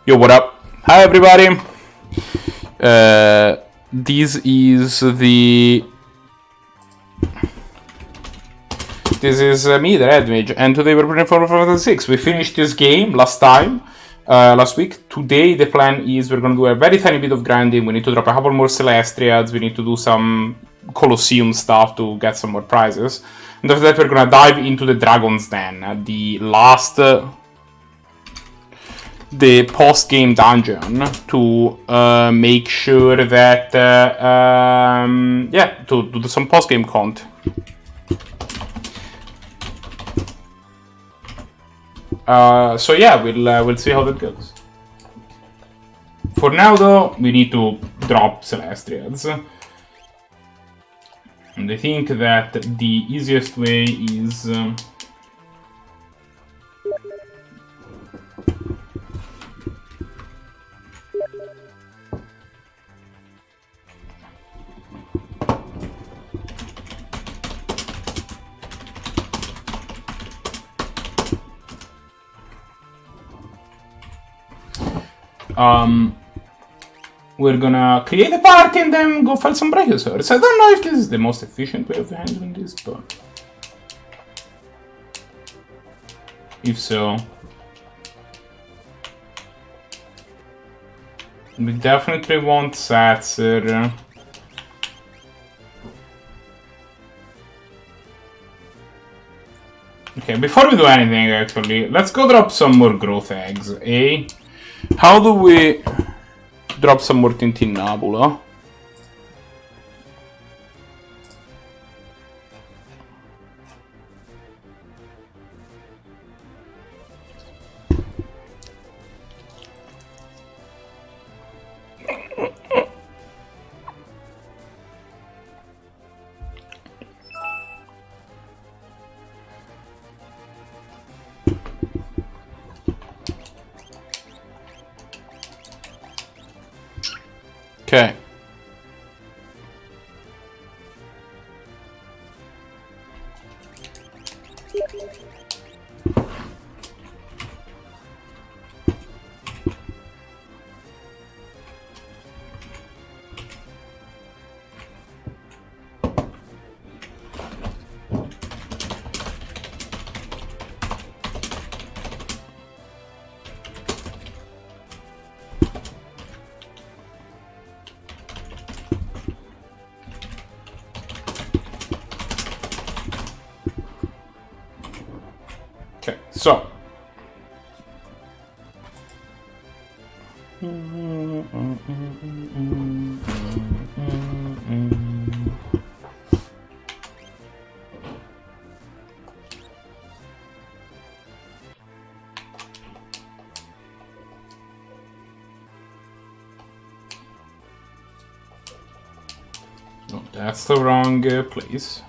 Yo, what up? Hi, everybody. This is the. This is me, the Red Mage, and today we're playing for FF6. We finished this game last week. Today the plan is we're gonna do a very tiny bit of grinding. We need to drop a couple more Celestiads. We need to do some Colosseum stuff to get some more prizes. And after that, we're gonna dive into the Dragon's Den, the last. The post-game dungeon to make sure that to do some post-game content. So yeah, we'll see how that goes. For now, though, we need to drop Celestials, and I think that the easiest way is. We're gonna create a party and then go fight some Brachiosaurs. I don't know if this is the most efficient way of handling this, but if so, we definitely want Satser. Okay, before we do anything, actually, let's go drop some more growth eggs, eh? How do we drop some more Tintinnabula? Okay. Okay, so. No, that's the wrong place.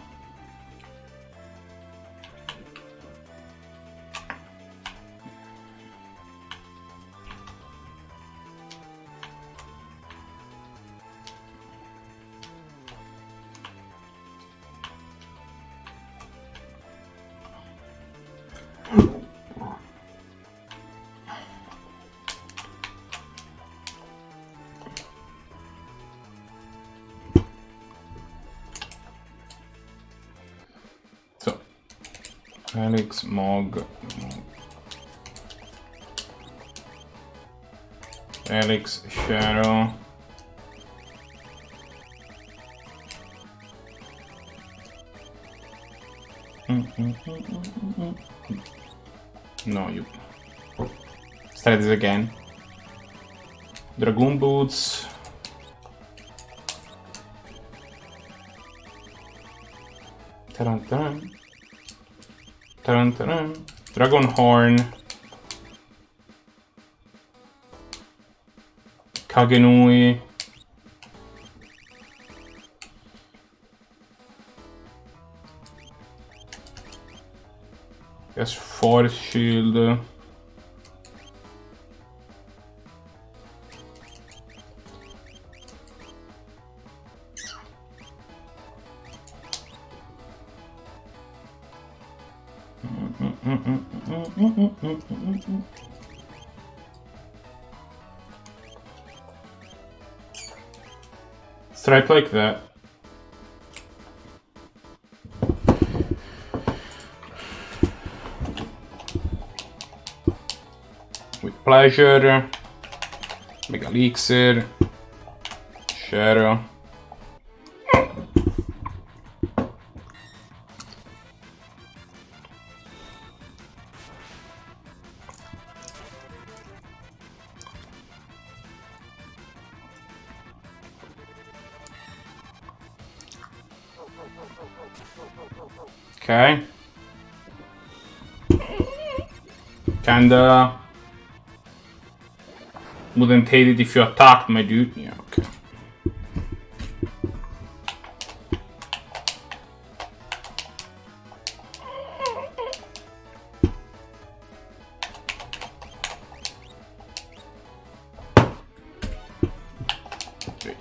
So, Alex, Mog, Alex, Shadow. No, you. Let's try this again. Dragoon Boots. Taran. Dragon Horn. Kagenui. Guess Force Shield. Straight like that. With pleasure. Mega Elixir. Shadow. Okay. Kinda wouldn't hate it if you attacked my dude. Yeah, okay.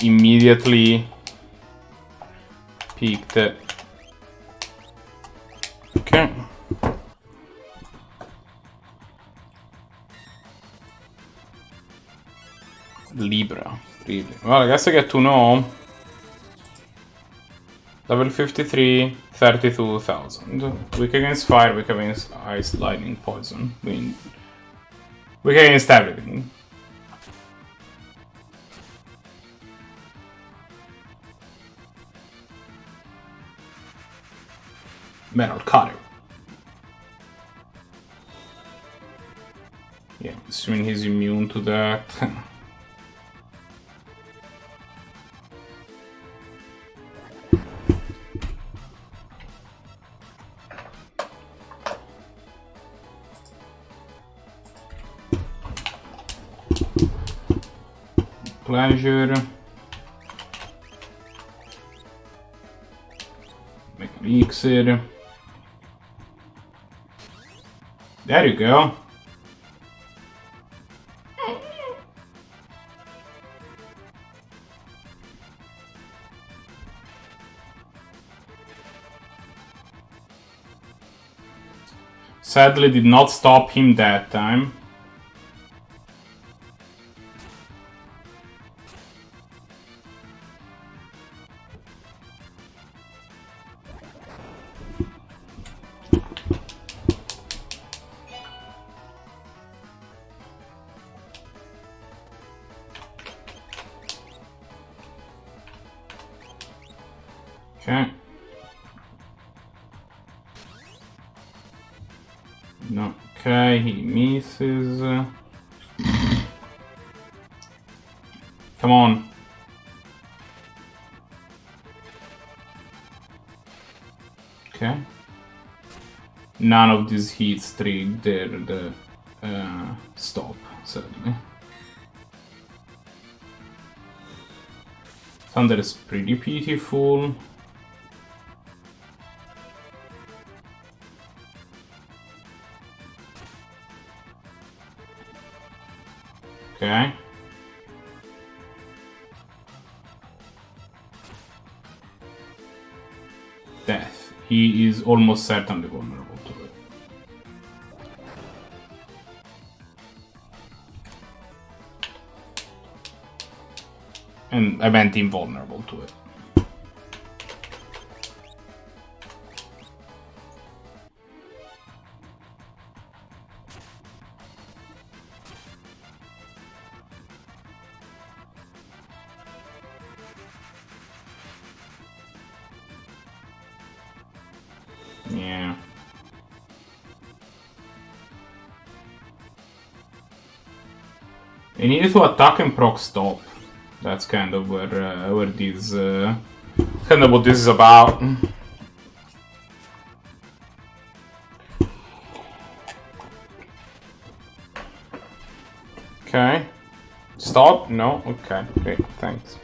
Immediately peeked it. Okay. Libra, really. Well, I guess I get to know. Level 53, 32,000. Weak against fire, weak against ice, lightning, poison, wind. Weak against everything. Metal cutter. Yeah, assuming he's immune to that. Pleasure. Make an elixir. There you go. Sadly, did not stop him that time. Okay. No. Okay, he misses. Come on. Okay. None of these hits triggered the stop, sadly. Thunder is pretty pitiful. Okay. Death. He is almost certainly vulnerable to it. And I meant invulnerable to it. Yeah. I needed to attack and proc stop. That's kind of where this kind of what this is about. Okay. Stop? No? Okay. Great. Thanks.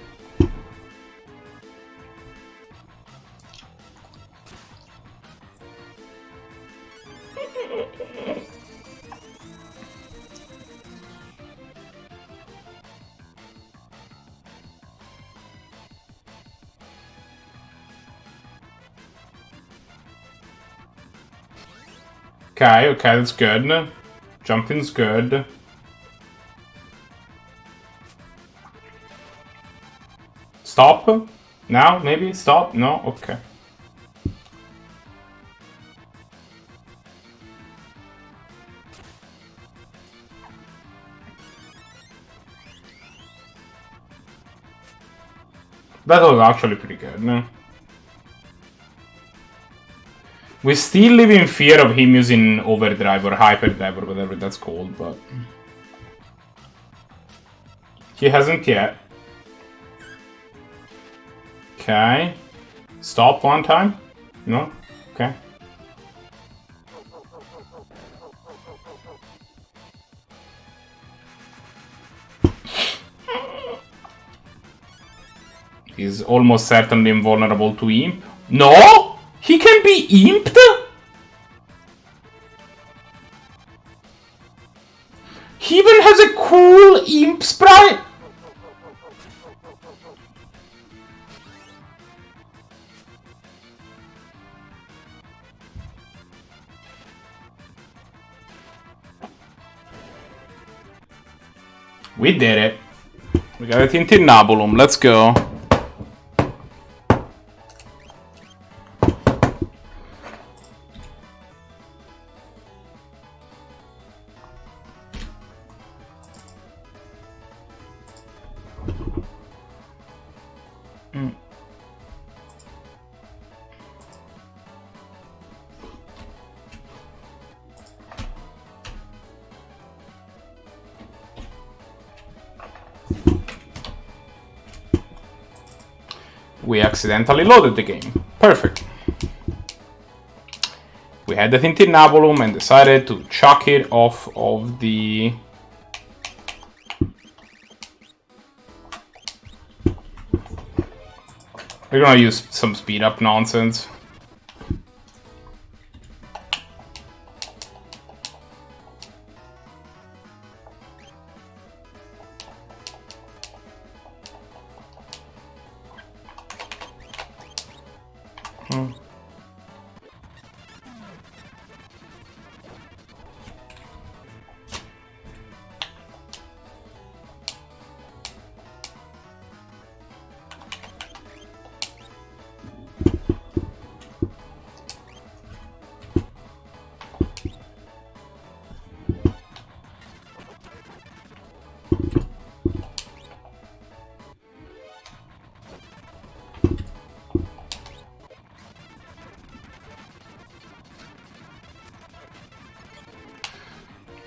Okay, okay, that's good. Jumping's good. Stop? Now? Maybe? Stop? No? Okay. That was actually pretty good, no? We still live in fear of him using overdrive or hyperdrive or whatever that's called, but... He hasn't yet. Okay. Stop one time? No? Okay. He's almost certainly invulnerable to imp. No! He can be imped? He even has a cool imp sprite? We did it. We got a Tintinnabulum. Let's go. We accidentally loaded the game. Perfect. We had the Tintinnabulum and decided to chuck it off of the... We're gonna use some speed up nonsense.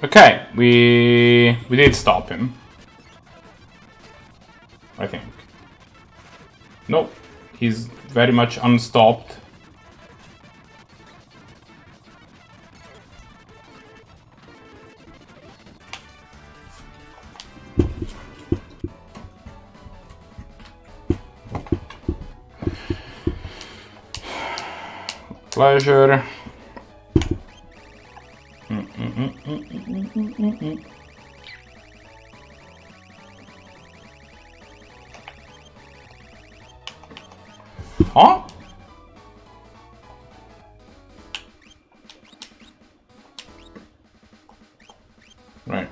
Okay, we did stop him. I think. Nope, he's very much unstopped. Pleasure. Huh? Right.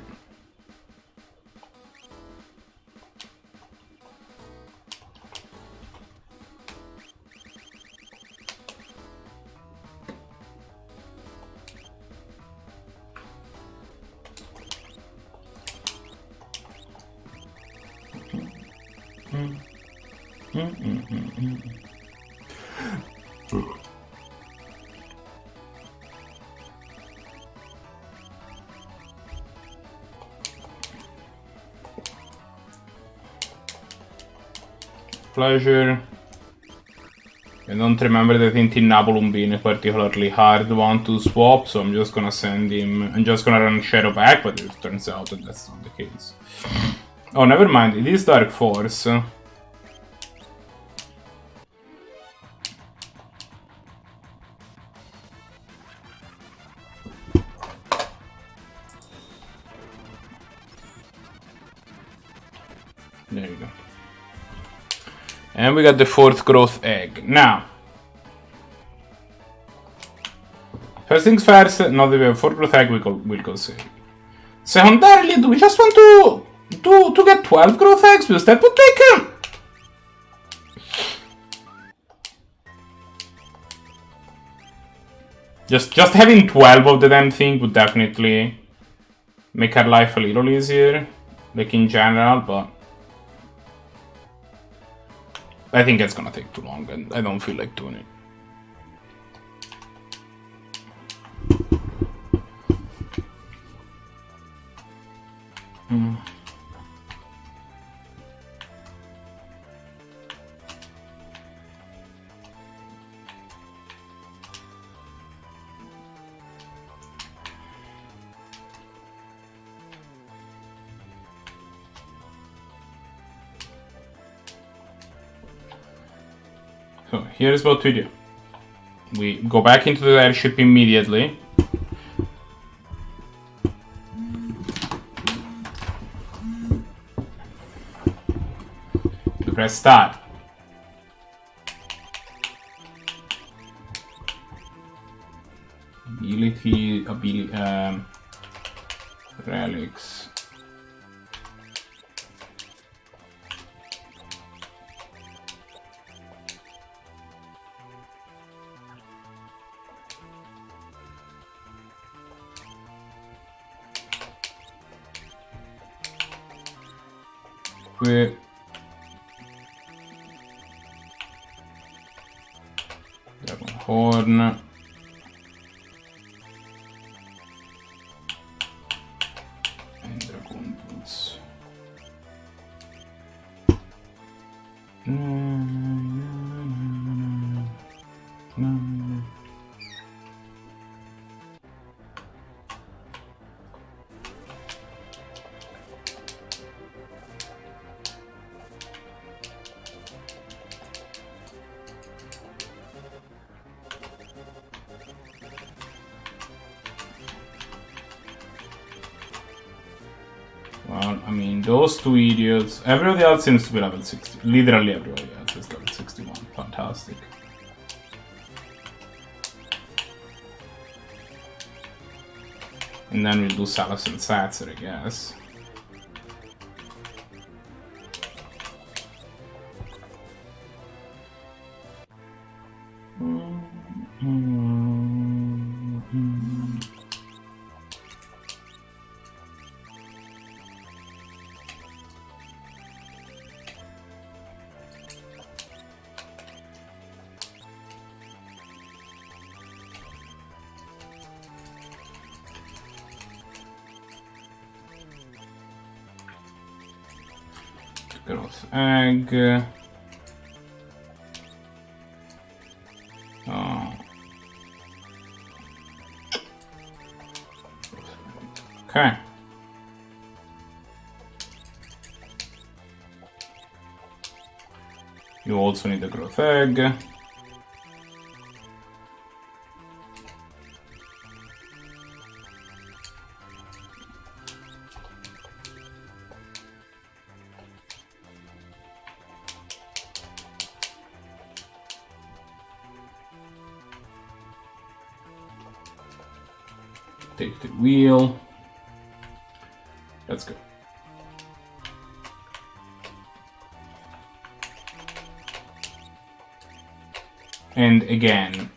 Pleasure. I don't remember the Tintinnabulum being a particularly hard one to swap, so I'm just gonna send him. I'm just gonna run Shadow back, but it turns out that that's not the case. Oh, never mind. It is Dark Force. There you go. And we got the 4th growth egg. Now, first things first, now that we have 4th growth egg, we'll go save. Secondarily, do we just want to get 12 growth eggs? Because that would take Just having 12 of the damn thing would definitely make our life a little easier, like in general, but I think it's gonna take too long, and I don't feel like doing it. So here's what we do. We go back into the airship immediately. We press start. Ability, relics. Dragon Horn. And Dragon Boots. Well, I mean, those two idiots. Everybody else seems to be level 60. Literally everybody else is level 61. Fantastic. And then we'll do Salas and Satzer, I guess. Growth egg. Oh. Okay. You also need a growth egg. Take the wheel. Let's go. And again,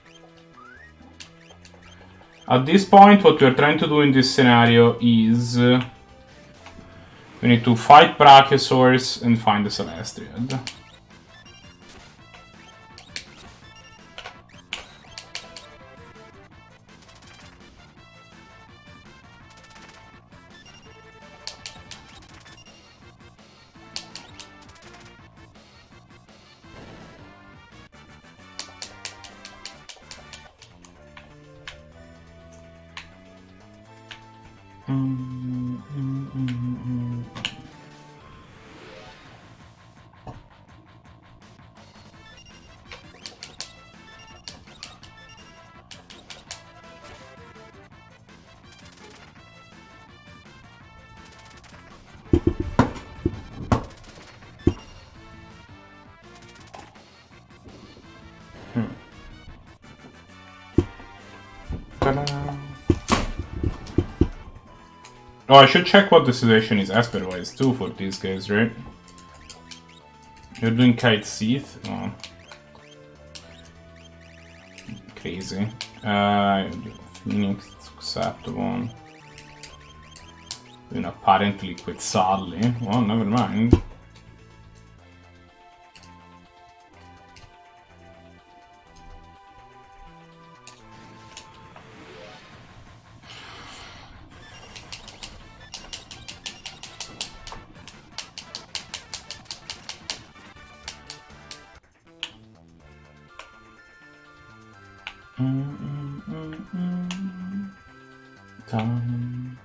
at this point, what we're trying to do in this scenario is we need to fight Brachiosaurus and find the Celestriad. Oh, I should check what the situation is aspect-wise too for these guys, right? You're doing Kite Seath? Oh. crazy. Phoenix, except one. Even apparently quit Sally. Well, never mind. Time.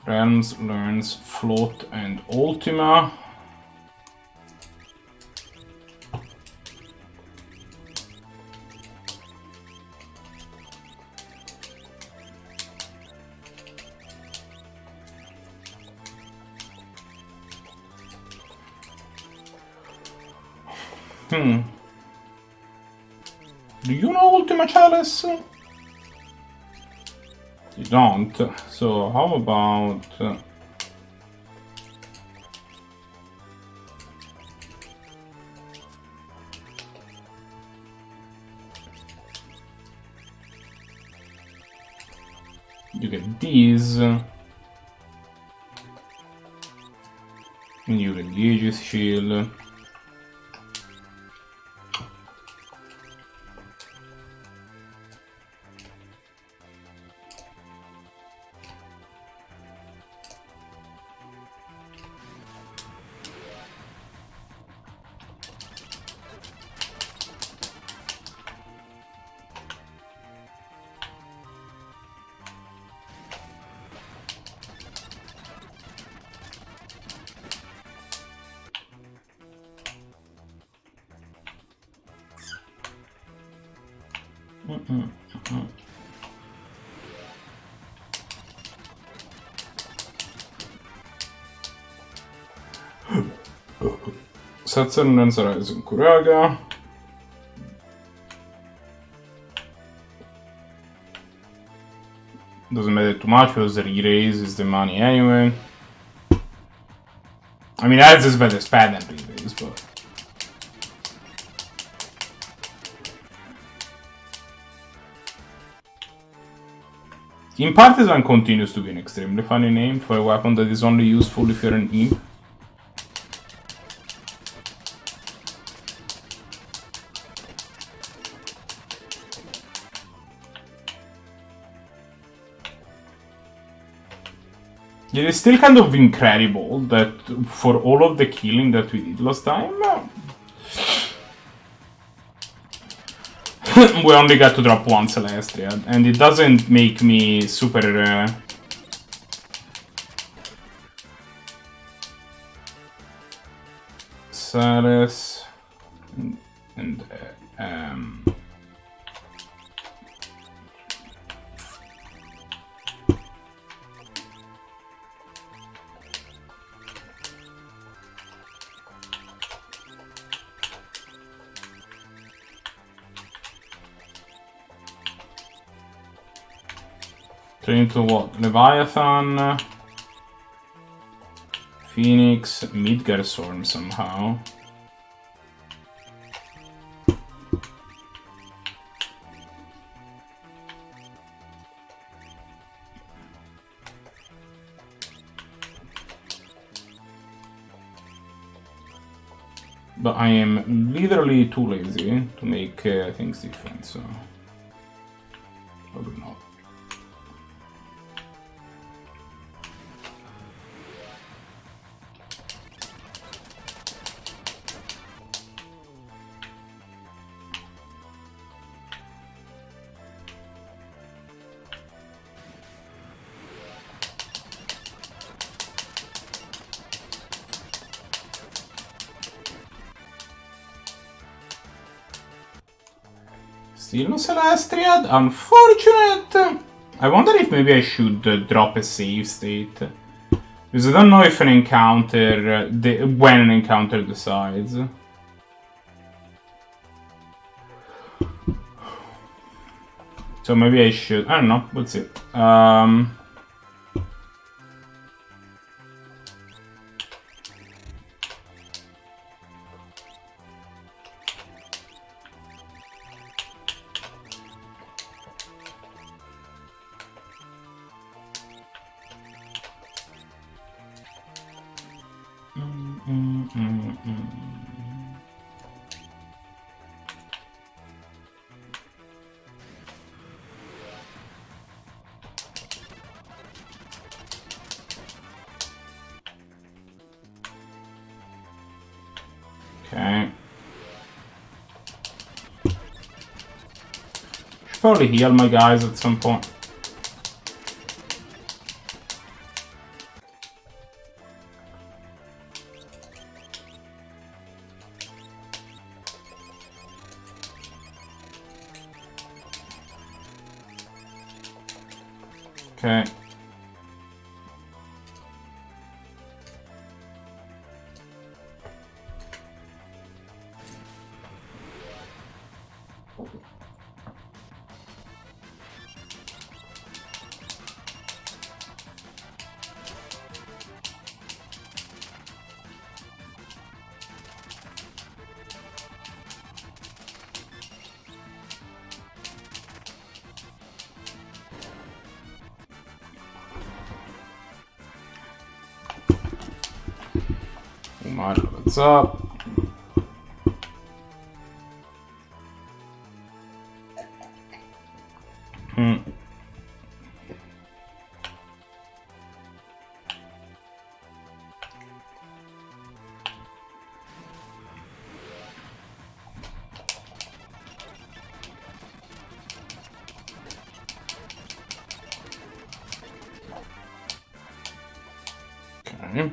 Realms learns Float and Ultima. Do you know Ultima Chalice? You don't. So how about... you get these. And you get the Aegis Shield. Saturn and Horizon Kuraga. Doesn't matter too much because the re-raise the money anyway. I mean, that's as bad as pad and re-raise, but... Team Partisan continues to be an extremely funny name for a weapon that is only useful if you're an imp. It is still kind of incredible that for all of the killing that we did last time, we only got to drop one Celestia, and it doesn't make me super... Celes... and turn into what? Leviathan, Phoenix, Midgarstorm somehow. But I am literally too lazy to make things different, so probably not. Still no Celestial. Unfortunate. I wonder if maybe I should drop a save state. Because I don't know if an encounter... when an encounter decides. So maybe I should... I don't know. We'll see. Okay. Should probably heal my guys at some point. Okay. Mario, what's up? Okay.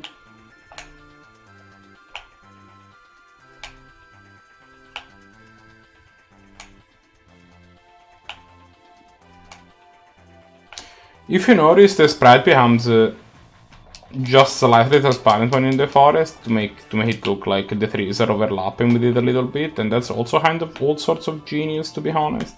If you notice, the sprite becomes just slightly transparent when in the forest to make it look like the trees are overlapping with it a little bit, and that's also kind of all sorts of genius, to be honest.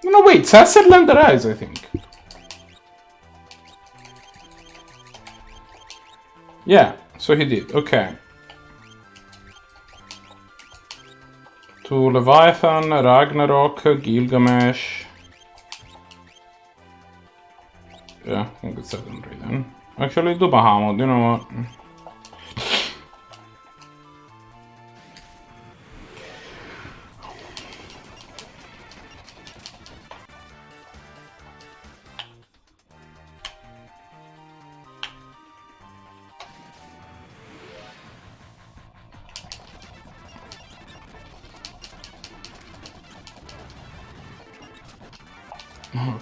No, wait, Sasser Landerize, I think. Yeah, so he did, okay. To Leviathan, Ragnarok, Gilgamesh. Yeah, I think it's 7 then. Actually, do Bahamut, you know what?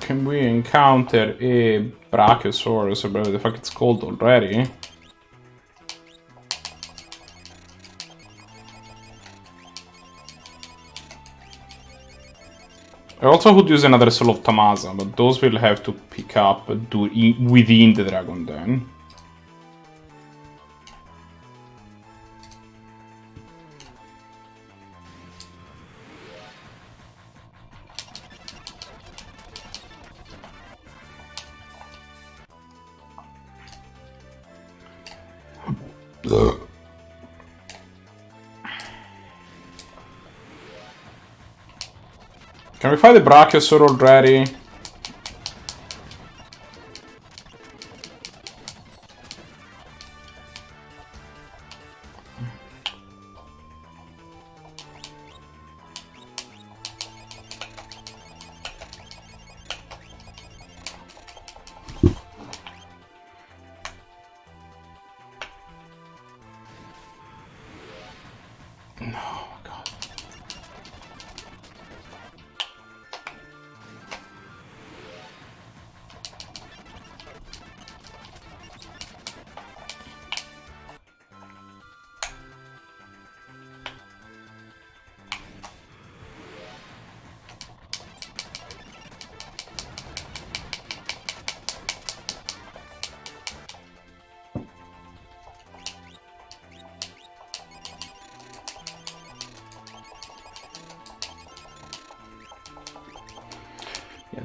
Can we encounter a Brachiosaurus, or whatever the fuck it's called already? I also would use another Soul of Tamasa, but those will have to pick up within the Dragon Den. Can we find the Brachiosaur already?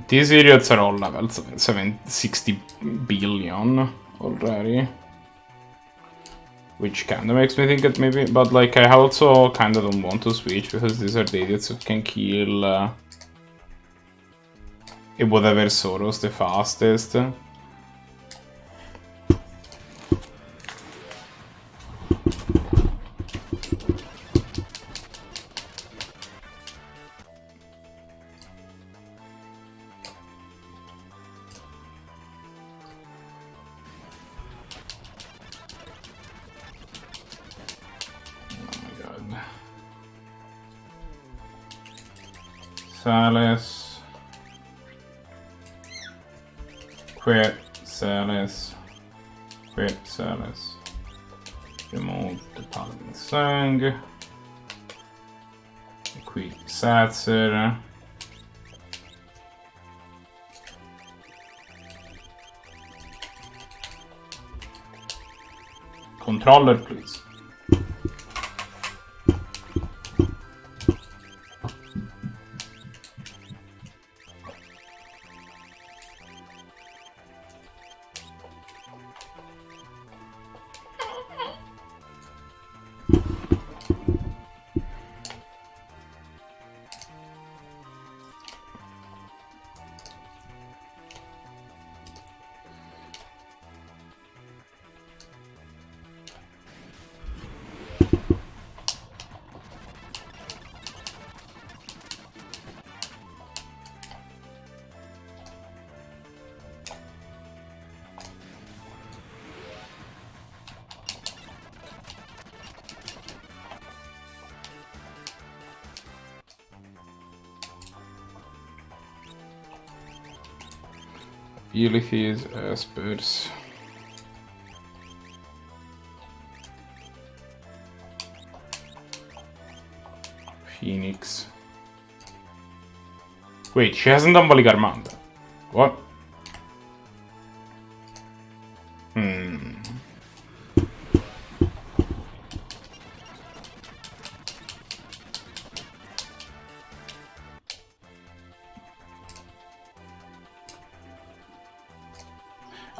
These idiots are all level 60 billion already. Which kinda makes me think that maybe... But like, I also kinda don't want to switch, because these are the idiots who can kill... whatever Soros the fastest. Salis, quit Salis, quit Salis, remove the Paladin Sang, quit Satzer, controller please. Abilities, Aspers. Phoenix. Wait, she hasn't done Valigarmanda. What?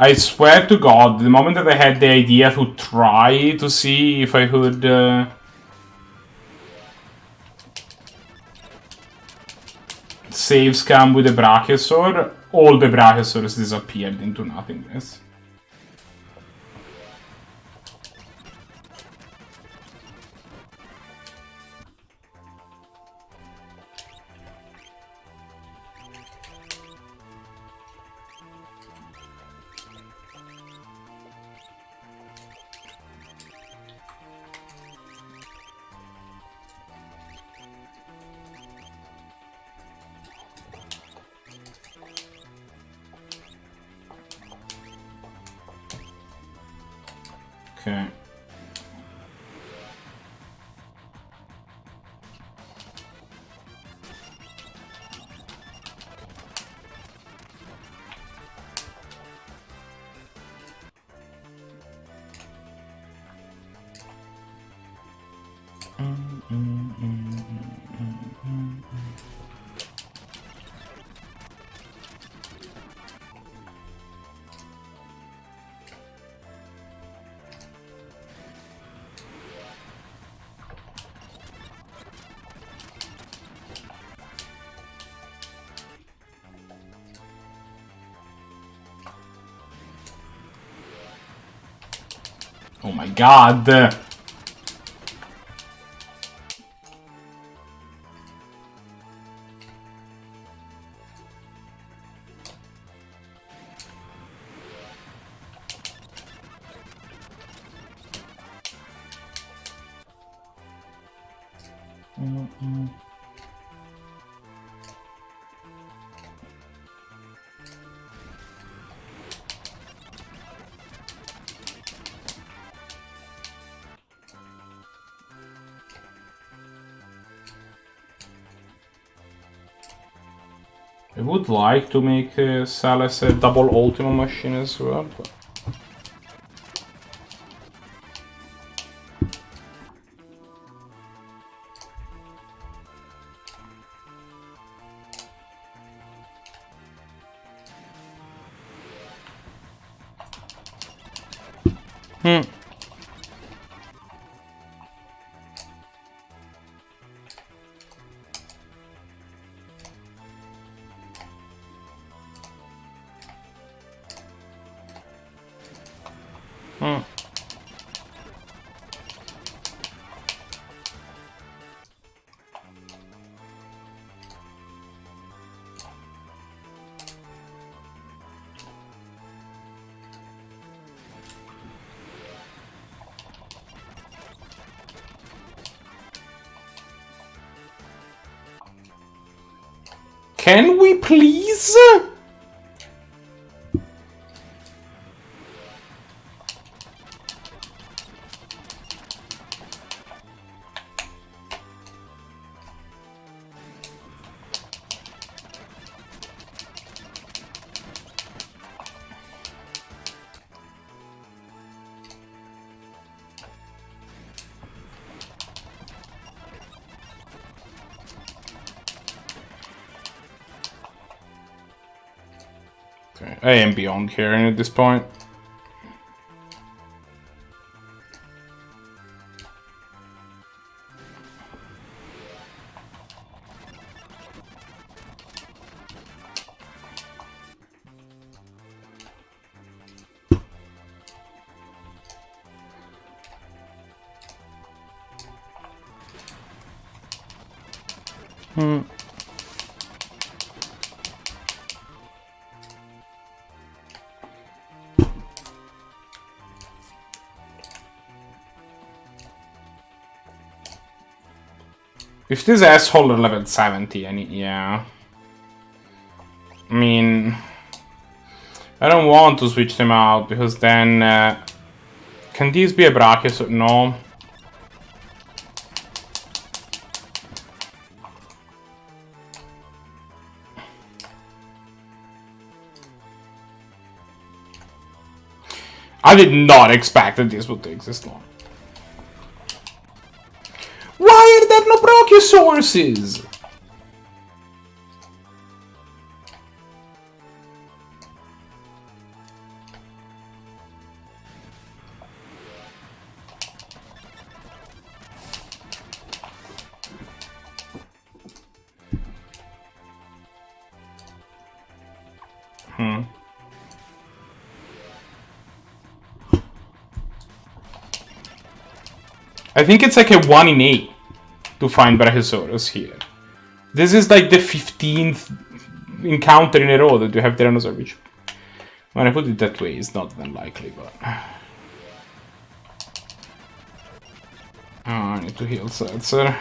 I swear to God, the moment that I had the idea to try to see if I could... save scam with the Brachiosaur, all the Brachiosaurs disappeared into nothingness. Okay. Oh my god! I would like to make Salas a double Ultima machine as well, but... Can we please? Okay, I am beyond caring at this point. If this asshole are level 70, yeah. I mean... I don't want to switch them out, because then... can these be a Brachiosaurus? No. I did not expect that this would take this long. Why are there no Brachiosauruses? I think it's like a 1 in 8 to find Brachiosaurus here. This is like the 15th encounter in a row that you have Tyrannosaur, which, when I put it that way, is not unlikely, but... Oh, I need to heal Setzer.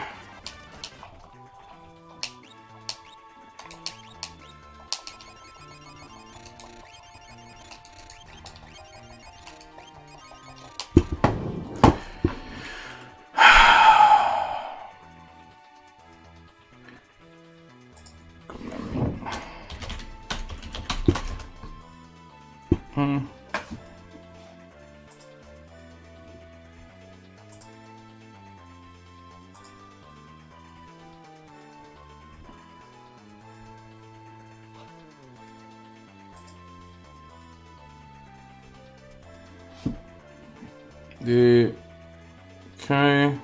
Okay.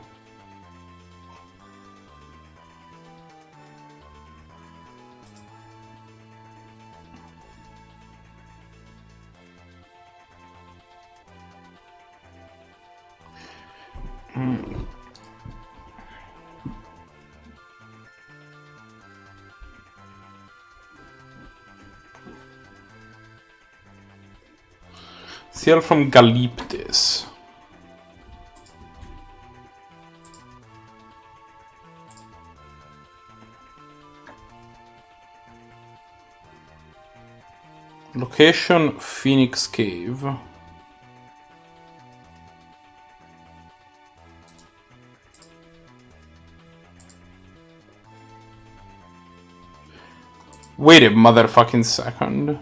Seal from Galiptis. Location Phoenix Cave. Wait a motherfucking second.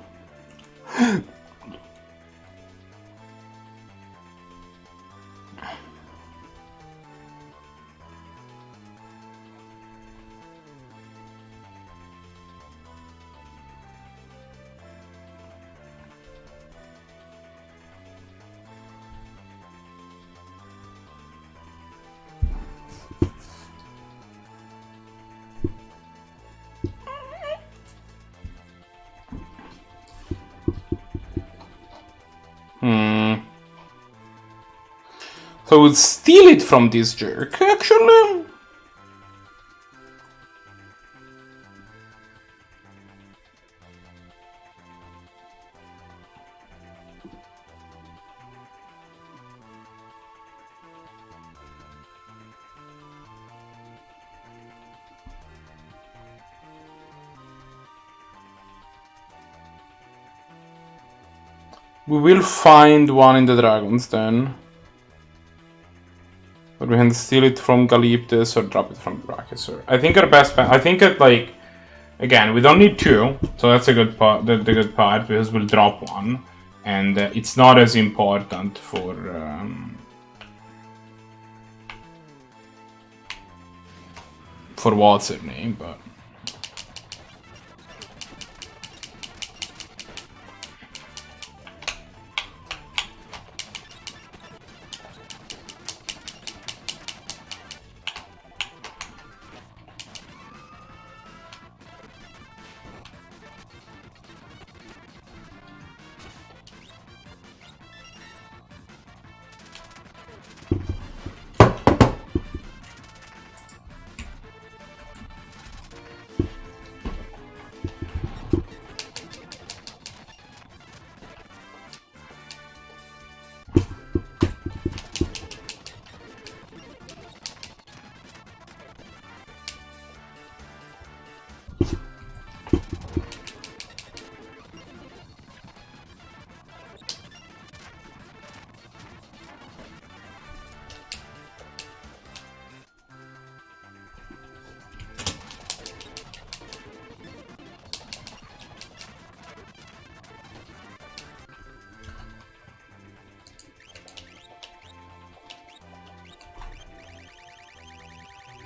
So I would steal it from this jerk, actually. We will find one in the Dragons then. But we can steal it from Galiptis or drop it from Brachiosaur. I think our best bet. I think that, like, again, we don't need two, so that's a good part. The good part, because we'll drop one, and it's not as important for what's her name, but.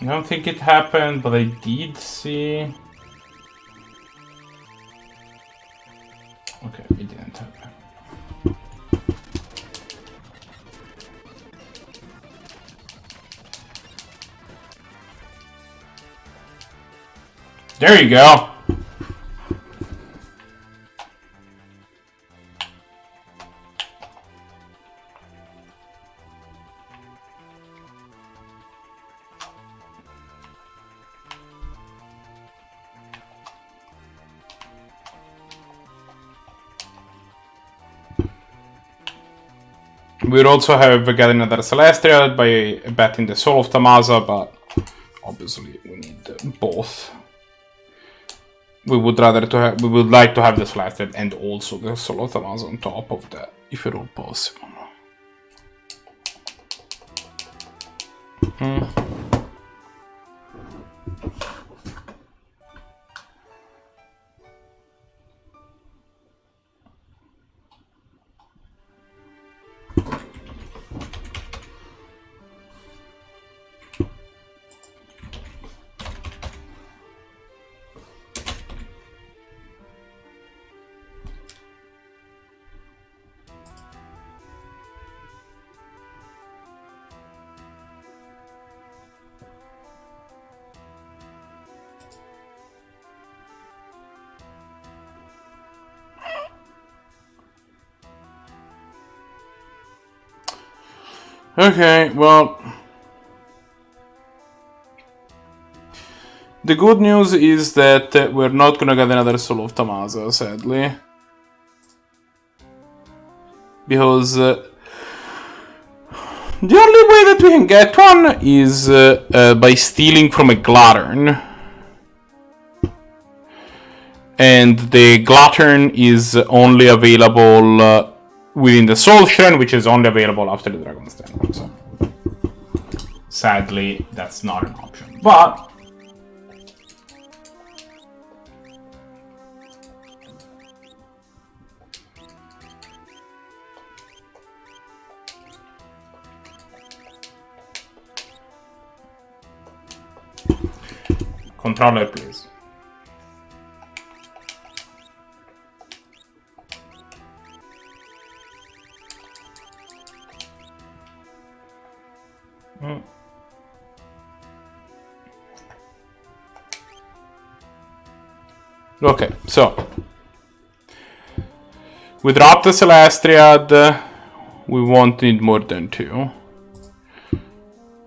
I don't think it happened, but I did see. Okay, it didn't happen. There you go. We'd also have gotten another Celestial by betting the Soul of Tamasa, but obviously we need both. We would rather to have, we would like to have the Celestial and also the Soul of Tamasa on top of that, if at all possible. Okay, well, The good news is that we're not gonna get another Soul of Tommaso, sadly. Because the only way that we can get one is by stealing from a Glattern. And the Glattern is only available within the Soul Shrine, which is only available after the Dragon's Den. So, sadly, that's not an option. But controller, please. Okay, so we dropped the Celestiad. We won't need more than 2.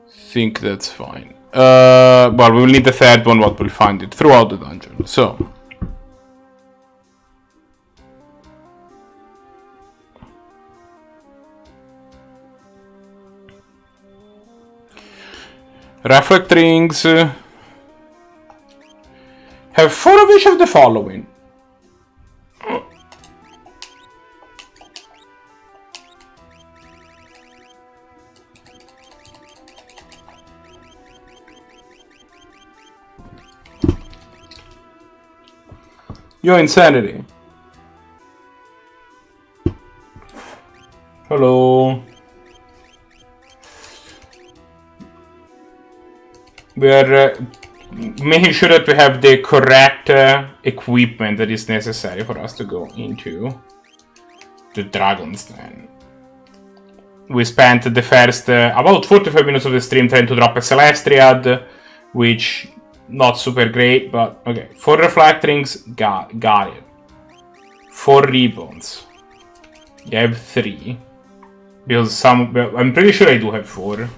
Think that's fine. Well, we will need the third one, but we'll find it throughout the dungeon. So Reflect Rings have 4 of each of the following. Your insanity. Hello. We are making sure that we have the correct equipment that is necessary for us to go into the Dragon's Den. We spent the first about 45 minutes of the stream trying to drop a Celestiad, which not super great, but okay. 4 Reflect Rings, got it. 4 Ribbons. You have 3. Because I'm pretty sure I do have 4.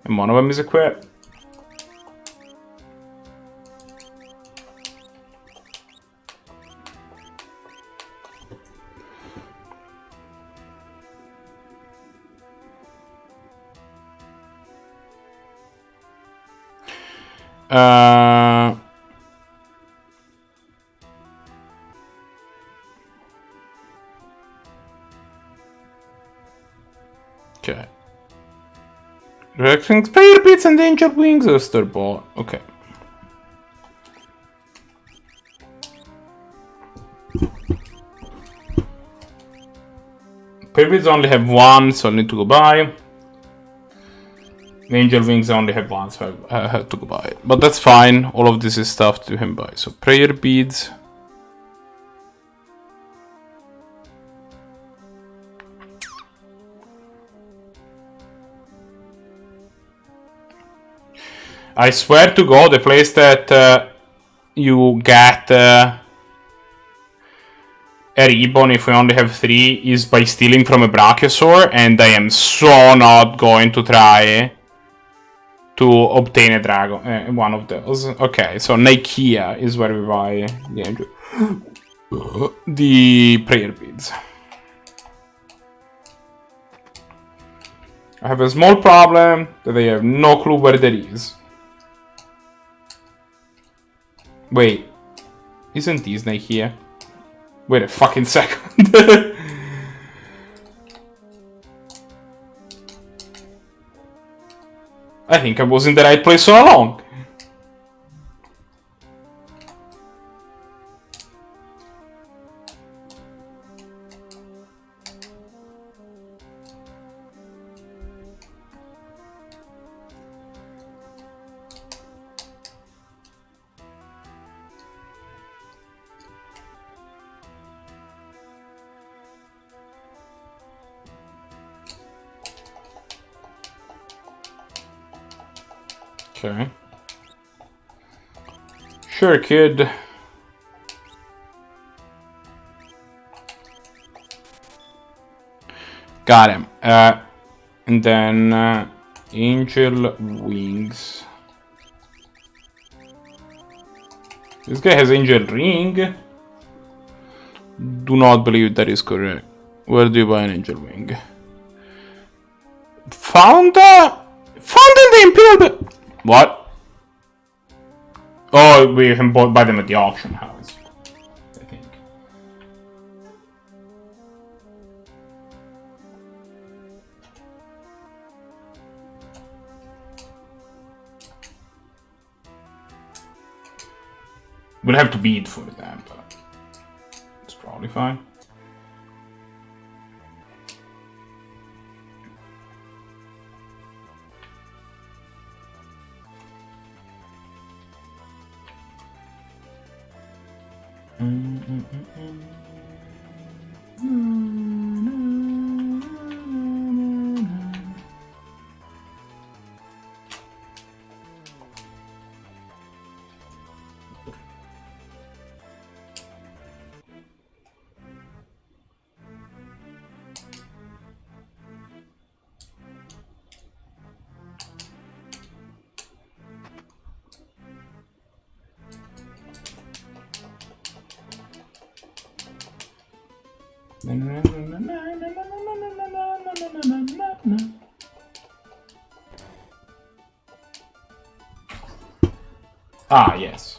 And one of them is equipped. Okay. Reacting Prayer Beats and Angel Wings or Store-bought? Okay. Prayer Beats only have 1, so I need to go buy. Angel Wings only have 1, so I had to go buy it. But that's fine. All of this is stuff to him buy. So Prayer Beads. I swear to God, the place that you get a ribbon if we only have 3 is by stealing from a Brachiosaur, and I am so not going to try to obtain a dragon, one of those. Okay, so Nicaea is where we buy the Prayer Beads. I have a small problem that I have no clue where that is. Wait, isn't this Nicaea? Wait a fucking second. I think I was in the right place all along. Okay. Sure, kid. Got him. And then Angel Wings. This guy has Angel Ring. Do not believe that is correct. Where do you buy an Angel Ring? Found in the Imperial... What? Oh, we can buy them at the auction house, I think. We'll have to bid for them, but it's probably fine. Ah, yes.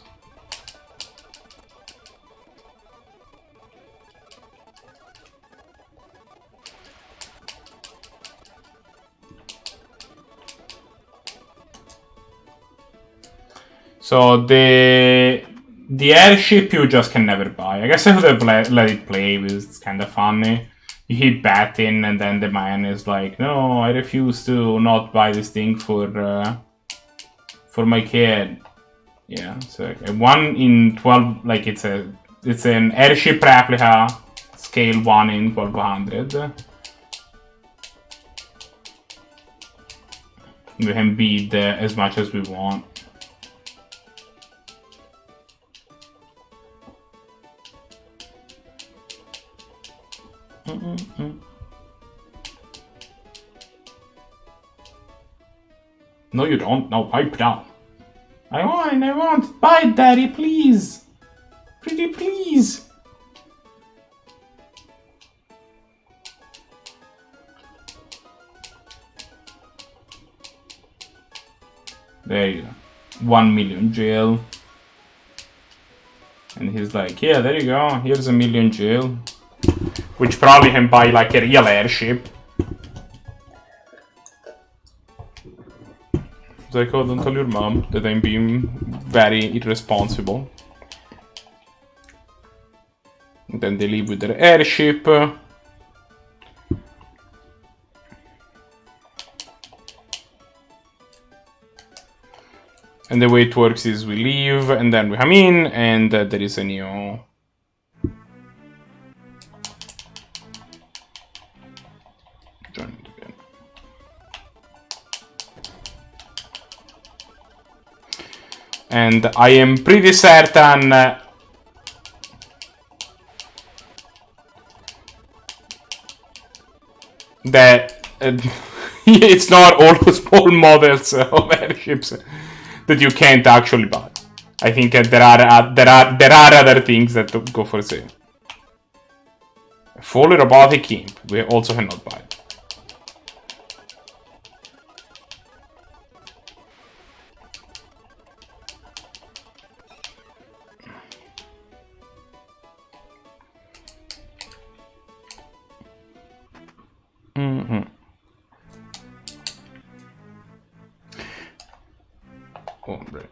So the airship you just can never buy. I guess I would have let it play, but it's kind of funny. You hit bat in, and then the man is like, "No, I refuse to not buy this thing for my kid." Yeah, so a 1 in 12, like it's an airship replica, scale 1 in 1200. We can bid as much as we want. No, you don't. No, pipe down. I want. Buy it, Daddy, please. Pretty please. There you go. 1 million jail. And he's like, yeah, there you go. Here's a million jail. Which probably can buy like a real airship. It's like, oh, don't tell your mom that I'm being very irresponsible. And then they leave with their airship. And the way it works is we leave, and then we come in, and there is a new... Join it again. And I am pretty certain... that it's not all small models of airships that you can't actually buy. I think there are other things that go for sale. A fully robotic imp we also cannot buy. Oh, right.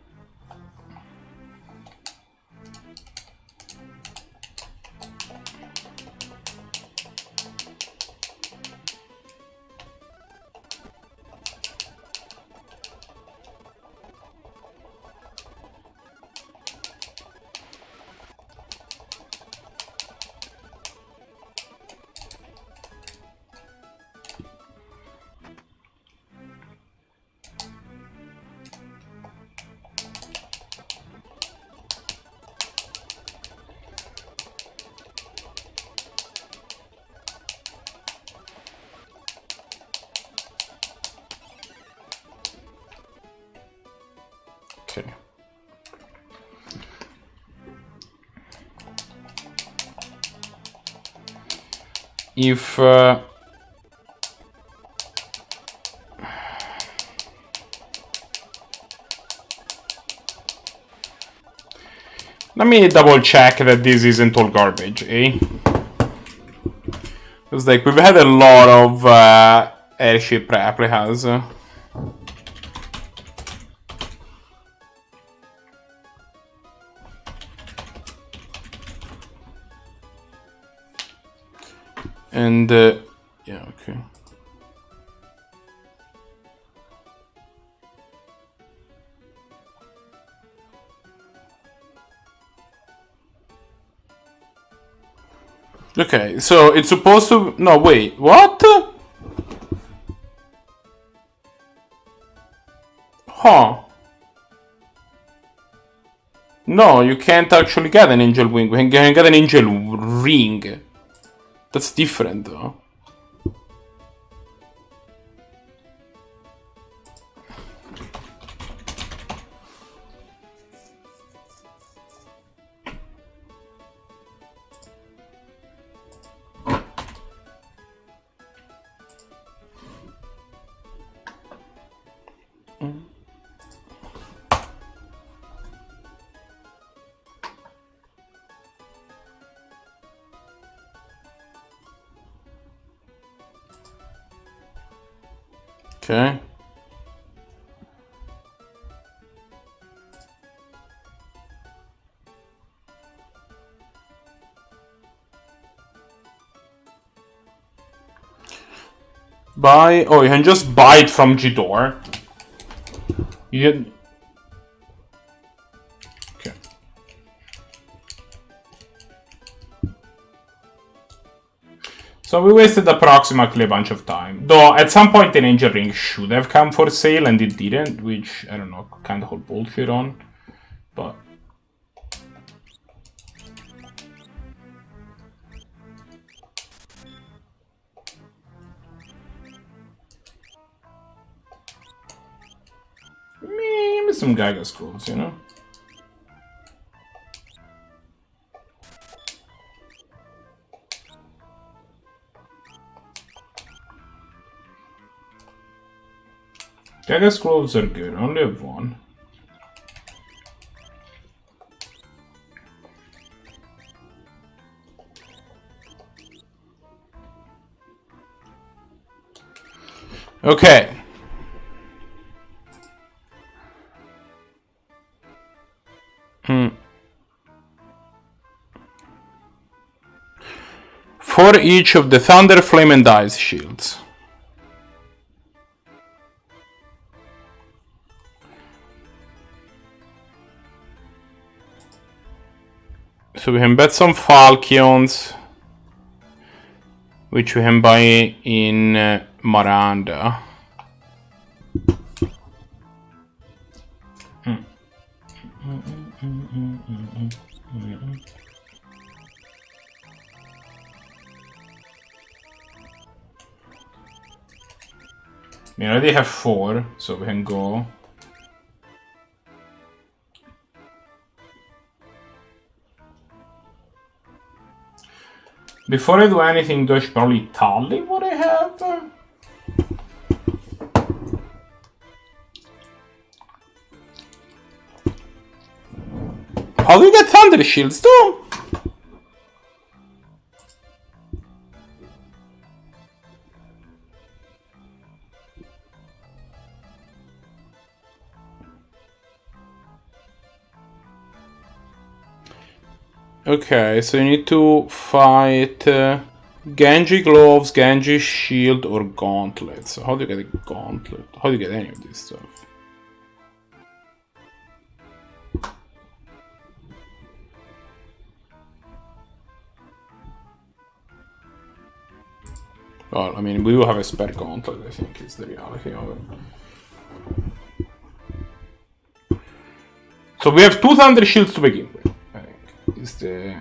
Okay. if let me double check that this isn't all garbage, eh? Because like we've had a lot of airship replicas. And yeah, okay. Okay, so it's supposed to... No, wait, what? Huh. No, you can't actually get an angel wing. You can get an angel ring. That's different, though. Okay. Buy... Oh, you can just buy it from G-Door. You didn't... Okay. So we wasted approximately a bunch of time. Though, at some point an angel ring should have come for sale, and it didn't, which, I don't know, kind of hold bullshit on. But... Maybe some Geiger scrolls, you know? Geiger scrolls are good, I only have one. Okay. For each of the Thunder, Flame, and Ice shields. So we can bet some Falchions, which we can buy in Miranda. We already have 4, so we can go. Before I do anything, do I should probably tally what I have? How do you get Thunder Shields too? Okay, so you need to fight Genji gloves, Genji shield, or gauntlets. So how do you get a gauntlet? How do you get any of this stuff? Well, I mean, we will have a spare gauntlet, I think, is the reality of it. So we have 2 Thunder Shields to begin with, I think. Is the...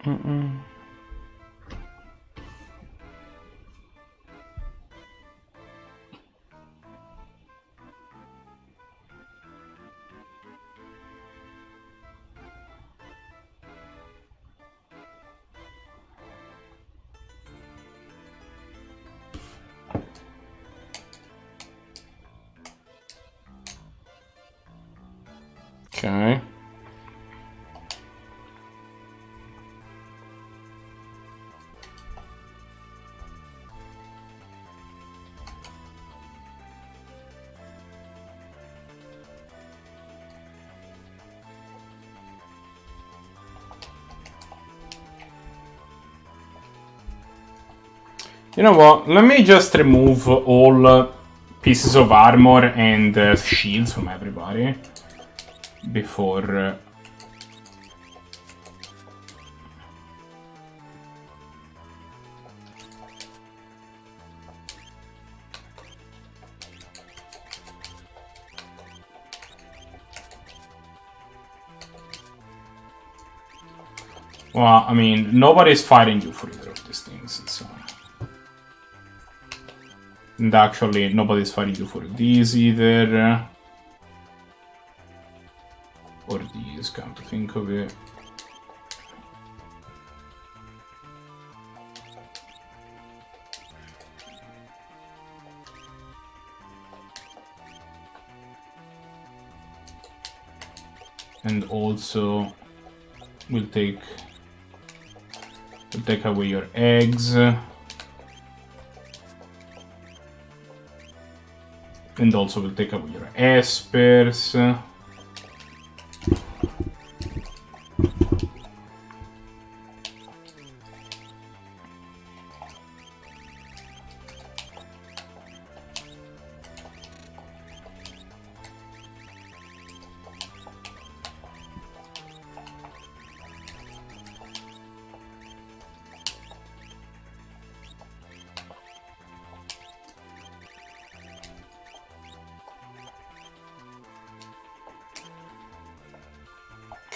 Okay. You know what? Let me just remove all pieces of armor and shields from everybody before. Well, I mean, nobody's fighting you for either of these things, so. And actually, nobody's fighting you for these either. Or these, come to think of it. And also, we'll take away your eggs. And also we'll take away your espers.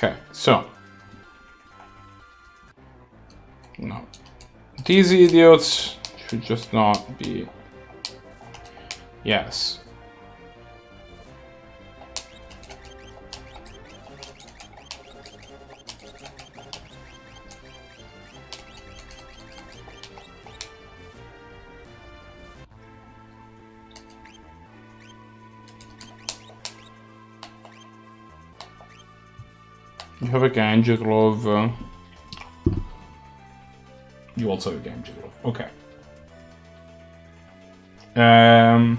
Okay, so. No. These idiots should just not be. Yes. You have a Ganja glove. You also have a Ganja glove. Okay. I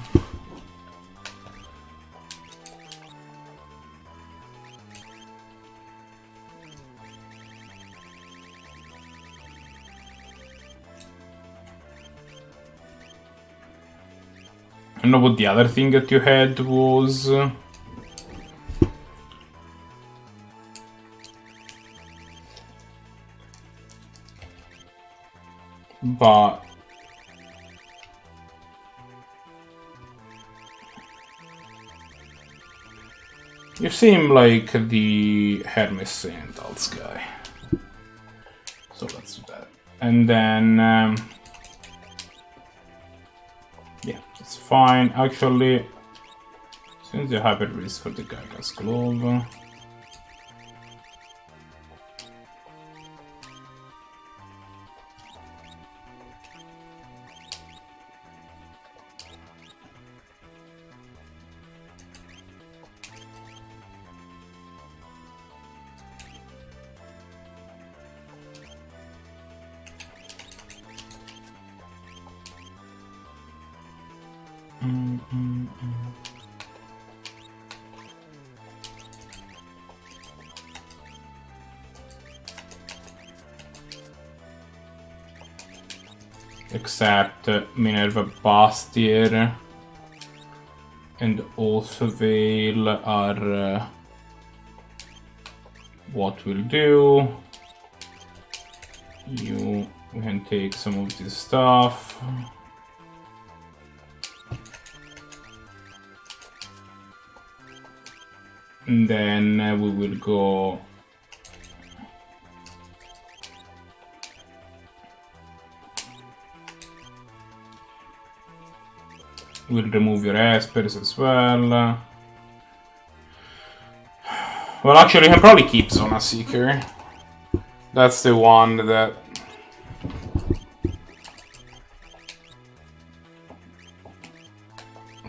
don't know what the other thing that you had was. But you seem like the Hermes Sandals guy. So let's do that. And then yeah, it's fine. Actually, since you have a risk for the Gaga's glove. Except Minerva Bastier and also Veil are what we'll do. You can take some of this stuff. And then we will go We'll remove your Espers as well. Well, actually, you can probably keep Zona Seeker. That's the one that...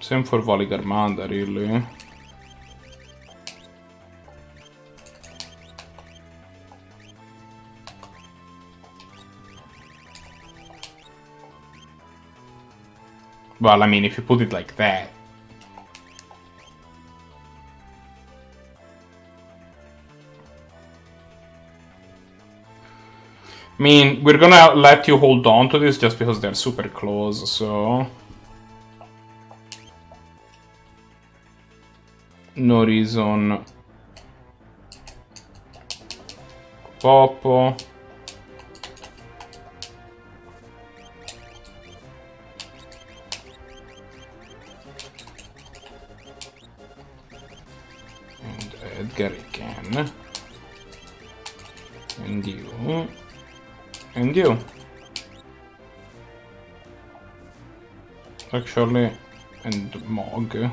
Same for Valigarmanda, really. Well, I mean, if you put it like that. I mean, we're gonna let you hold on to this just because they're super close, so... No reason. Popo. And Edgar again. And you. And you. Actually, and Mog.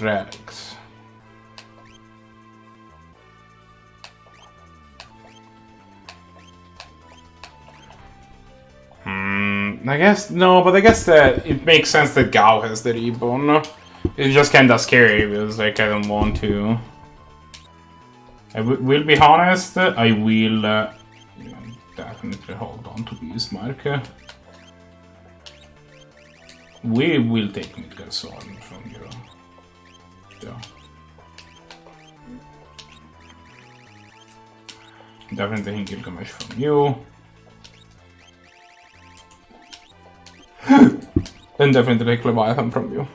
Rex. I guess, no, but I guess that it makes sense that Gao has the ribbon. It's just kinda scary because, like, I don't want to. I will be honest, I will definitely hold on to Bismarck. We will take Midgardsorn from you. Yeah. Definitely Gilgamesh from you. And definitely Leviathan from you.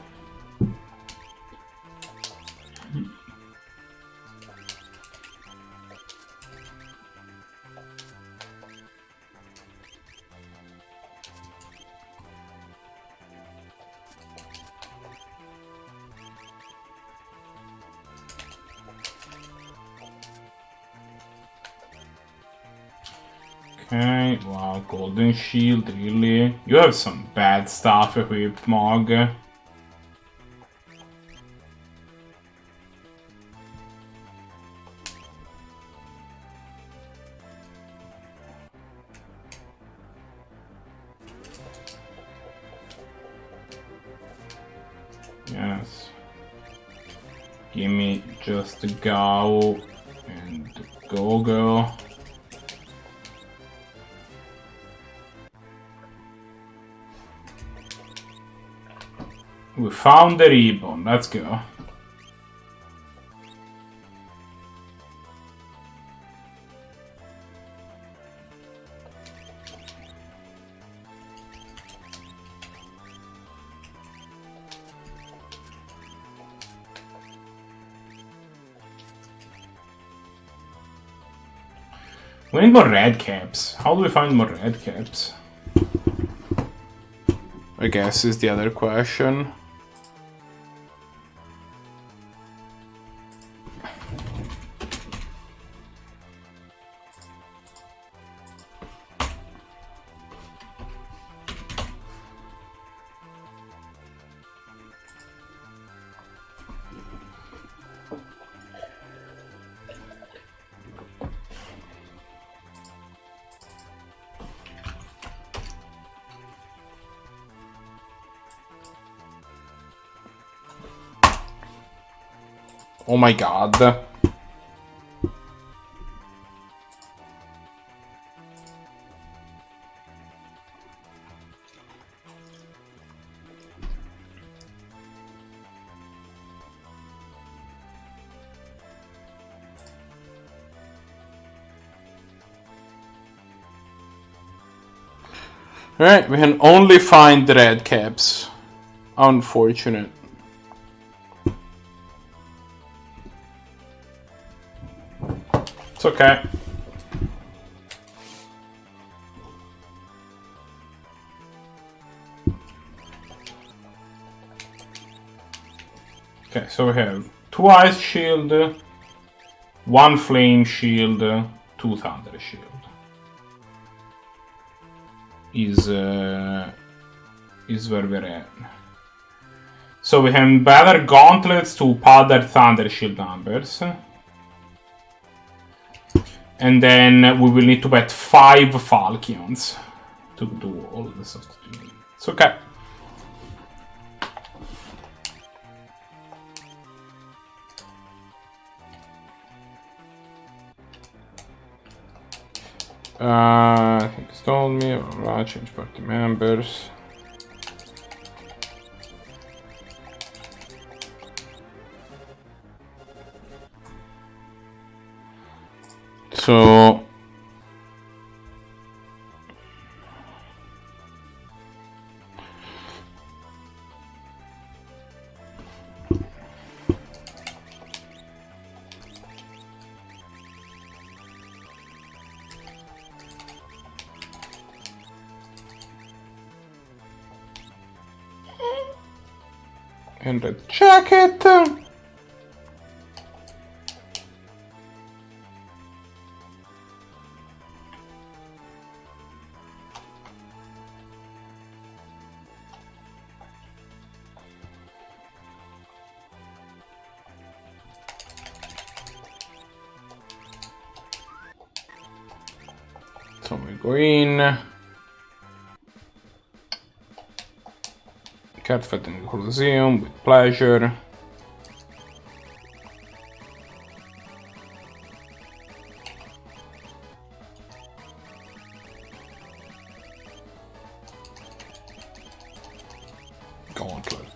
Okay, wow, Golden Shield, really? You have some bad stuff equipped, Mog. Yes. Give me just the Gao and Go-Go. We found the ribbon, let's go. We need more red caps. How do we find more red caps? I guess is the other question. Oh my god. Right, we can only find the red caps. Unfortunate. It's okay. Okay, so we have 2 ice shield, 1 flame shield, 2 thunder shield. is where we're at. So we have better gauntlets to pad their Thunder Shield numbers. And then we will need to bet 5 Falcons to do all of the stuff that we need. It's okay. I think it's told me, alright, change party members. So and the jacket. So we go in. Catfight in the Colosseum with pleasure. Gauntlet.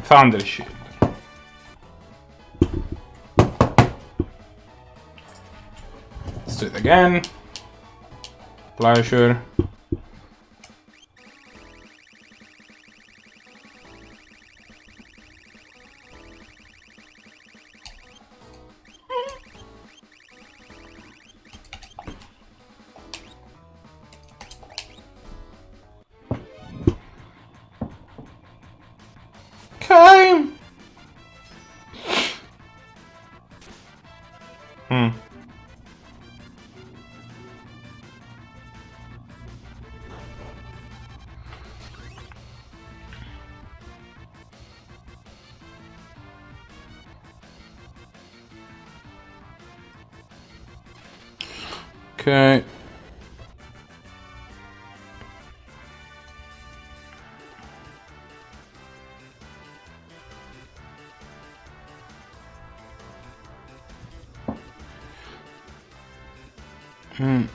Thunder Shield. Let's do it again. Pleasure. Okay. Okay.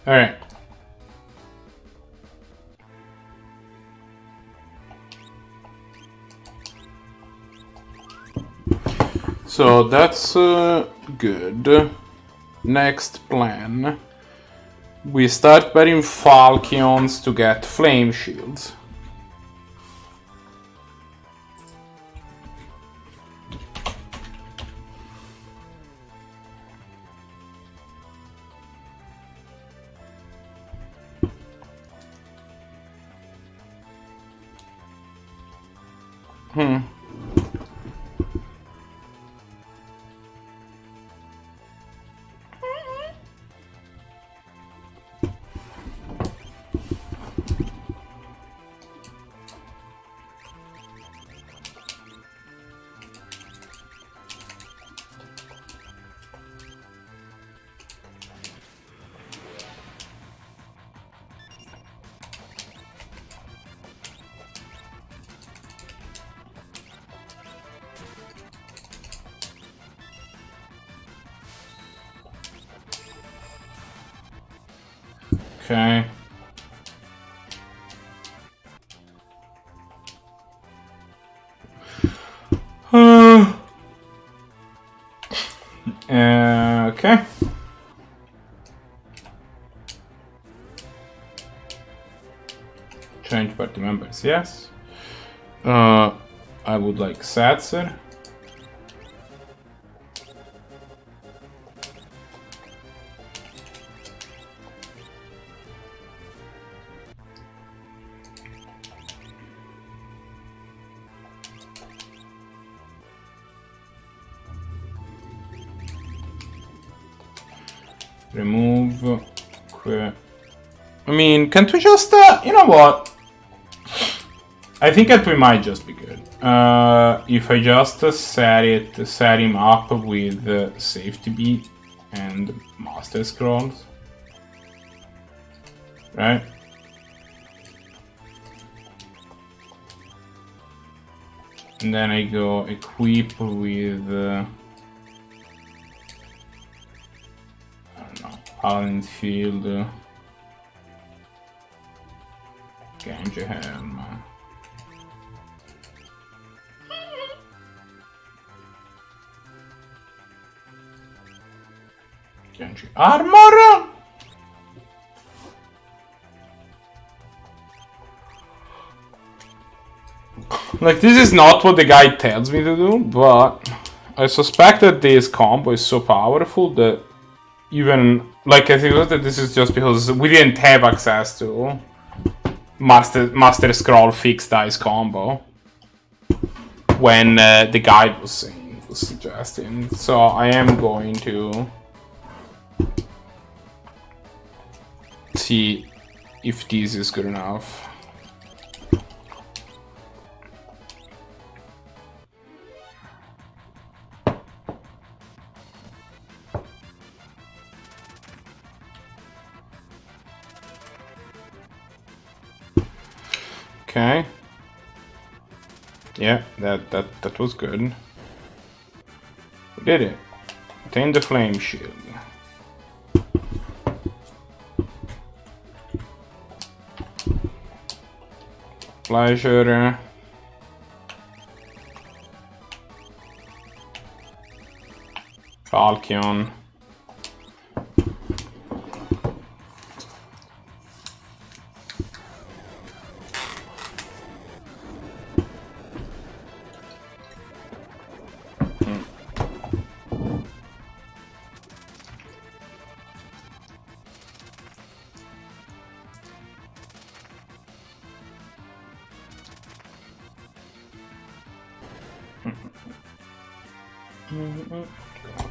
All right. So that's good. Next plan. We start betting Falcons to get Flame Shields. Okay. Change party members, yes. I would like Satser. Remove. I mean, can't we just, you know what? I think that we might just be good. If I just set him up with safety beat and master scrolls, right? And then I go equip with I don't know, Paladin Field, Genji Helm. Genji Armor! Like, this is not what the guy tells me to do, but I suspect that this combo is so powerful that even, like, I think that this is just because we didn't have access to Master Scroll Fixed Dice combo when the guide was suggesting. So I am going to see if this is good enough. Okay. Yeah, that was good. We did it. Obtain the flame shield. Pleasure. Falcon.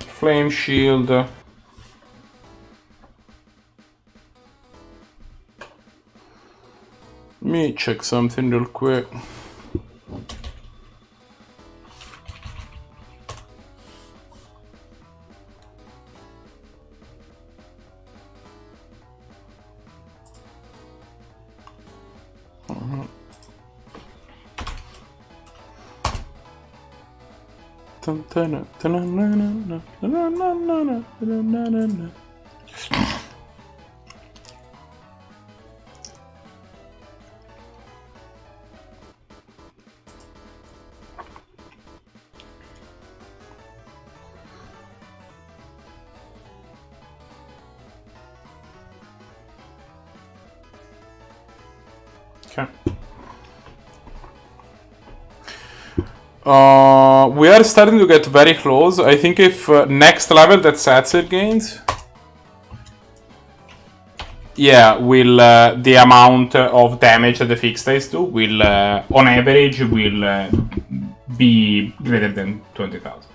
Flame shield. Let me check something real quick. Okay. We are starting to get very close. I think if next level that Satser gains, yeah, will the amount of damage that the fixed dice do will, on average, will be greater than 20,000.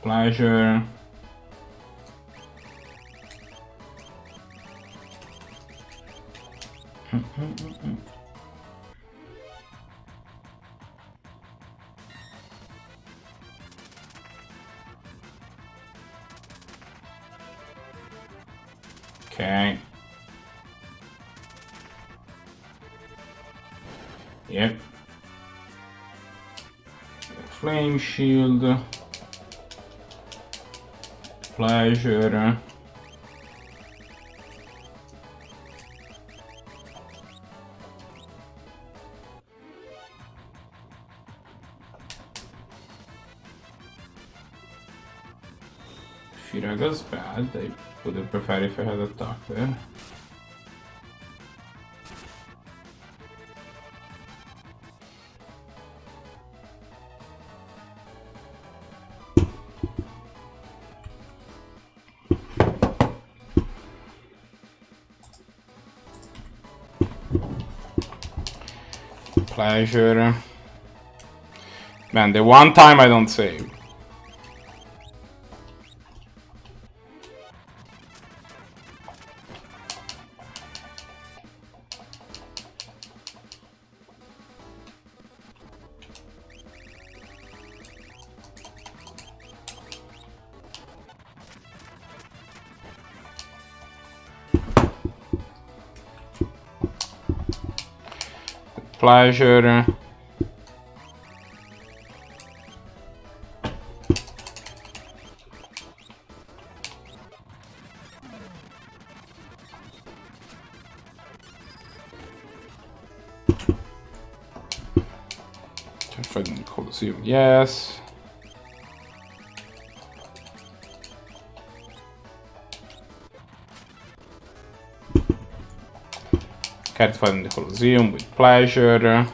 Pleasure. Okay. Yep. Flame shield. Pleasure. Shira goes bad. I would have preferred if I had attack there. Pleasure. Man, the one time I don't save. Pleasure. Fighting the Colosseum, yes. Cat fighting the Colosseum with pleasure.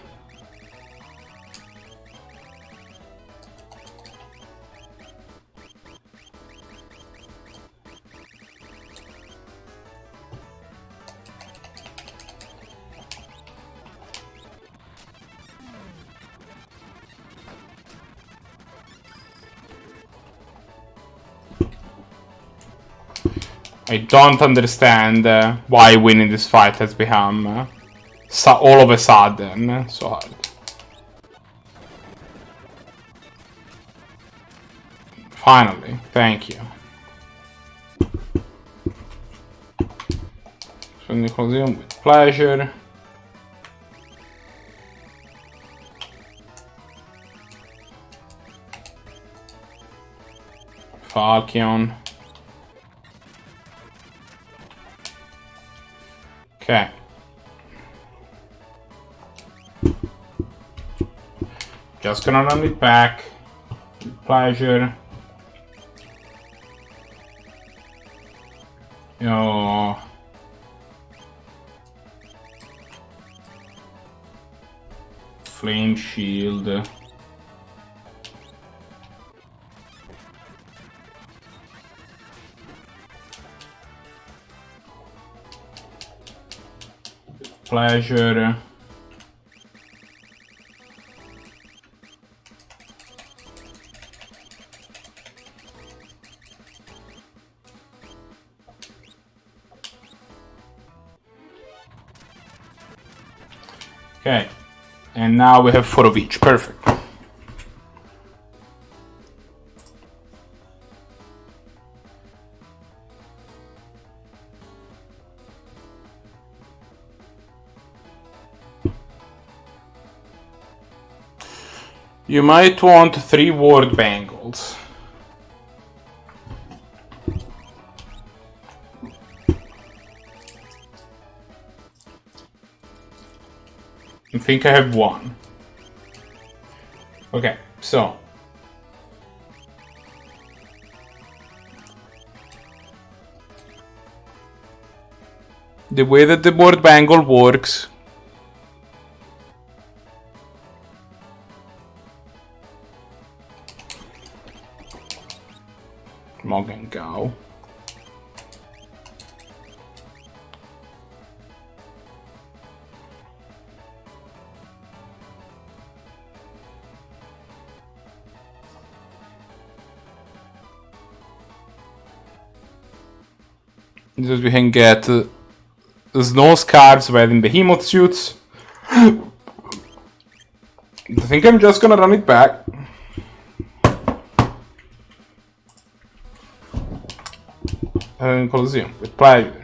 I don't understand why winning this fight has become all of a sudden so hard. Finally, thank you. Swing the Colosseum with pleasure. Falchion. Okay. Just gonna run it back. With pleasure. Oh. Flame shield. Pleasure. Okay, and now we have 4 of each. Perfect. You might want 3 ward bangles. I think I have 1. Okay, so. The way that the ward bangle works. Mog and go. Just we can get snow scarves wearing behemoth suits. I think I'm just gonna run it back. Colosseum with pleasure.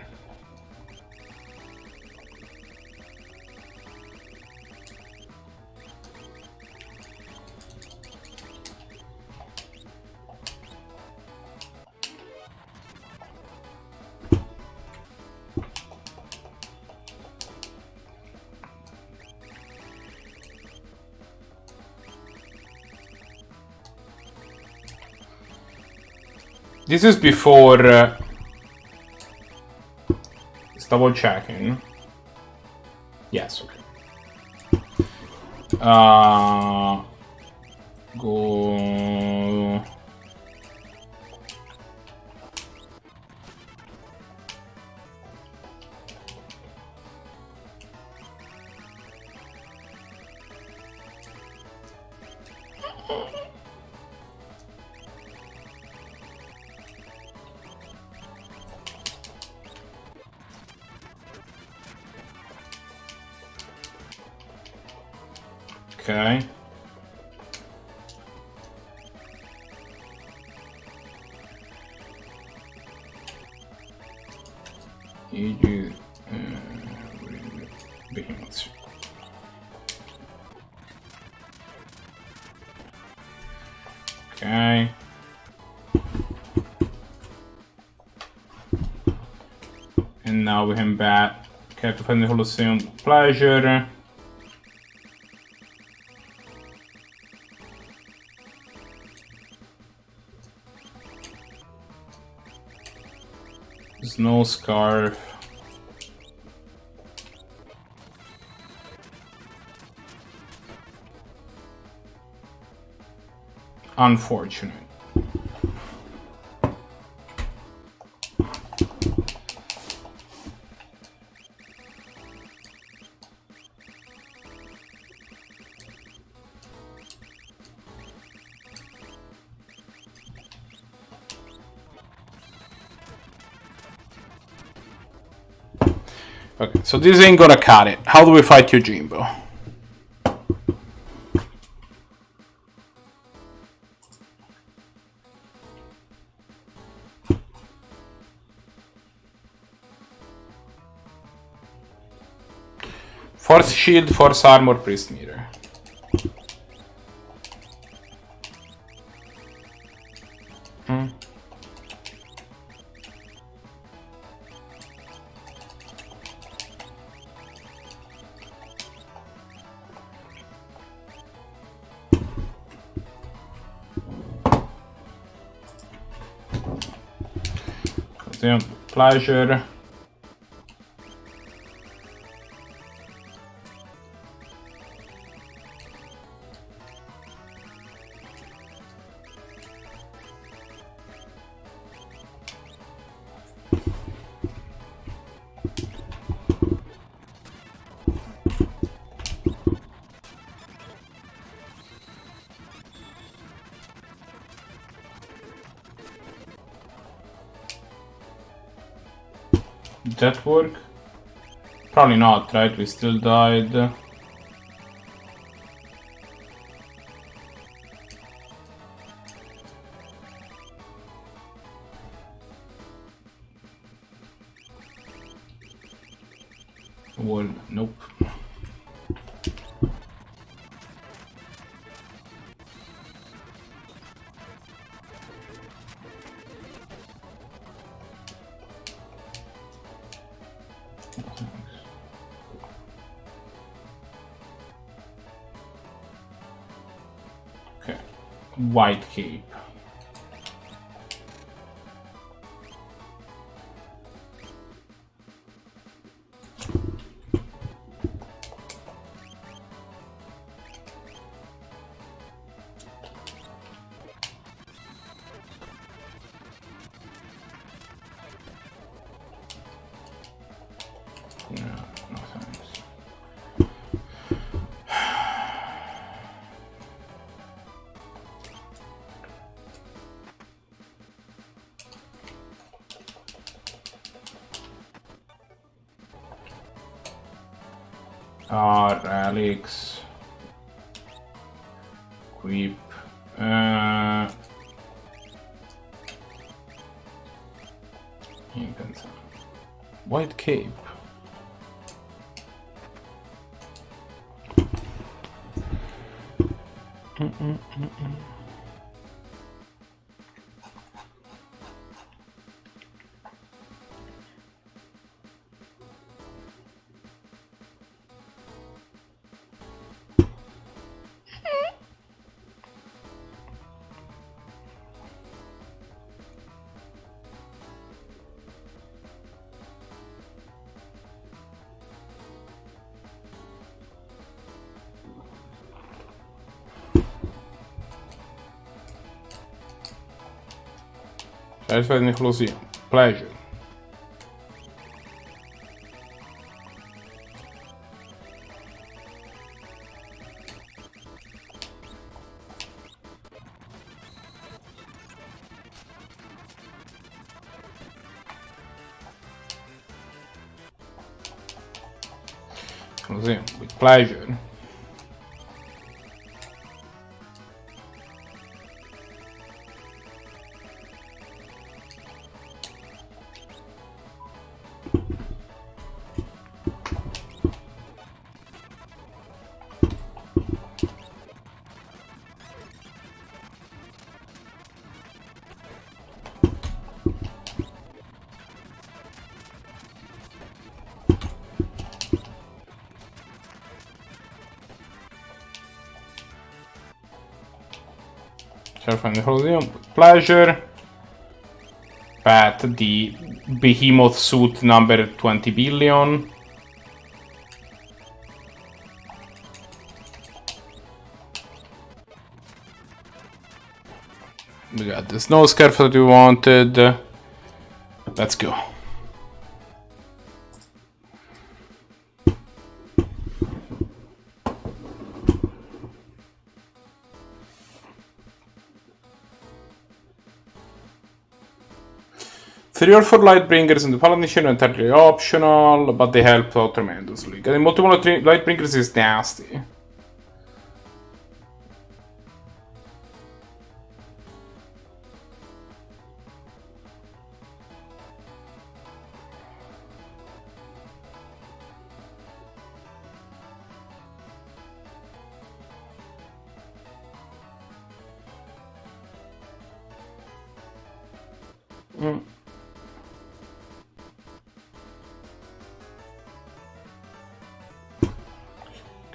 This is before... it's double checking. Yes, okay. Go... Okay. You do behemoths. Okay. And now we can bat. Okay, to find the Colosseum pleasure. Snow scarf. Unfortunate. Okay, so this ain't gonna cut it. How do we fight Yojimbo? Force shield, force armor, priest meter. Pleasure. That work? Probably not, right? We still died. Well, nope. Okay, white cape. Yeah, no thanks. Relics. Creep. White cape. Satisfied in the Colosseum. Pleasure. Colosseum with pleasure. Find the Colosseum with pleasure. Pat the behemoth suit number 20 billion. We got the snow scarf that we wanted. Let's go. Three or four Lightbringers in the Paladin are entirely optional, but they help out tremendously. Getting multiple Lightbringers is nasty.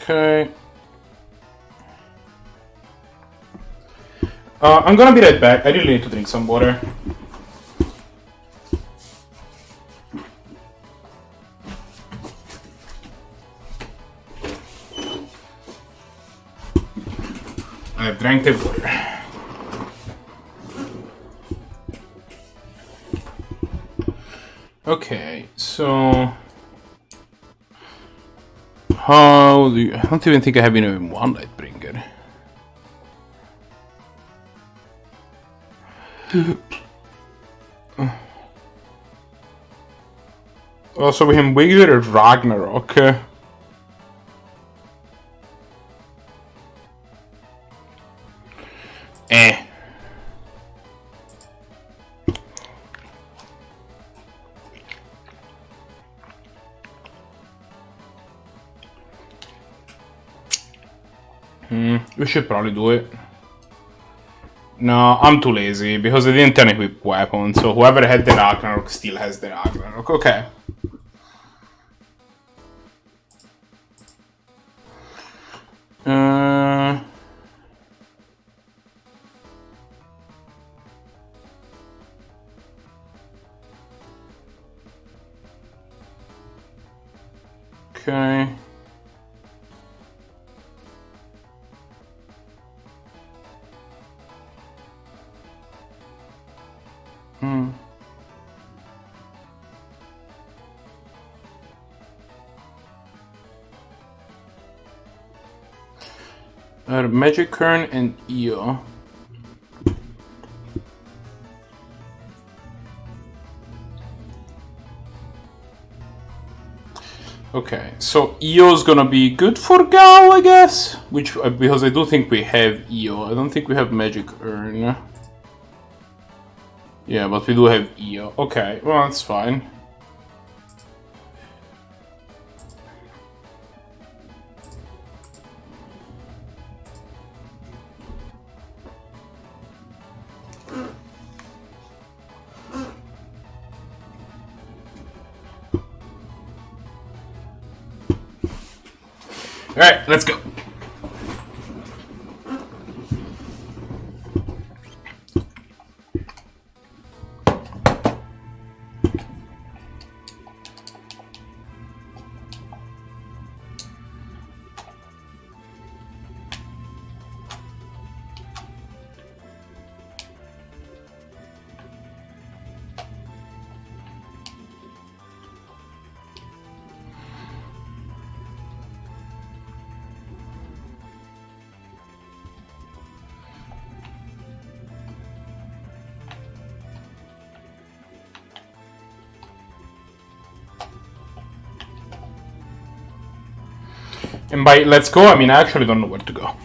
Okay. I'm gonna be right back. I really need to drink some water. I've drank the water. Okay, so how do you, I don't even think I have even one Lightbringer. Also, we have Wigger and Ragnarok. We should probably do it. No, I'm too lazy because I didn't unequip weapons, so whoever had the Ragnarok still has the Ragnarok. Okay. Okay. Magic Kern and Io. Okay, so Io's gonna be good for Gal, I guess. Which because I do think we have Io. I don't think we have Magic Urn. Yeah, but we do have Io. Okay, well that's fine. Alright, let's go. And by let's go, I mean I actually don't know where to go.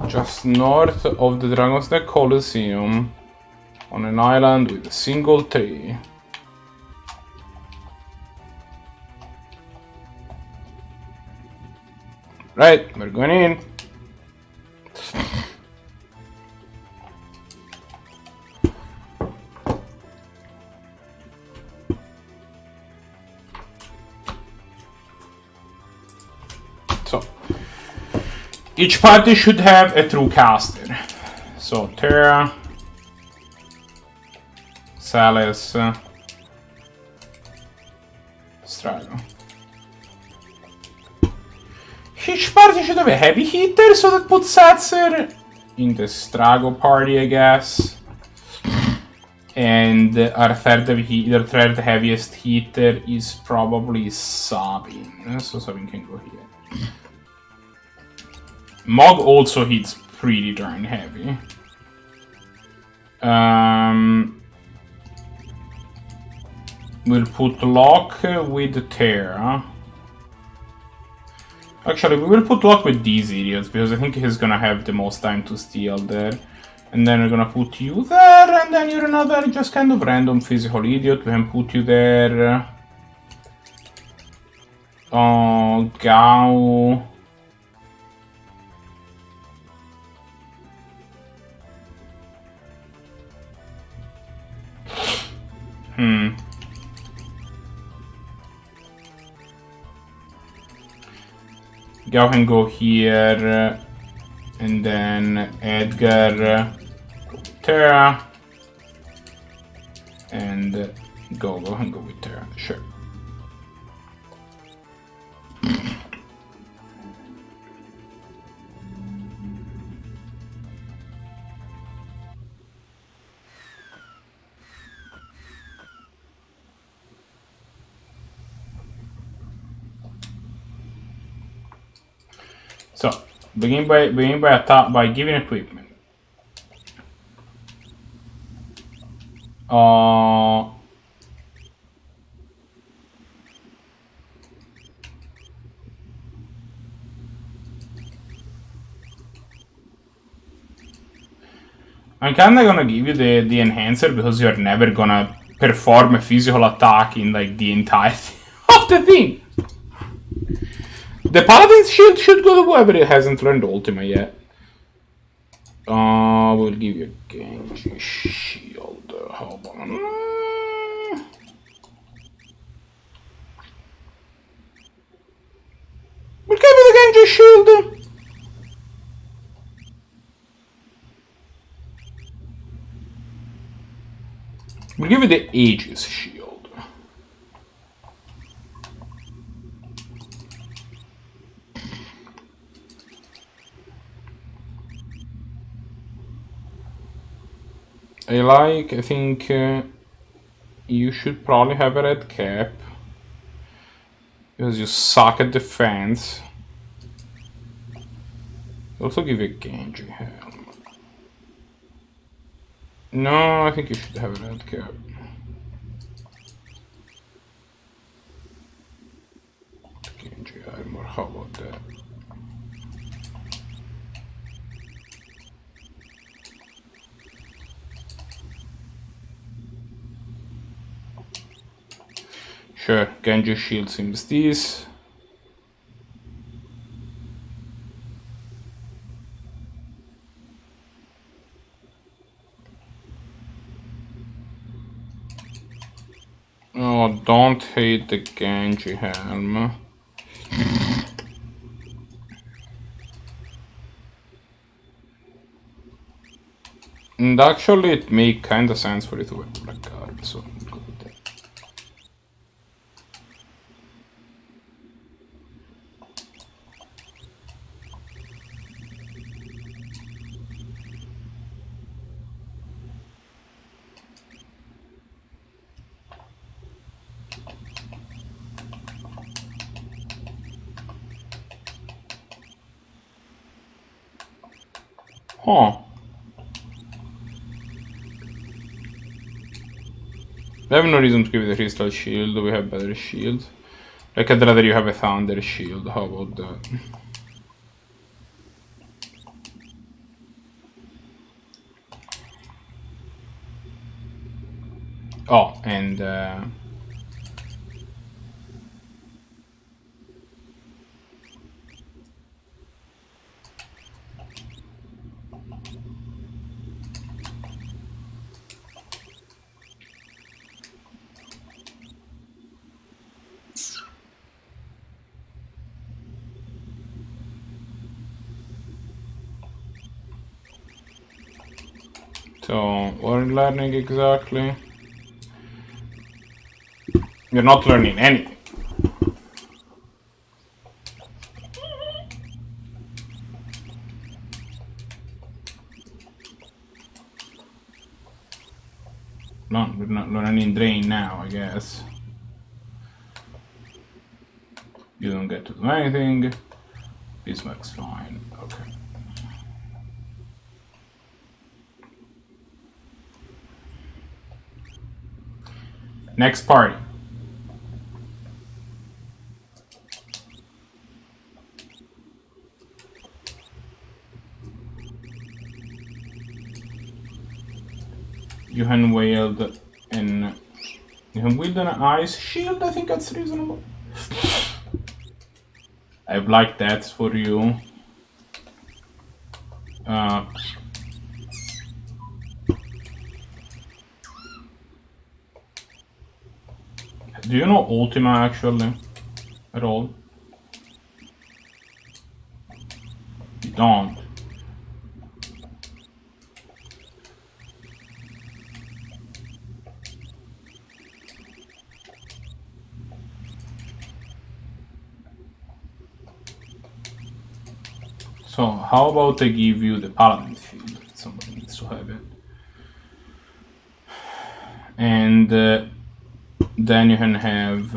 Just north of the Dragon's Neck Coliseum, on an island with a single tree. Right, we're going in. So, each party should have a true caster. So, Terra, Salis, Strago. Each party should have a heavy hitter, so that puts Satser in the Strago party, I guess. And our third heaviest hitter is probably Sabin. So Sabin can go here. Mog also hits pretty darn heavy. We'll put Locke with Terra. Actually, we will put Locke with these idiots, because I think he's gonna have the most time to steal there. And then we're gonna put you there, and then you're another just kind of random physical idiot. We can put you there. Oh, Gao. Gao can go here, and then Edgar, Terra, and go and go with Terra, sure. So begin by giving equipment. I'm kinda gonna give you the enhancer because you're never gonna perform a physical attack in like the entirety of the thing. The Paladin's shield should go to whoever it hasn't learned Ultima yet. We'll give you a Genji shield. Hold on. We'll give you the Genji shield. We'll give you the Aegis shield. I think you should probably have a red cap. Because you suck at defense. Also give you a Genji helm. No, I think you should have a red cap. Genji armor, how about that? Sure, Genji shield seems this. Oh, don't hate the Genji helm. And actually it make kinda sense for it to wear black card, so I'm good with that. Oh. I have no reason to give it a crystal shield, we have better shield. Like, I'd rather you have a thunder shield, how about that? Oh, and so, what are you learning exactly? You're not learning anything. No, we're not learning drain now, I guess. You don't get to do anything. Bismarck's fine. Okay. Next party. You can wield an ice shield. I think that's reasonable. I've liked that for you. Do you know Ultima actually? At all? You don't. So how about I give you the Paladin shield? Somebody needs to have it. And then you can have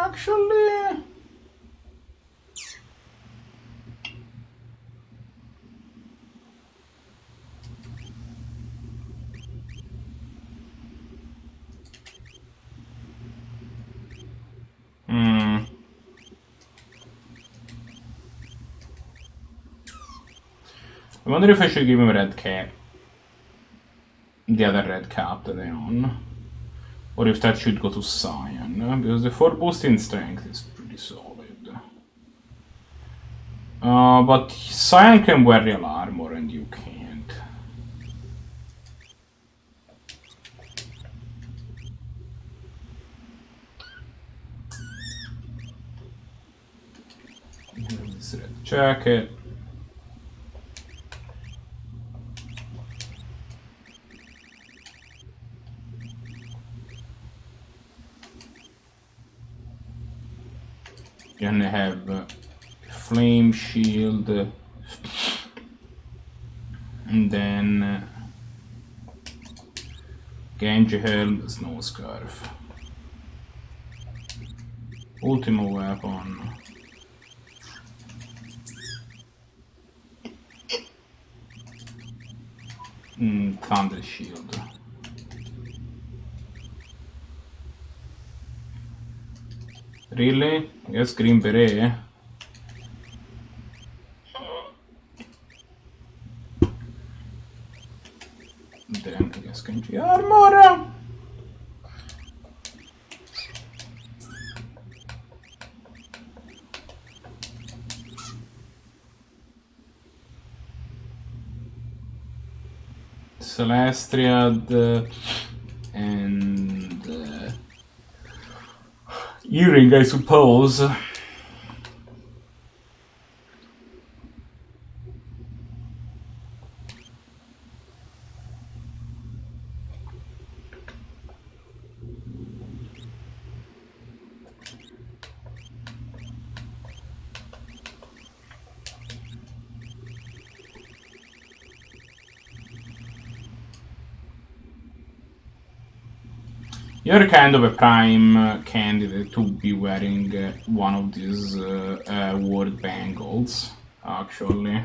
actually I wonder if I should give him a red cap. The other red cap that I own. Or if that should go to Cyan, because the 4 boost in strength is pretty solid. But Cyan can wear real armor and you can't. This red jacket. You can have flame shield, and then Genji helm, snow scarf, Ultima weapon, thunder shield. Really? Yes, green beret. Then I guess Genji armor. Celestriad and earring, I suppose. You're kind of a prime candidate to be wearing one of these word bangles, actually.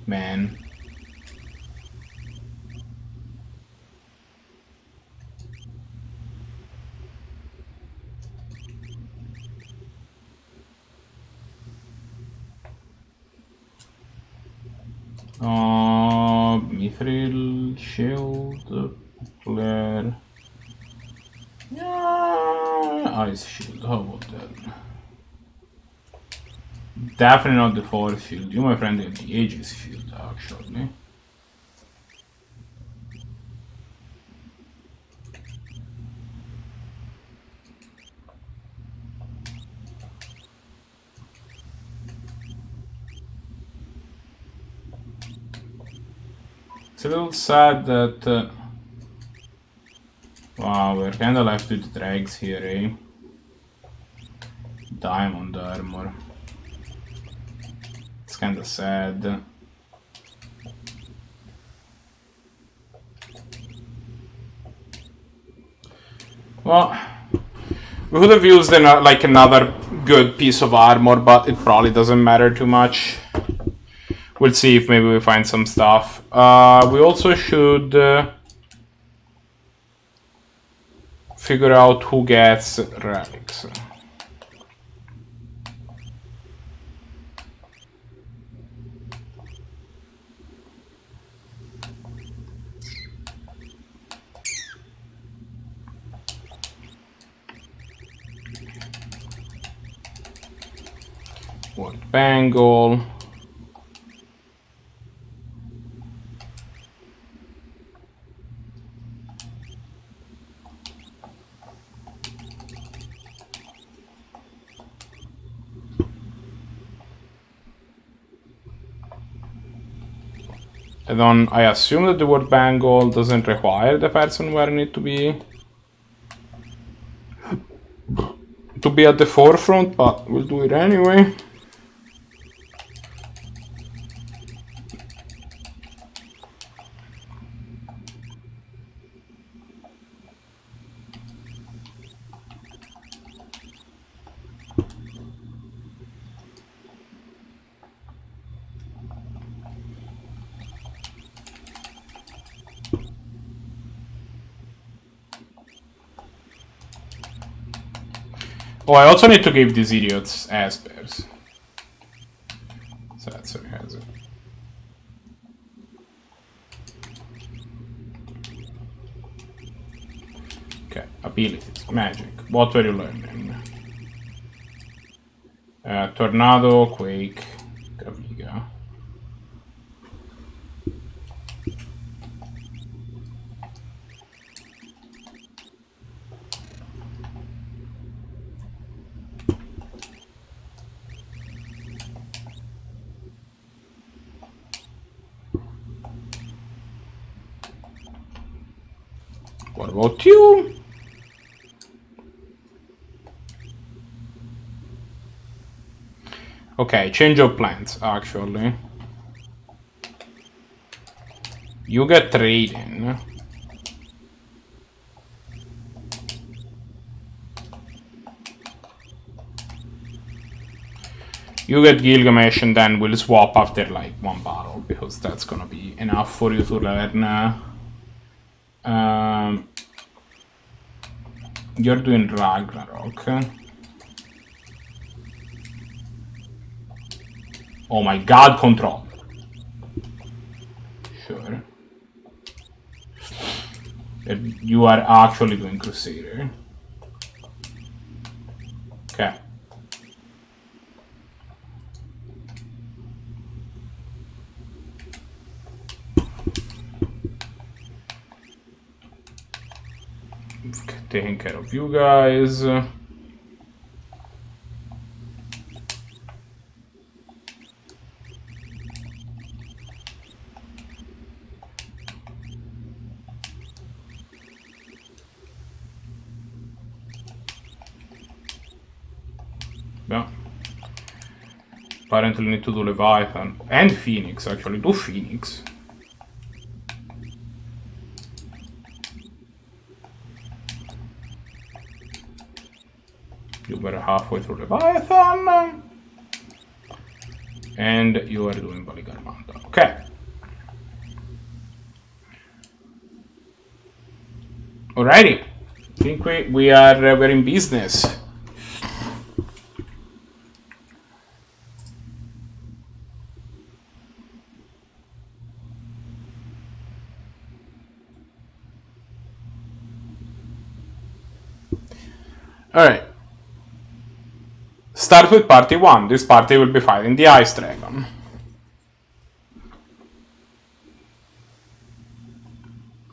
Man. Mithril, shield, flare. Yeah, ice shield, how about that? Definitely not the force shield. You, my friend, get the Aegis shield, actually. It's a little sad that... wow, we're kinda left with dregs here, eh? Diamond armor. It's kinda sad. Well, we could have used like another good piece of armor, but it probably doesn't matter too much. We'll see if maybe we find some stuff. We also should figure out who gets relics. What bangle? I assume that the word bangle doesn't require the person wearing it to be at the forefront, but we'll do it anyway. Oh, I also need to give these idiots aspers. So that's what he has it. Okay, abilities, magic. What were you learning? Tornado, quake, Gaviga. What about you? Okay, change of plans, actually. You get trading. You get Gilgamesh and then we'll swap after like one battle, because that's gonna be enough for you to learn. You're doing Ragnarok. Oh my god, control. Sure. You are actually doing Crusader. Okay. Taking care of you guys. Yeah. Apparently need to do Leviathan. And Phoenix, actually. Do Phoenix. You were halfway through Leviathan. And you are doing Polygon Mountain. Okay. Alrighty. I think we're in business. Alright. Start with party 1. This party will be fighting the Ice Dragon.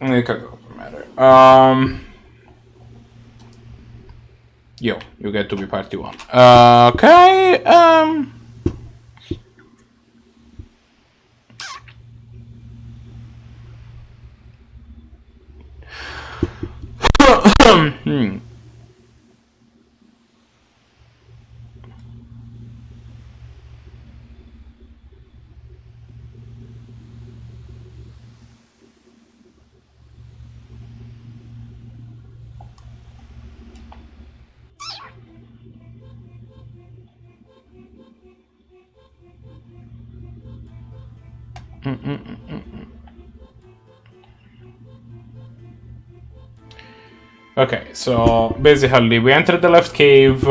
It could go matter. Yo, you get to be party 1. Okay. Okay, so basically we entered the left cave.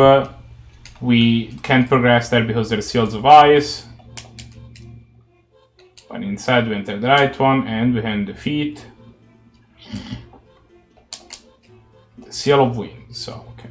We can't progress there because there's seals of ice. But instead we enter the right one and we can defeat the seal of wind. So okay.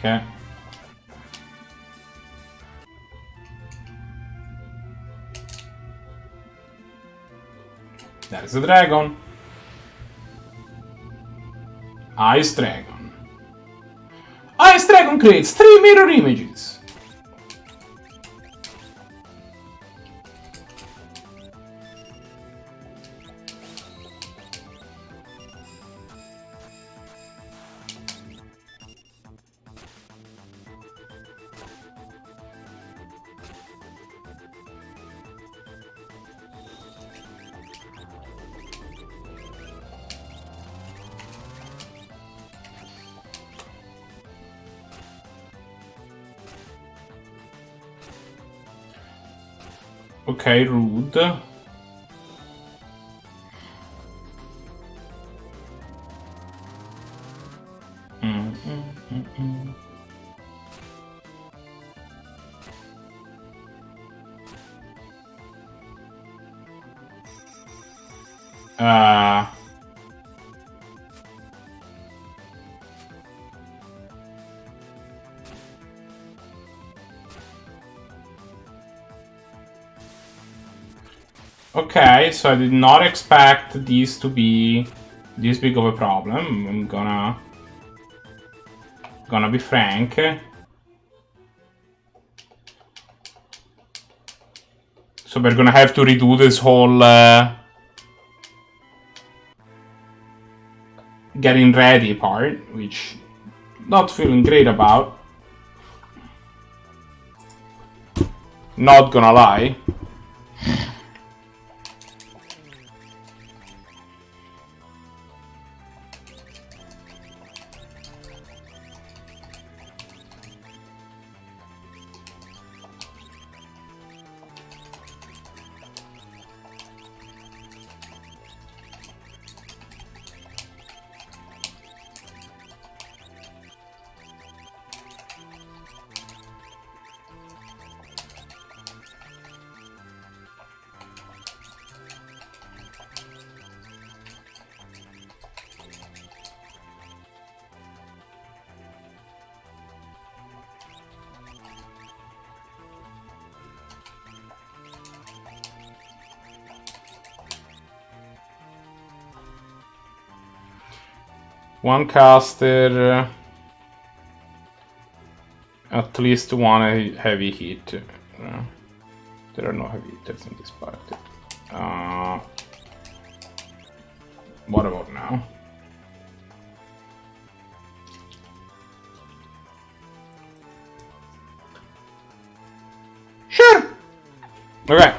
Okay. There's the dragon. Ice Dragon. Ice Dragon creates 3 mirror images. Okay, rude. Okay, so I did not expect these to be this big of a problem. I'm gonna be frank. So we're gonna have to redo this whole getting ready part, which not feeling great about. Not gonna lie. One caster, at least one heavy hit. There are no heavy hitters in this party. What about now? Sure! Okay.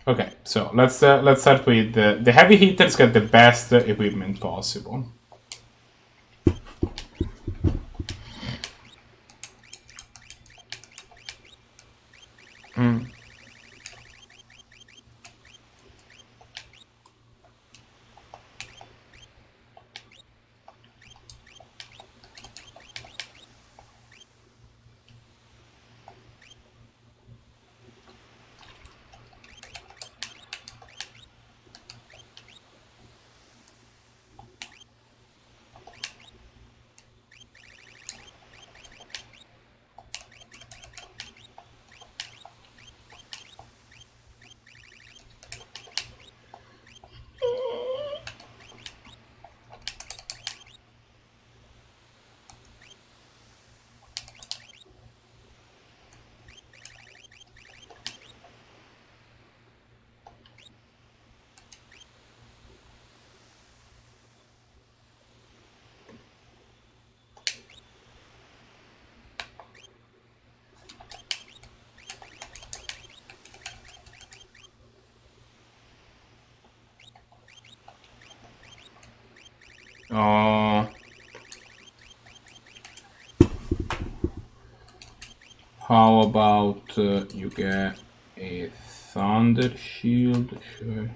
Okay, so let's start with the heavy hitters get the best equipment possible. How about you get a thunder shield? Sure.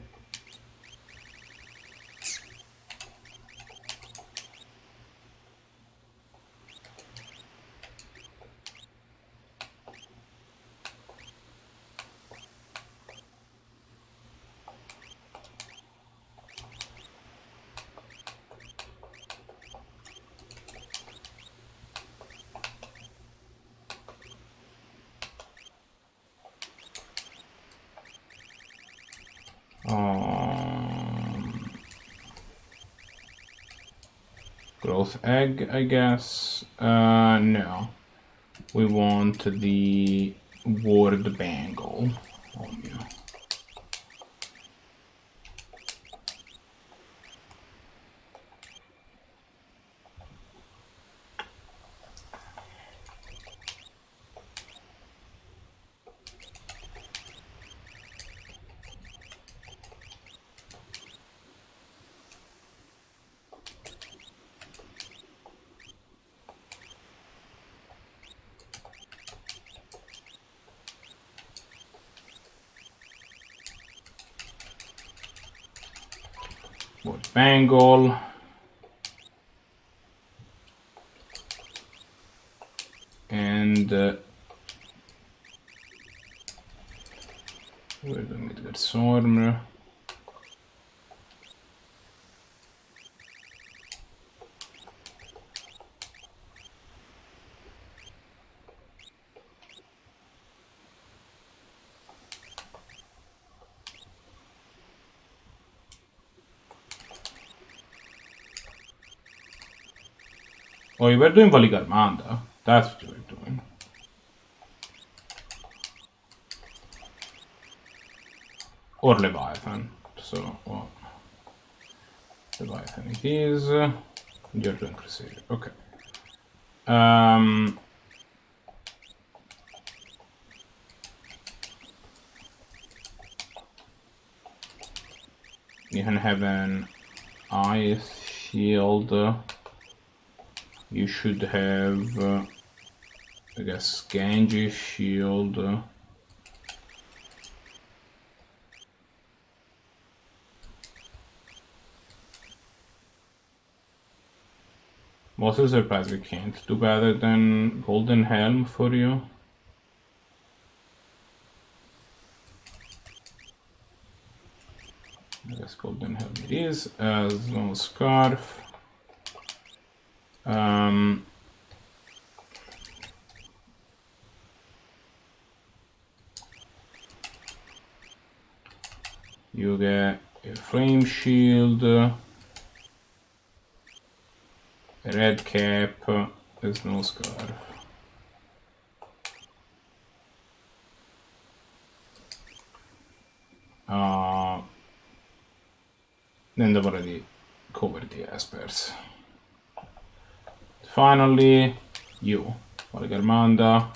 Growth egg, I guess. No. We want the ward bangle on you. Ward bangle. And where do we get Storm? Oh, you were doing Valigarmanda. That's what you were doing. Or Leviathan. So, well, Leviathan it is. You're doing Crusader. Okay. You can have an ice shield. You should have, I guess, Genji shield. Mostly surprised we can't do better than Golden Helm for you. guess golden helmet is. Snow scarf. You get a flame shield, a red cap, a snow scarf. Then they've already covered the aspers. Finally, you, Valgarmanda.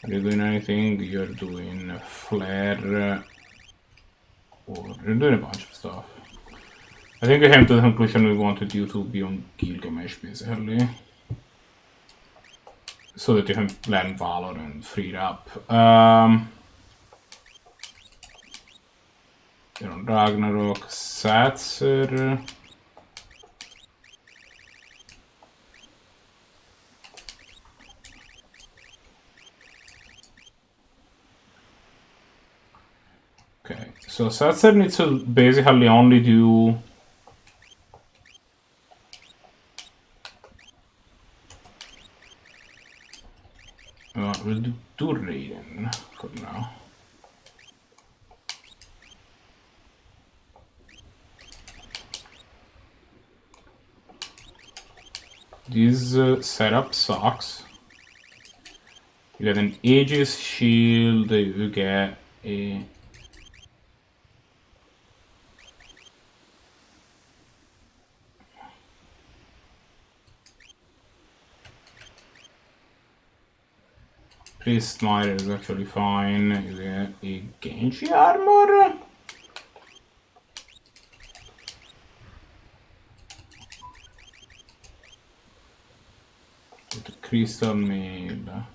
Are you doing anything? You're doing flare, or you're doing a bunch of stuff. I think we came to the conclusion we wanted you to be on Gilgamesh, basically. So that you can learn Valor and free it up. You're on Ragnarok, Satser. Okay, so Satser needs to basically only do we'll do Raiden for now. This setup sucks. You get an Aegis shield, you get a Priest Mire is actually fine. You get a Genji armor. With the crystal mail.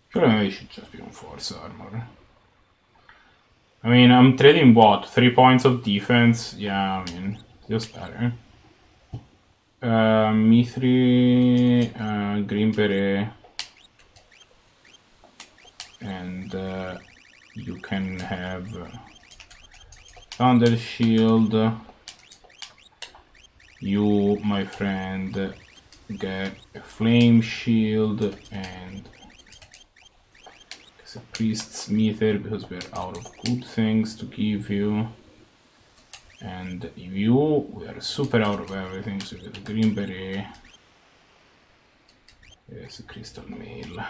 Sure, maybe should just be on force armor. I mean, I'm trading what? 3 points of defense? Yeah, I mean, just better. Mithri, Green Beret, and you can have Thunder Shield. You, my friend, get a Flame Shield and a Priest's Meter because we're out of good things to give you. And you, we are super out of everything, so we get a Green Beret. There's a Crystal Mail.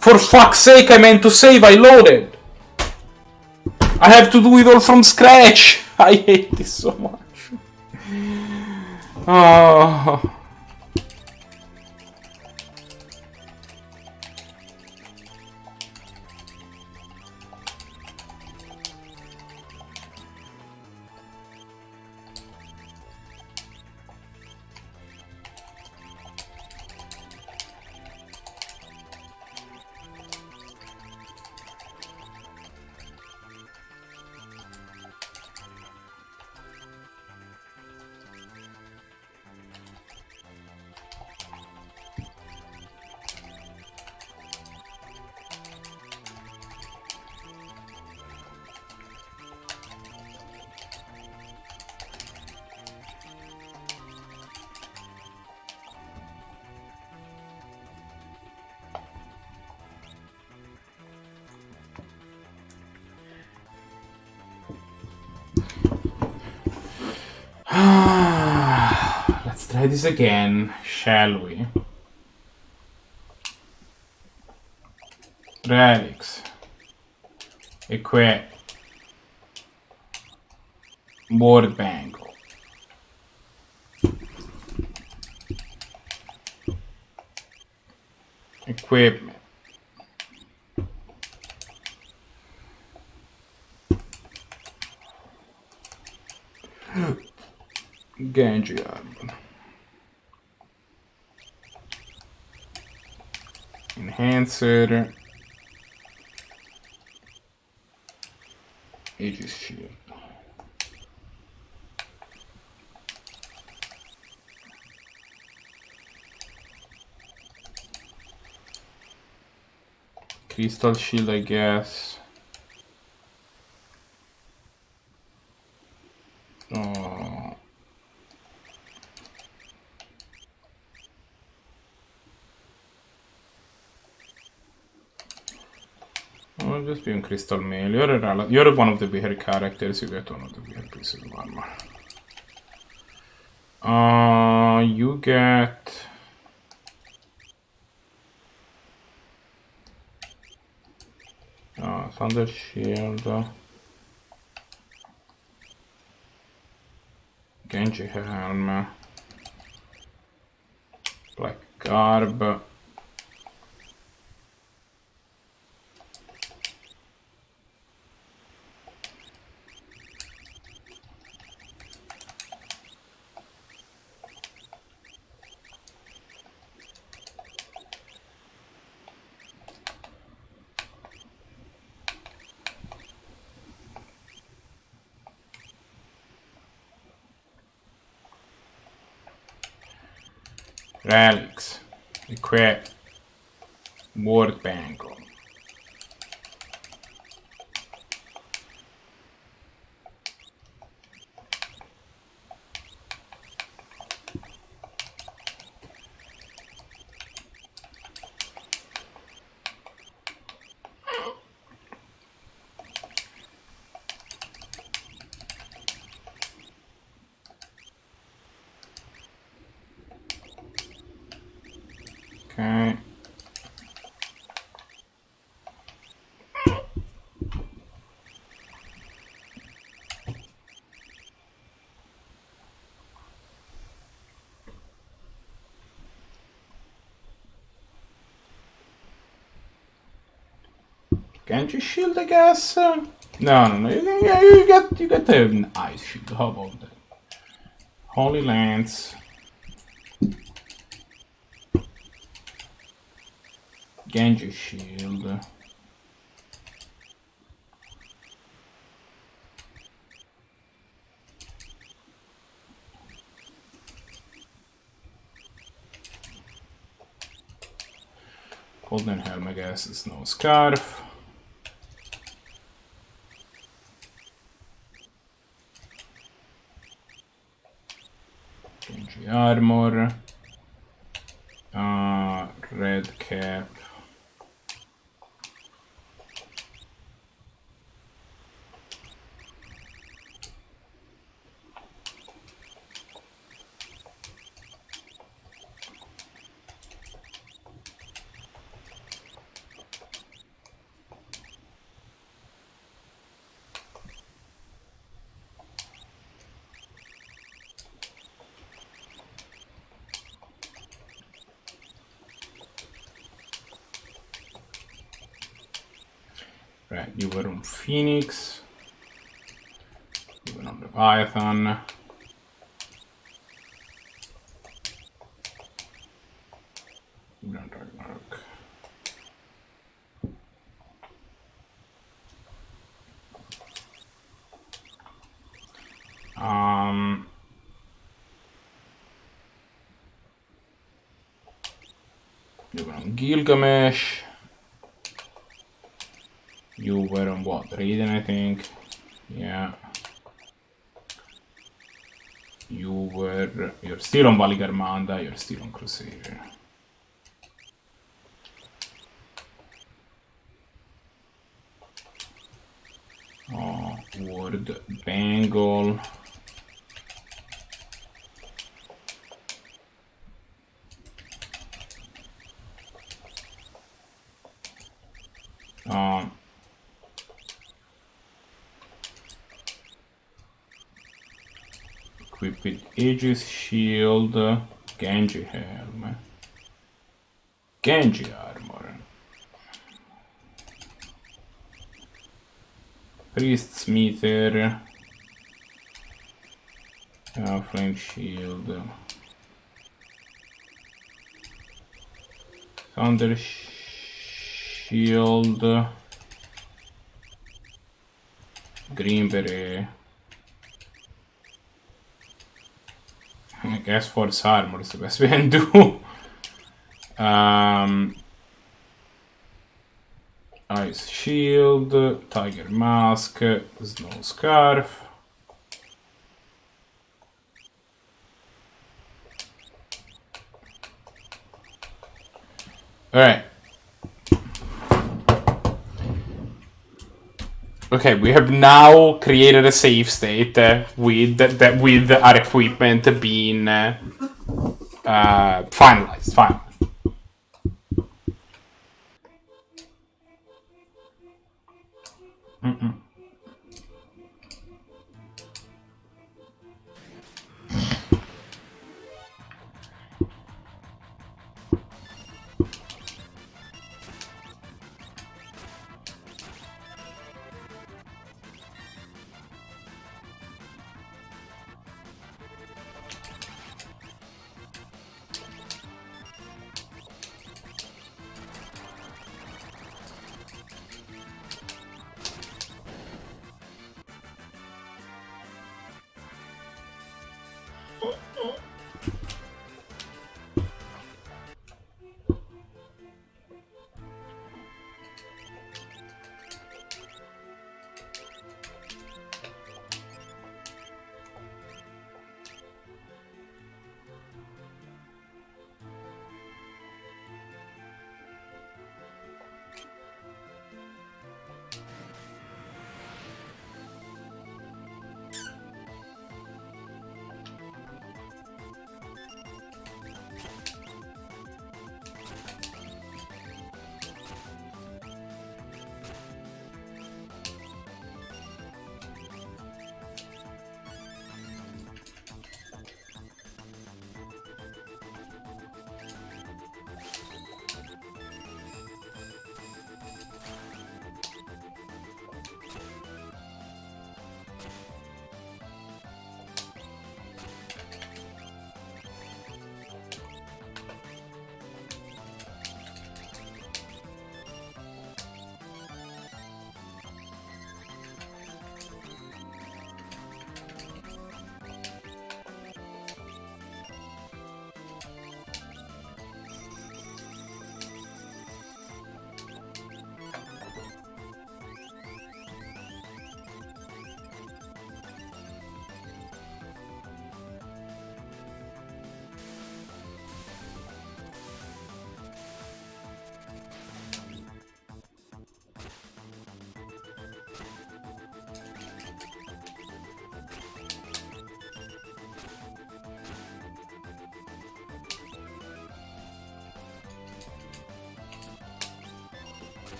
For fuck's sake, I meant to save, I loaded! I have to do it all from scratch! I hate this so much. Oh. Let's try this again, shall we? Relics. Equip. Ward Bangle. Equipment. Genji armor. Enhancer. Aegis shield. Crystal shield, I guess. Oh. I'll just be on Crystal Mail. You're one of the bigger characters, you get one of the bigger pieces of armor. You get... Thunder Shield. Genji Helm. Black Garb. Relics. Equip. Ward Bangle. Okay. Genji shield, I guess. No. You get an ice shield. How about that? Holy Lance. Genji shield. Golden Helm, I guess, is no scarf. Genji armor. Red cap. Right, you were on Phoenix. You were on Leviathan. You were on Ragnarok. You were on Gilgamesh. You were on what? Raiden, I think. Yeah. You're still on Valigarmanda, you're still on Crusader. Oh, Ward Bangle. Equipped with Aegis Shield, Genji Helm, Genji Armor, Priest's Meter, Flame Shield. Thunder Shield. Green Beret. I guess Force Armor is the best we can do. Ice Shield, Tiger Mask, Snow Scarf. Alright. Okay, we have now created a save state with our equipment being finalized. Fine.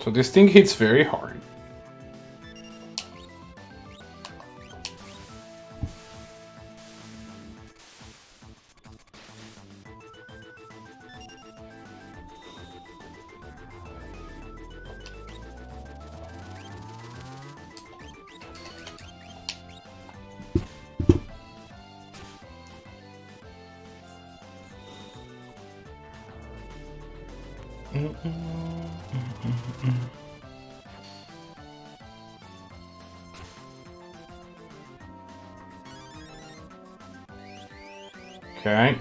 So this thing hits very hard. Okay.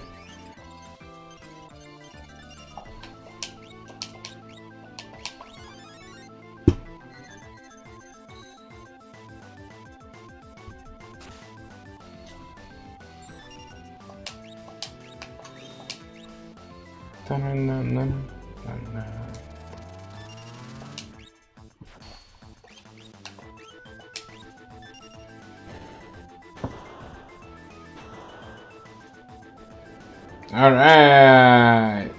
Alright.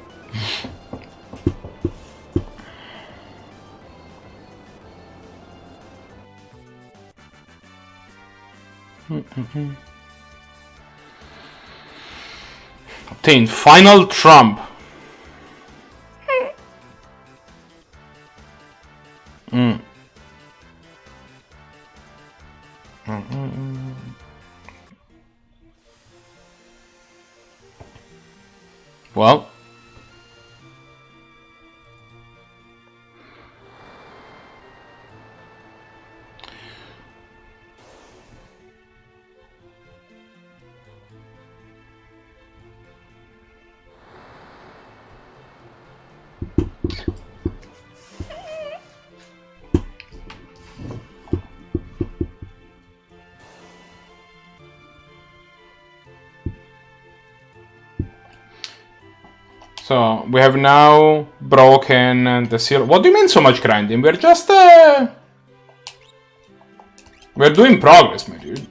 Obtain final trump. Well. So, we have now broken the seal. What do you mean so much grinding? We're just, we're doing progress, my dude.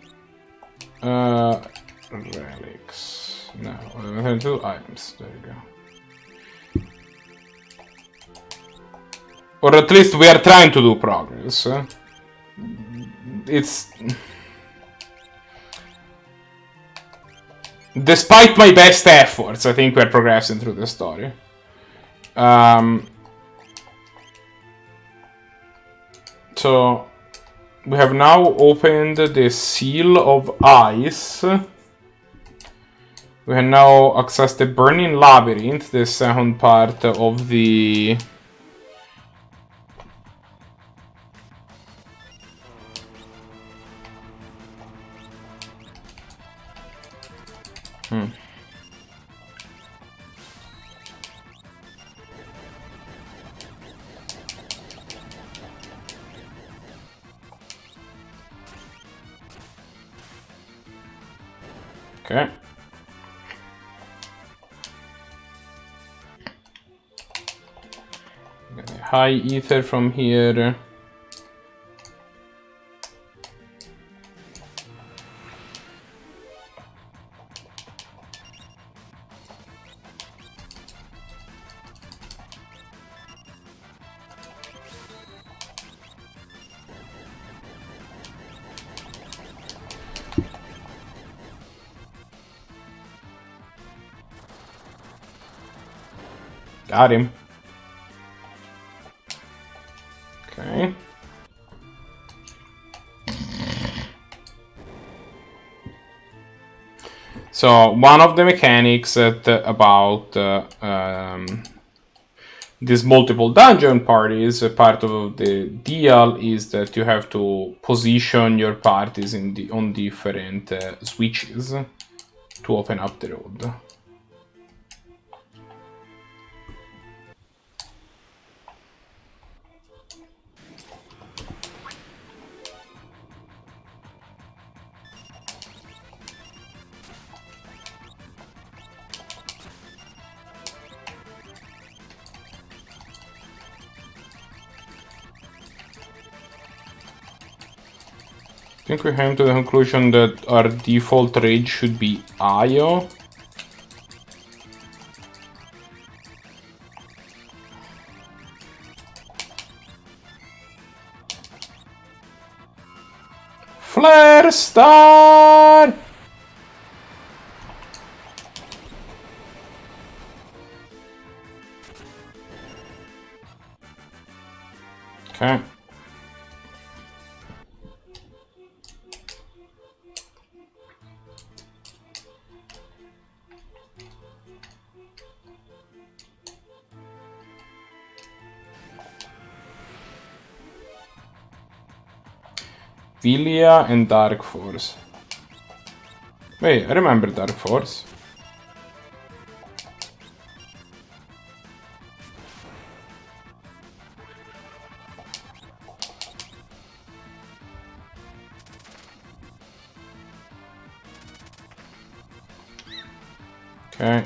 Relics. No, 2 items. There you go. Or at least we are trying to do progress. It's... Despite my best efforts, I think we're progressing through the story. So, we have now opened the Seal of Ice. We can now access the Burning Labyrinth, the second part of the... Okay. High ether from here. Got him. Okay. So one of the mechanics about these multiple dungeon parties, part of the deal is that you have to position your parties on different switches to open up the road. I think we came to the conclusion that our default rage should be Io. Flare Star! Okay. Villia and Dark Force. Wait, I remember Dark Force. Okay.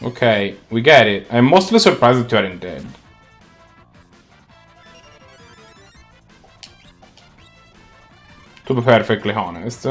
Okay, we get it. I'm mostly surprised that you aren't dead. To be perfectly honest.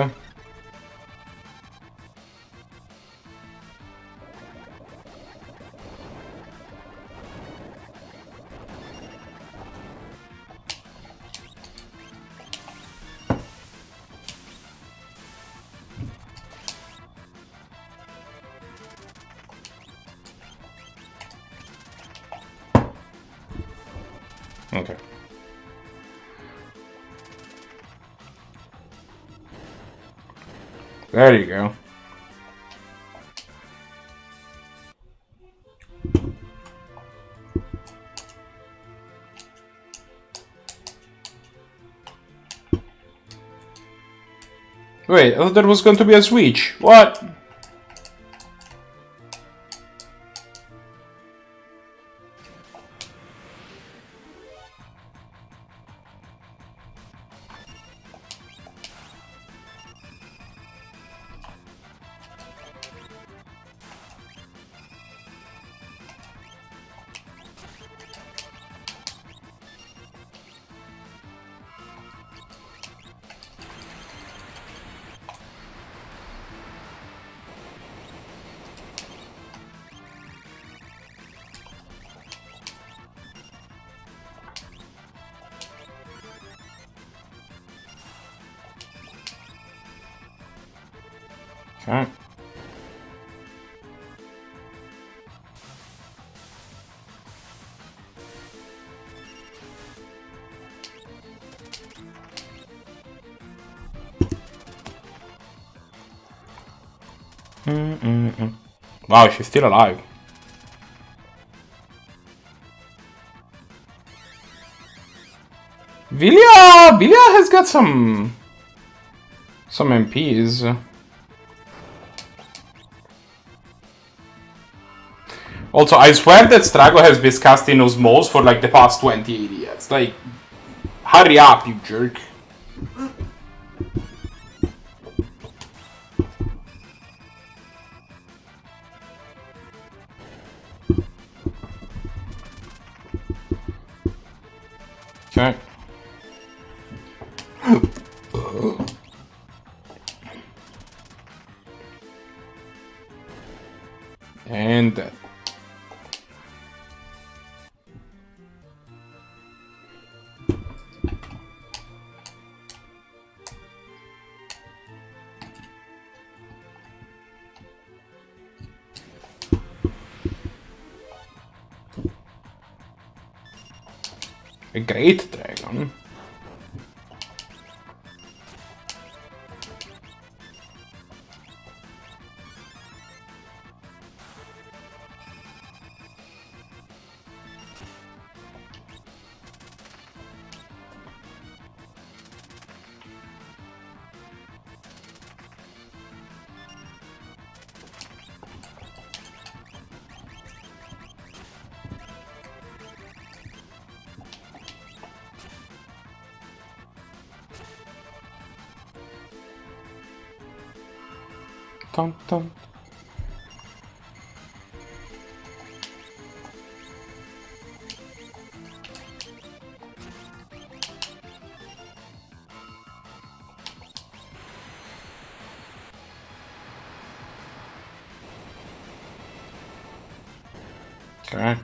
Okay. There you go. Wait, I thought there was going to be a switch. What? Okay. Wow, she's still alive. Vilya has got some MPs. Also, I swear that Strago has been casting Osmose for like the past 20 years. Like, hurry up, you jerk. Okay. And dead. A great dragon. Dun, dun. Okay.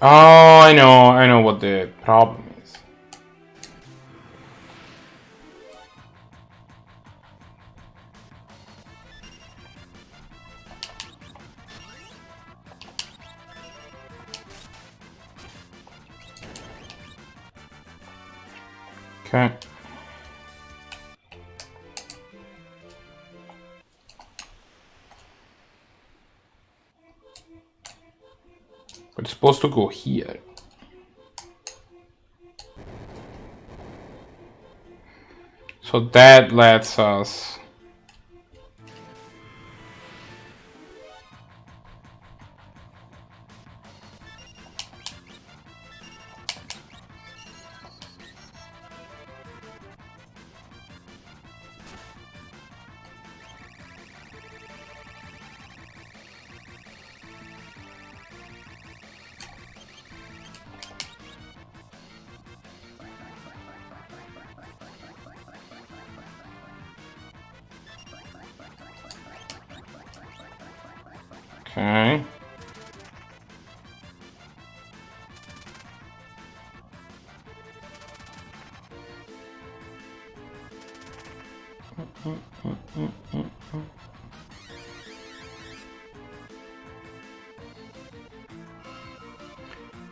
Oh, I know what the problem is. Okay. But it's supposed to go here. So that lets us... Okay.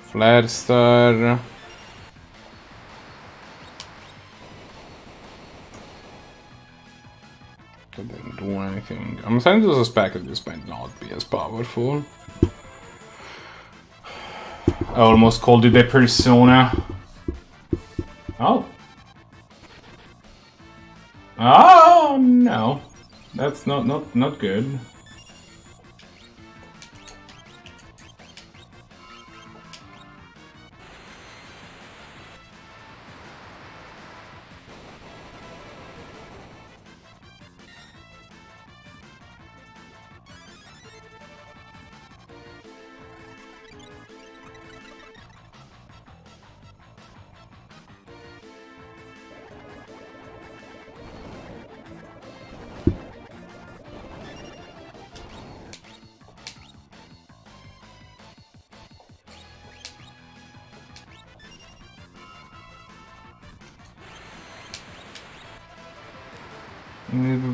Flare Star. Didn't do anything. I'm starting to suspect that this might not be as powerful. I almost called it a persona. Oh. Oh no. That's not good.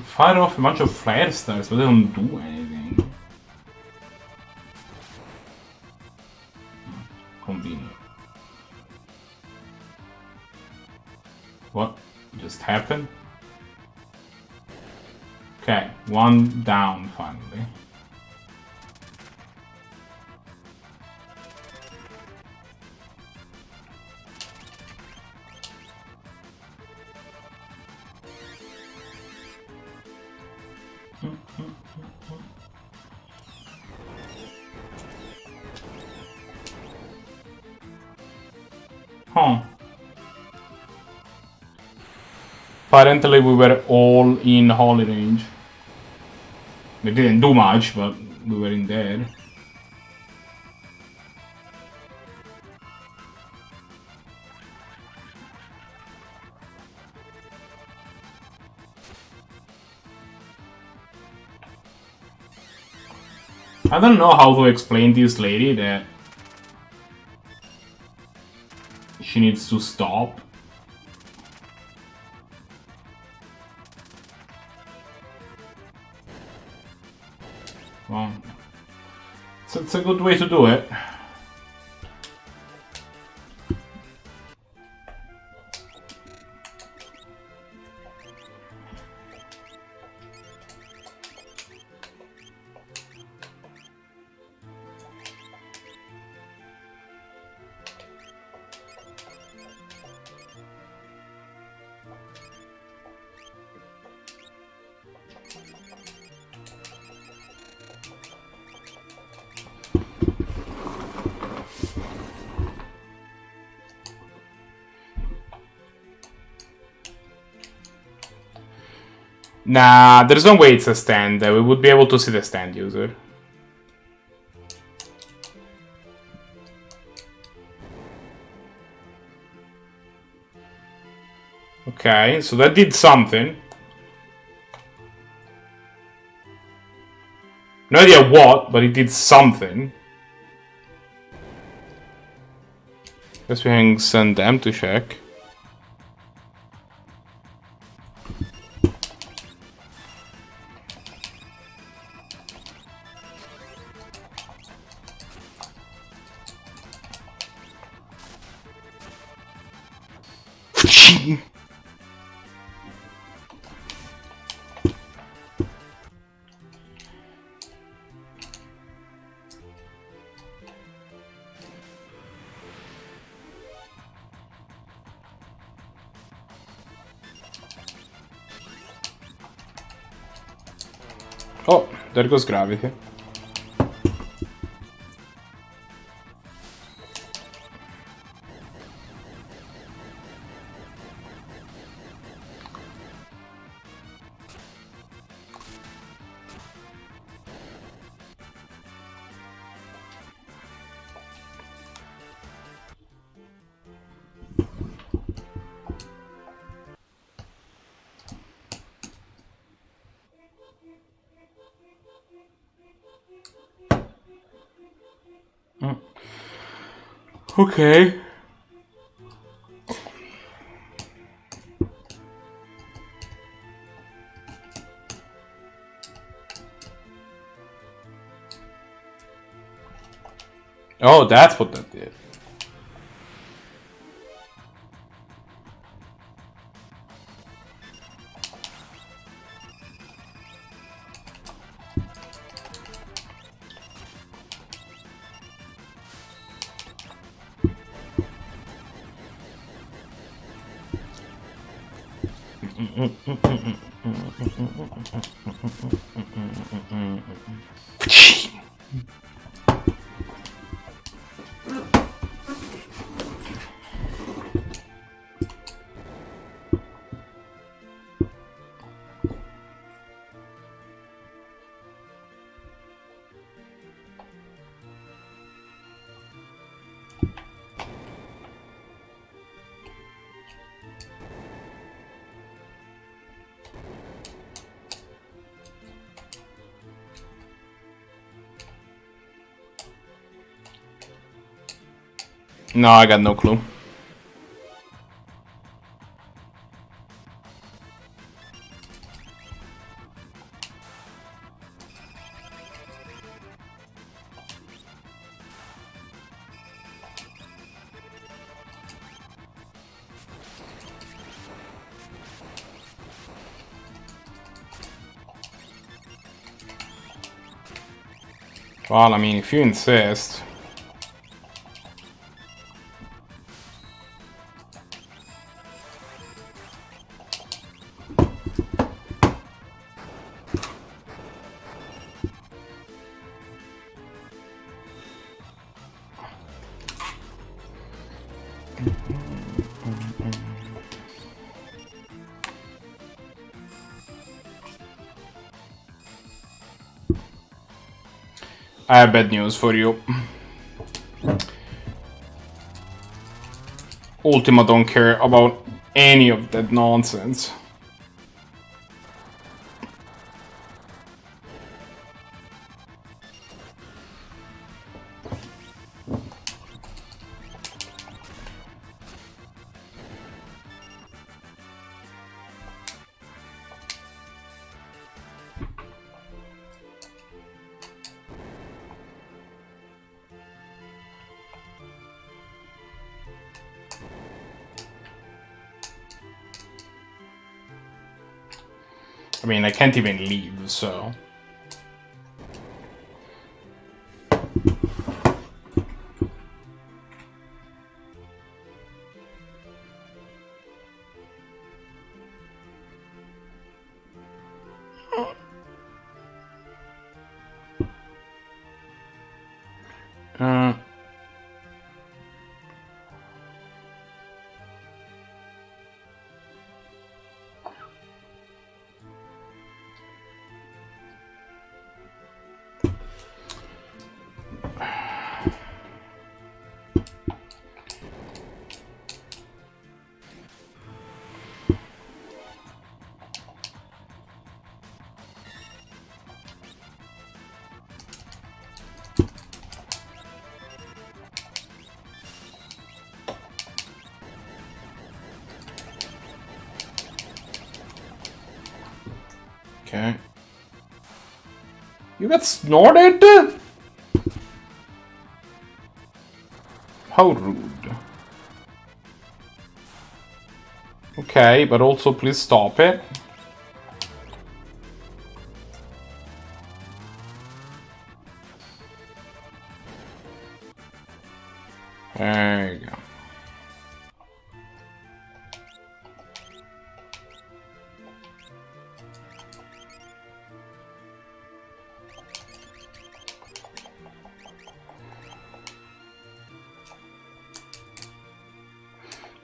Fire off a bunch of flare stars, but they don't do anything. Convenient. What just happened? Okay, one down finally. Huh. Apparently we were all in holy range. We didn't do much, but we were in there. I don't know how to explain this lady that she needs to stop. Well, it's a good way to do it. Nah, there's no way it's a stand. We would be able to see the stand user. Okay, so that did something. No idea what, but it did something. Guess we can send them to check. Oh, there goes gravity. Okay. Oh, that's what that did. No, I got no clue. Well, I mean, if you insist. I have bad news for you. Ultima don't care about any of that nonsense. I mean, I can't even leave, so... Okay. You got snorted? How rude. Okay, but also please stop it. There you go.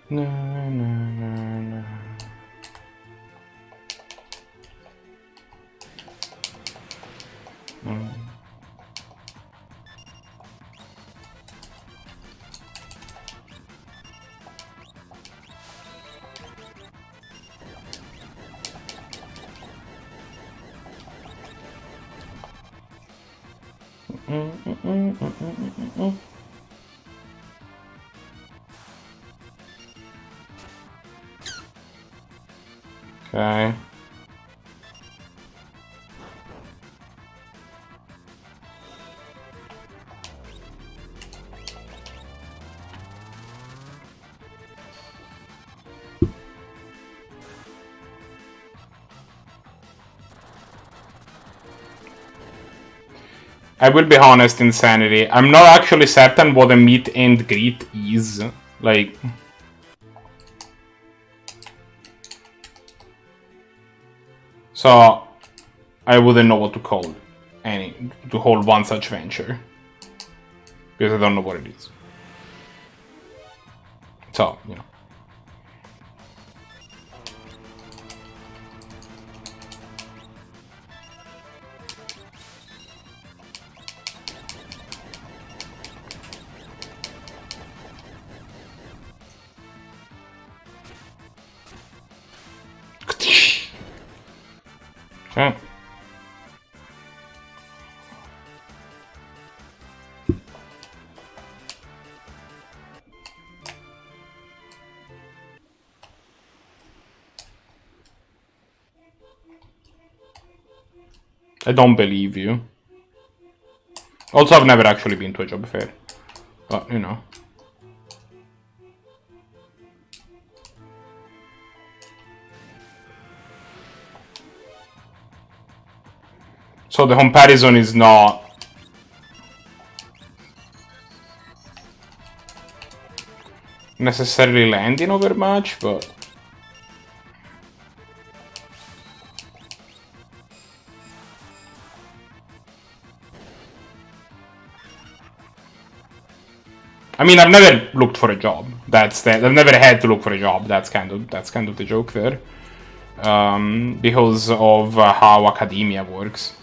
No, no, no, no. Okay. I will be honest, Insanity. I'm not actually certain what a meet and greet is. Like... So... I wouldn't know what to call to hold one such venture. Because I don't know what it is. So, you know. Okay. I don't believe you. Also, I've never actually been to a job fair. But, you know. So the comparison is not... necessarily landing over much, but... I mean, I've never looked for a job. I've never had to look for a job. That's kind of the joke there, because of how academia works.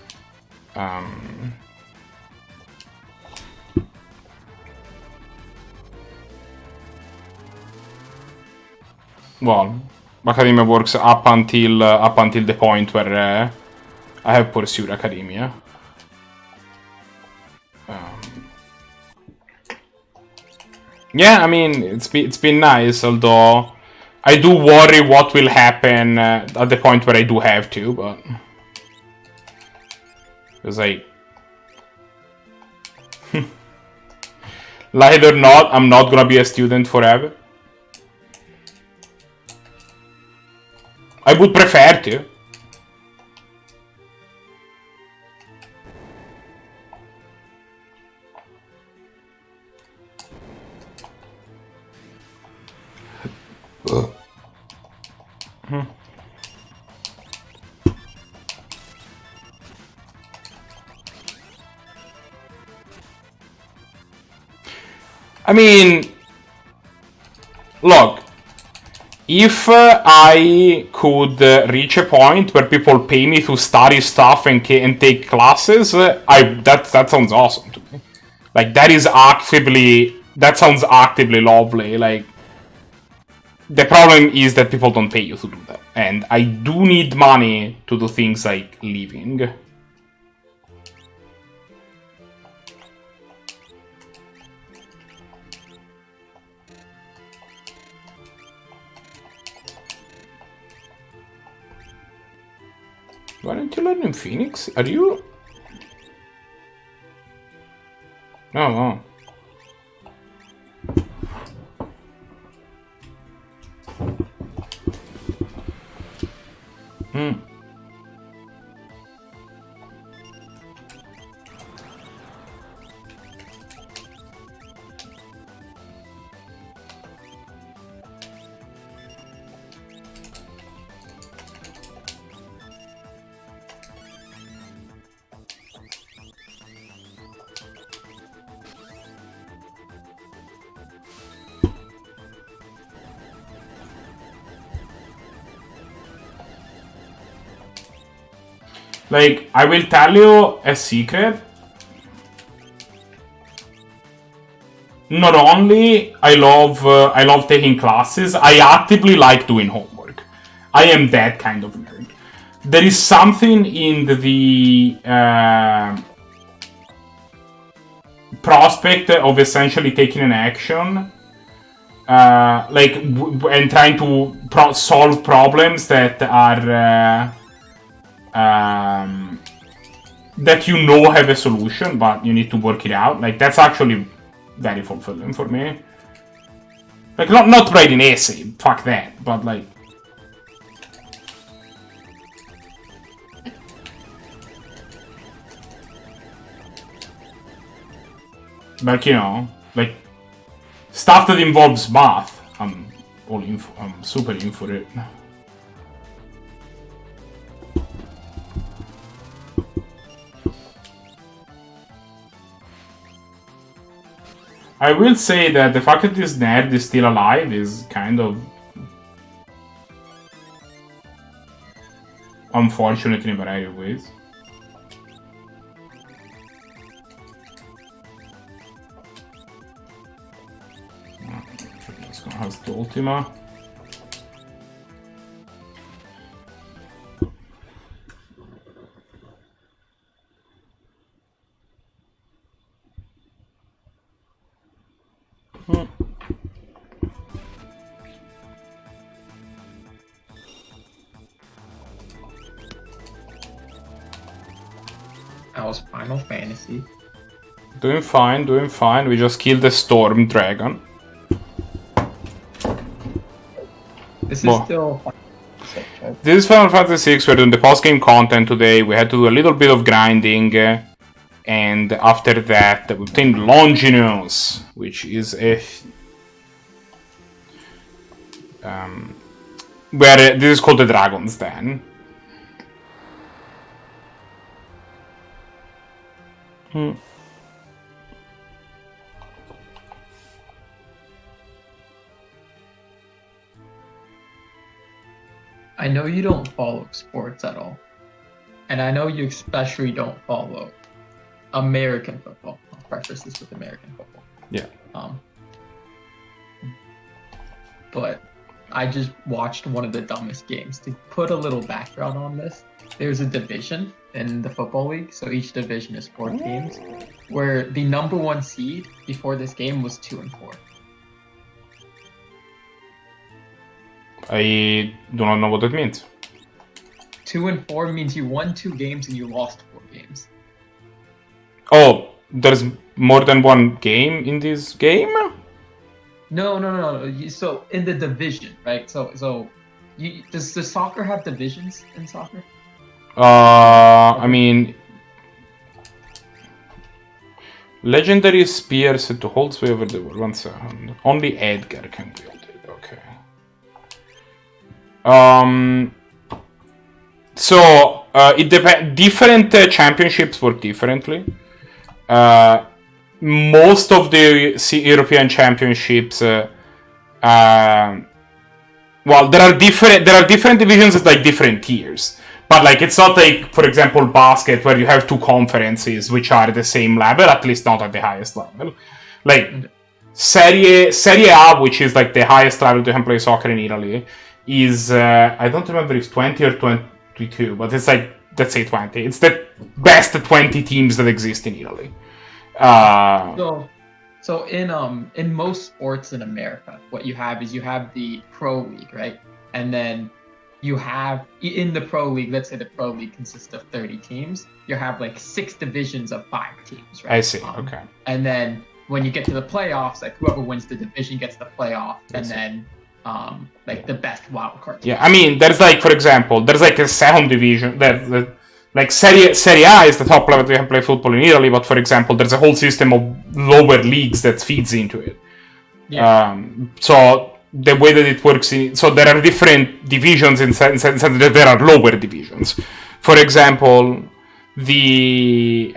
Well, academia works up until the point where I have pursued academia. Yeah, I mean, it's been nice, although I do worry what will happen at the point where I do have to, but... Because like... Like it or not, I'm not gonna be a student forever. I would prefer to. I mean, look, if I could reach a point where people pay me to study stuff and take classes, that sounds awesome to me. Like, that sounds actively lovely. Like, the problem is that people don't pay you to do that. And I do need money to do things like living. Why don't you learn in Phoenix? Are you... Oh, wow. Like, I will tell you a secret. Not only I love taking classes, I actively like doing homework. I am that kind of nerd. There is something in the prospect of essentially taking an action, and trying to solve problems that are that you know have a solution, but you need to work it out. Like, that's actually very fulfilling for me. Like, not writing essay, fuck that, but like... Like, you know, like, stuff that involves math, I'm super in for it. I will say that the fact that this nerd is still alive is kind of unfortunate in a variety of ways. This one has the Ultima. How's Final Fantasy? Doing fine, doing fine. We just killed the Storm Dragon. This is still This is Final Fantasy VI. We're doing the post-game content today. We had to do a little bit of grinding. And after that, we obtained Longinus, which is a... where this is called the Dragon's Den. I know you don't follow sports at all. And I know you especially don't follow American football. I'll preface this with American football. Yeah. But I just watched one of the dumbest games. To put a little background on this, there's a division in the Football League, so each division is 4 teams, where the number 1 seed before this game was 2-4. I do not know what that means. 2-4 means you won 2 games and you lost 4 games. Oh, there's more than one game in this game? No. So in the division, right? So does the soccer have divisions in soccer? I mean, legendary spear set to hold sway over the world. 1 second. Only Edgar can wield it. Okay. So it depends. Different championships work differently. Most of the European championships, well, there are different divisions at like different tiers. But like, it's not like, for example, basket, where you have 2 conferences which are at the same level, at least not at the highest level. Like Serie A, which is like the highest level you can play soccer in Italy, is I don't remember if it's 20 or 22, but it's like, let's say 20. It's the best 20 teams that exist in Italy. So in most sports in America, what you have is you have the Pro League, right? And then you have, in the Pro League, let's say the Pro League consists of 30 teams, you have like 6 divisions of 5 teams, right? I see, okay. And then when you get to the playoffs, like whoever wins the division gets the playoff, and then like the best wild card. Yeah, I mean, there's like, for example, there's like a second division that like Serie A is the top level that you can play football in Italy, but for example, there's a whole system of lower leagues that feeds into it. Yeah. So the way that it works, so there are different divisions in sense that there are lower divisions. For example, the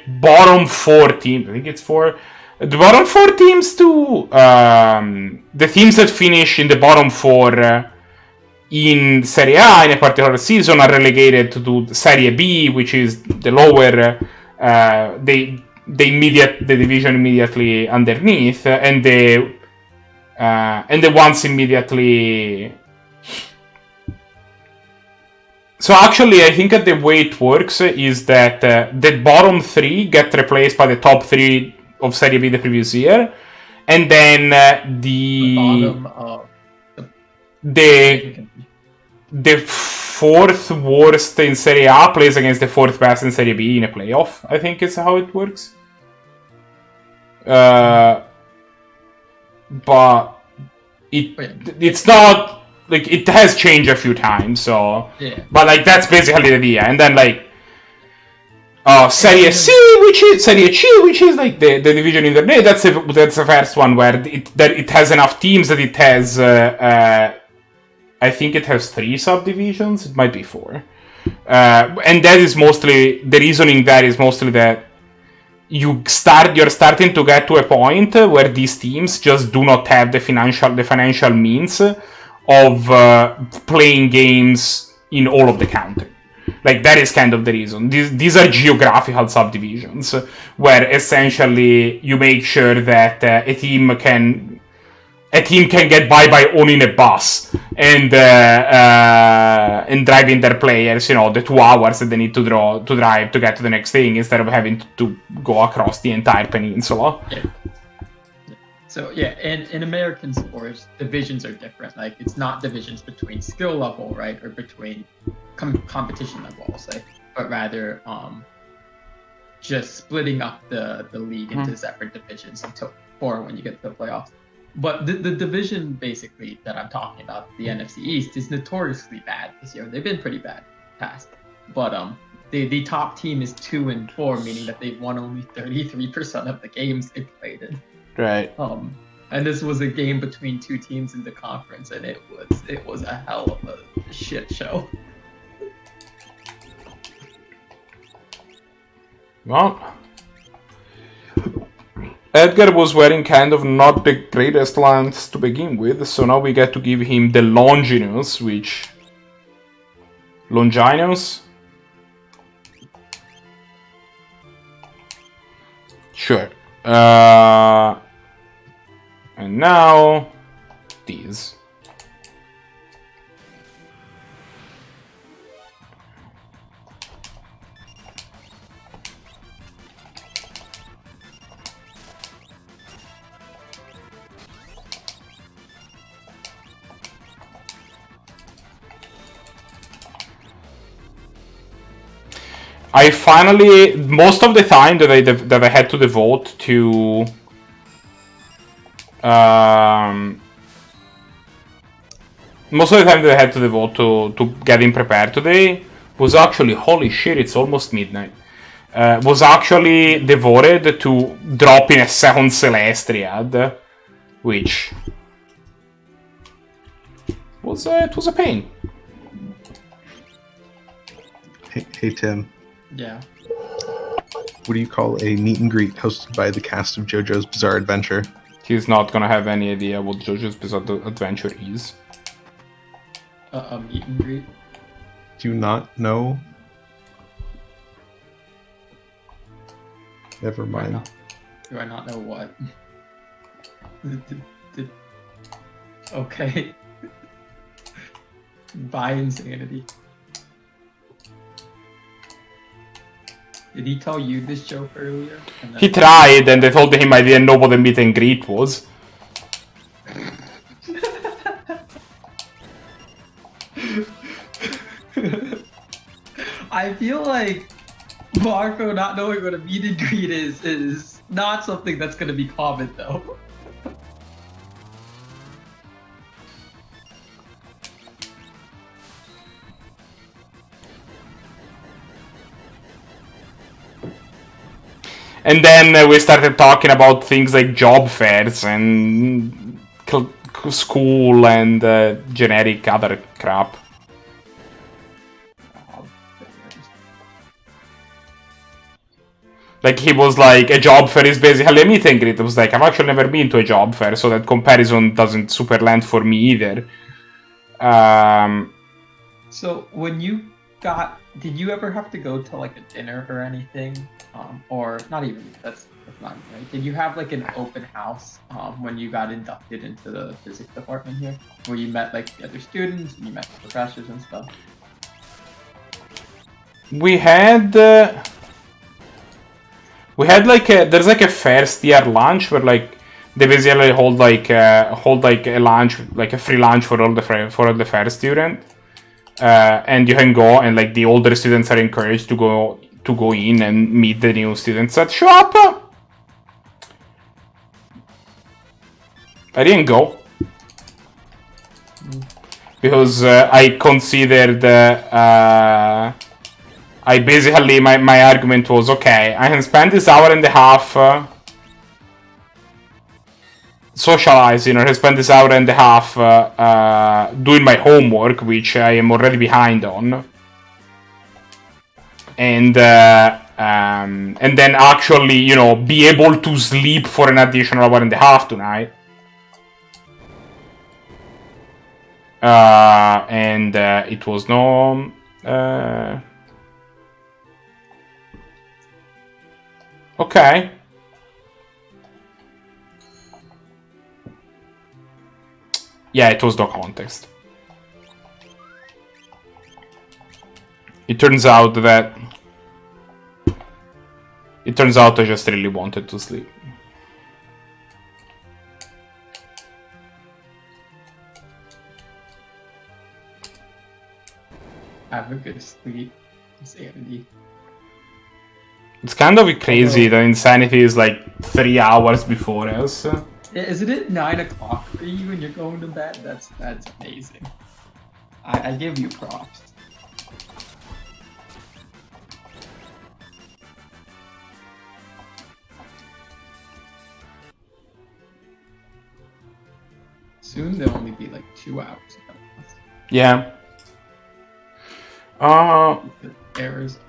bottom 4 teams, I think it's 4. The bottom 4 teams to the teams that finish in the bottom 4 in Serie A in a particular season are relegated to Serie B, which is the lower, the division immediately underneath, and the ones immediately. So actually, I think that the way it works is that the bottom 3 get replaced by the top 3 of Serie B the previous year, and then the bottom of the 4th worst in Serie A plays against the 4th best in Serie B in a playoff, I think is how it works. But it's not like it has changed a few times, so yeah. But like that's basically the idea, and then like Serie C, which is like the division in the that's the first one where it has enough teams that it has. I think it has 3 subdivisions. It might be 4, and that is mostly the reasoning. That is mostly that you're starting to get to a point where these teams just do not have the financial means of playing games in all of the country. Like, that is kind of the reason. These are geographical subdivisions where essentially you make sure that a team can get by owning a bus and driving their players, the 2 hours that they need to drive to get to the next thing instead of having to go across the entire peninsula. Yeah. So yeah, in American sports, divisions are different. Like, it's not divisions between skill level, right, or between competition level, I'll say, but rather just splitting up the league into separate divisions until 4 when you get to the playoffs. But the division basically that I'm talking about, the NFC East, is notoriously bad this year. They've been pretty bad past, but the top team is 2-4, meaning that they've won only 33% of the games they played in. Right. And this was a game between 2 teams in the conference, and it was a hell of a shit show. Well, Edgar was wearing kind of not the greatest lens to begin with, so now we get to give him the Longinus, which... Longinus? Sure. And now... these. I finally, most of the time that I had to devote to most of the time that I had to devote to getting prepared today was actually, holy shit, it's almost midnight. Was actually devoted to dropping a second Celestiad, which was it was a pain. Hey Tim. Yeah. What do you call a meet and greet hosted by the cast of JoJo's Bizarre Adventure? He's not gonna have any idea what JoJo's Bizarre Adventure is. A meet and greet? Do you not know? Never mind. Do I not know what? Okay. Bye, insanity. Did he tell you this joke earlier? He tried, and they told him I didn't know what a meet and greet was. I feel like Marco not knowing what a meet and greet is not something that's going to be common, though. And then we started talking about things like job fairs and school and generic other crap. Like, he was like, a job fair is basically a meet and greet. It was like, I've actually never been to a job fair, so that comparison doesn't super land for me either. So when you did you ever have to go to like a dinner or anything? Or not even, that's not right. Did you have like an open house when you got inducted into the physics department here? Where you met like the other students and you met the professors and stuff? We had like there's like a first year lunch where like they basically hold like a lunch, like a free lunch for all the first student, and you can go, and like the older students are encouraged to go in and meet the new students that show up. I didn't go because I considered. I basically, my argument was, okay, I can spend this hour and a half socializing, or I can spend this hour and a half doing my homework, which I am already behind on, and then actually, you know, be able to sleep for an additional hour and a half tonight. And it was no... Okay. Yeah, it was no context. It turns out I just really wanted to sleep. Have a good sleep. Insanity. It's kind of crazy that insanity is like 3 hours before us. Isn't it 9 o'clock for you when you're going to bed? That's amazing. I give you props. Soon there'll only be like 2 hours. Yeah. Errors.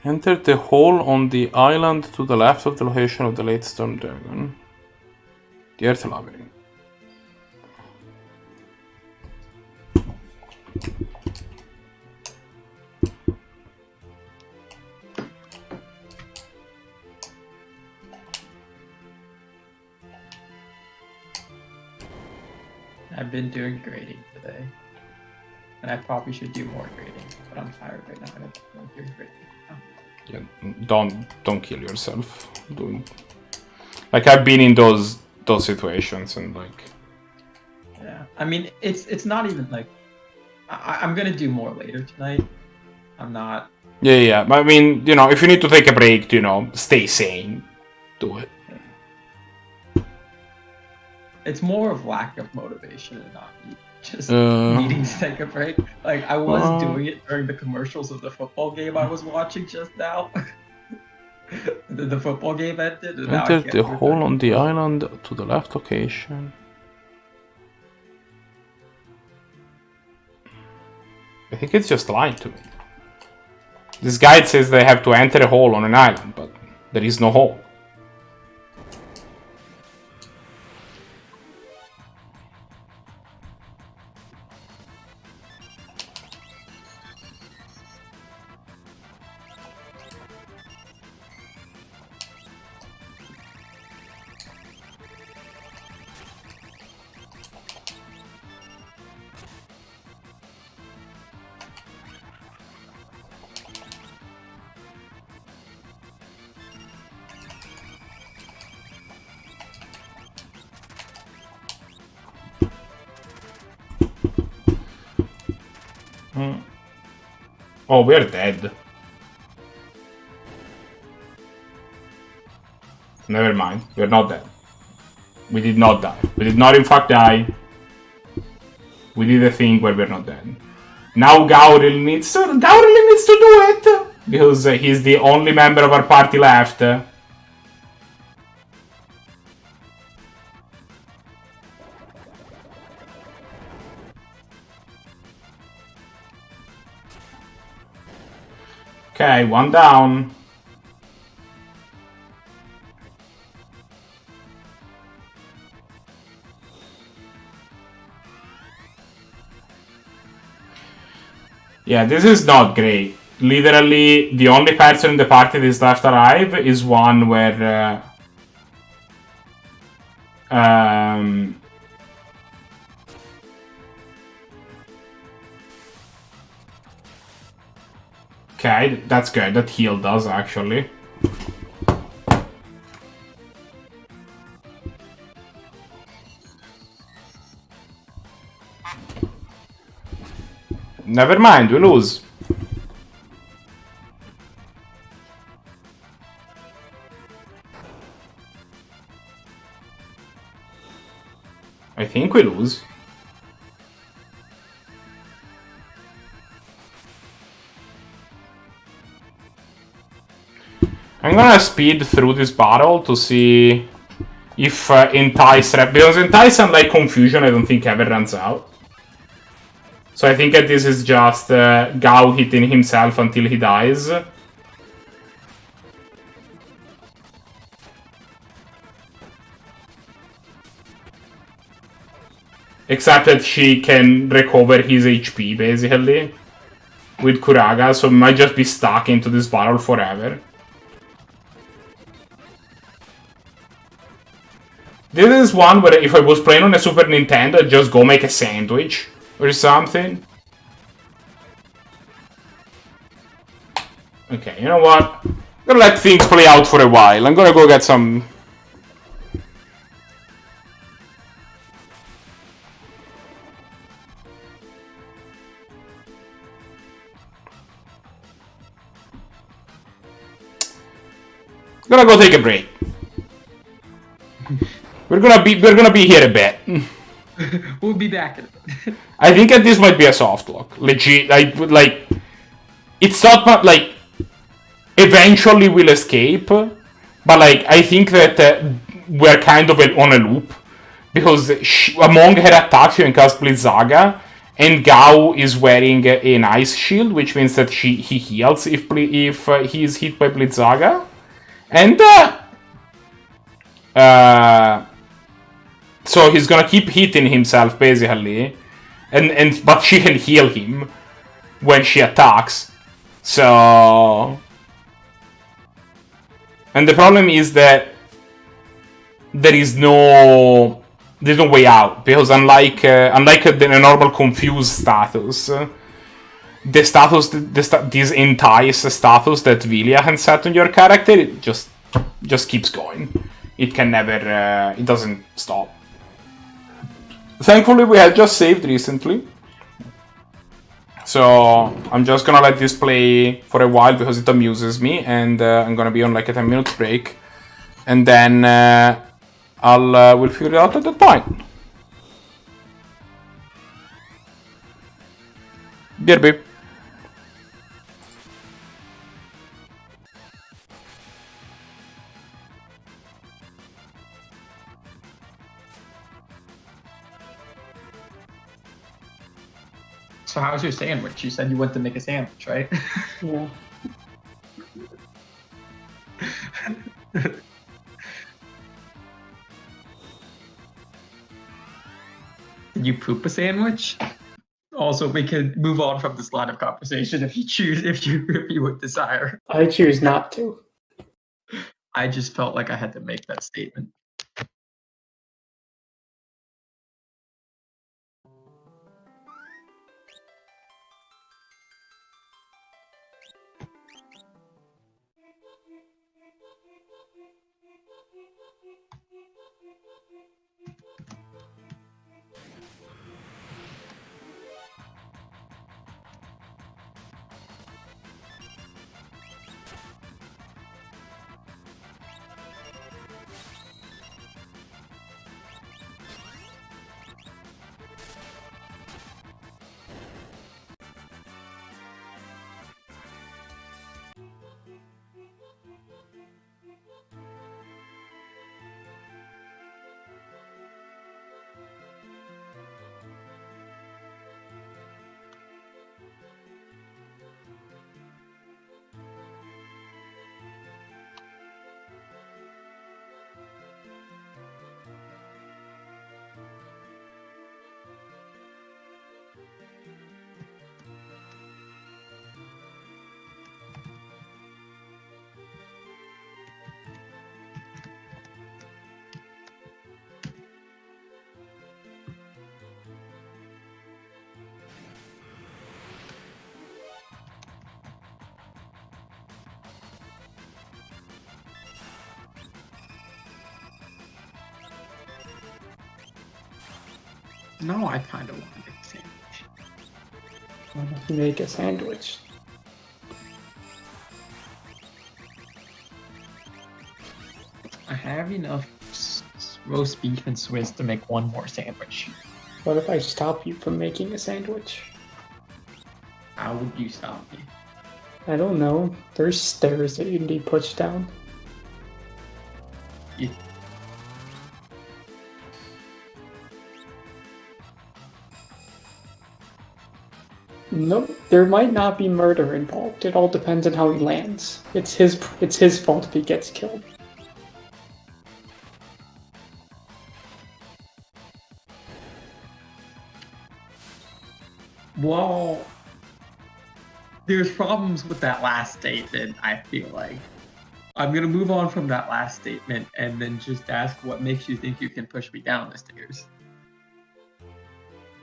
Enter the hole on the island to the left of the location of the late storm dragon. The Earth Labyrinth. I've been doing grading today. And I probably should do more grading, but I'm tired right now. I don't do grading. Yeah, don't kill yourself. Like, I've been in those situations, and like, yeah, I mean, it's not even like I'm gonna do more later tonight. I'm not. Yeah. But I mean, you know, if you need to take a break, you know, stay sane. Do it. It's more of lack of motivation and not just needing to take a break. Like, I was doing it during the commercials of the football game I was watching just now. the football game ended. And enter the hole on the island to the left location. I think it's just lying to me. This guide says they have to enter a hole on an island, but there is no hole. Oh, we're dead. Never mind, we're not dead. We did not die. We did not in fact die. We did a thing where we're not dead. Now Gao really needs to do it! Because he's the only member of our party left. Okay, one down. Yeah, this is not great. Literally, the only person in the party that is left alive is one where... Okay, that's good. That healed us, actually. Never mind, we lose. I think we lose. I'm gonna speed through this battle to see if Entice... Because Entice, unlike Confusion, I don't think ever runs out. So I think that this is just Gao hitting himself until he dies. Except that she can recover his HP, basically, with Kuraga, so we might just be stuck into this battle forever. This is one where if I was playing on a Super Nintendo, I'd just go make a sandwich or something. Okay, you know what? I'm gonna let things play out for a while. I'm gonna go get some... Gonna go take a break. We're gonna be here a bit. We'll be back in a bit. I think that this might be a soft lock. Legit, I would like... It's not like... Eventually we'll escape. But like, I think that we're kind of on a loop. Because among her attacks you can cast Blizzaga. And Gao is wearing an ice shield. Which means that he heals if he is hit by Blizzaga. And... so he's gonna keep hitting himself, basically. But she can heal him when she attacks. So... And the problem is that there's no way out. Because unlike the normal confused status, this entice status that Vilya can set on your character, it just keeps going. It can never, it doesn't stop. Thankfully, we had just saved recently. So, I'm just gonna let this play for a while because it amuses me. And I'm gonna be on like a 10-minute break. And then we'll figure it out at that point. BRB. So how's your sandwich? You said you went to make a sandwich, right? Yeah. Did you poop a sandwich? Also, we could move on from this line of conversation if you would desire. I choose not to. I just felt like I had to make that statement. No, I kind of want to make a sandwich. Why don't you make a sandwich? I have enough roast beef and Swiss to make one more sandwich. What if I stop you from making a sandwich? How would you stop me? I don't know. There's stairs that you need pushed down. You- Nope, there might not be murder involved. It all depends on how he lands. It's his fault if he gets killed. Well, there's problems with that last statement, I feel like. I'm gonna move on from that last statement and then just ask what makes you think you can push me down the stairs.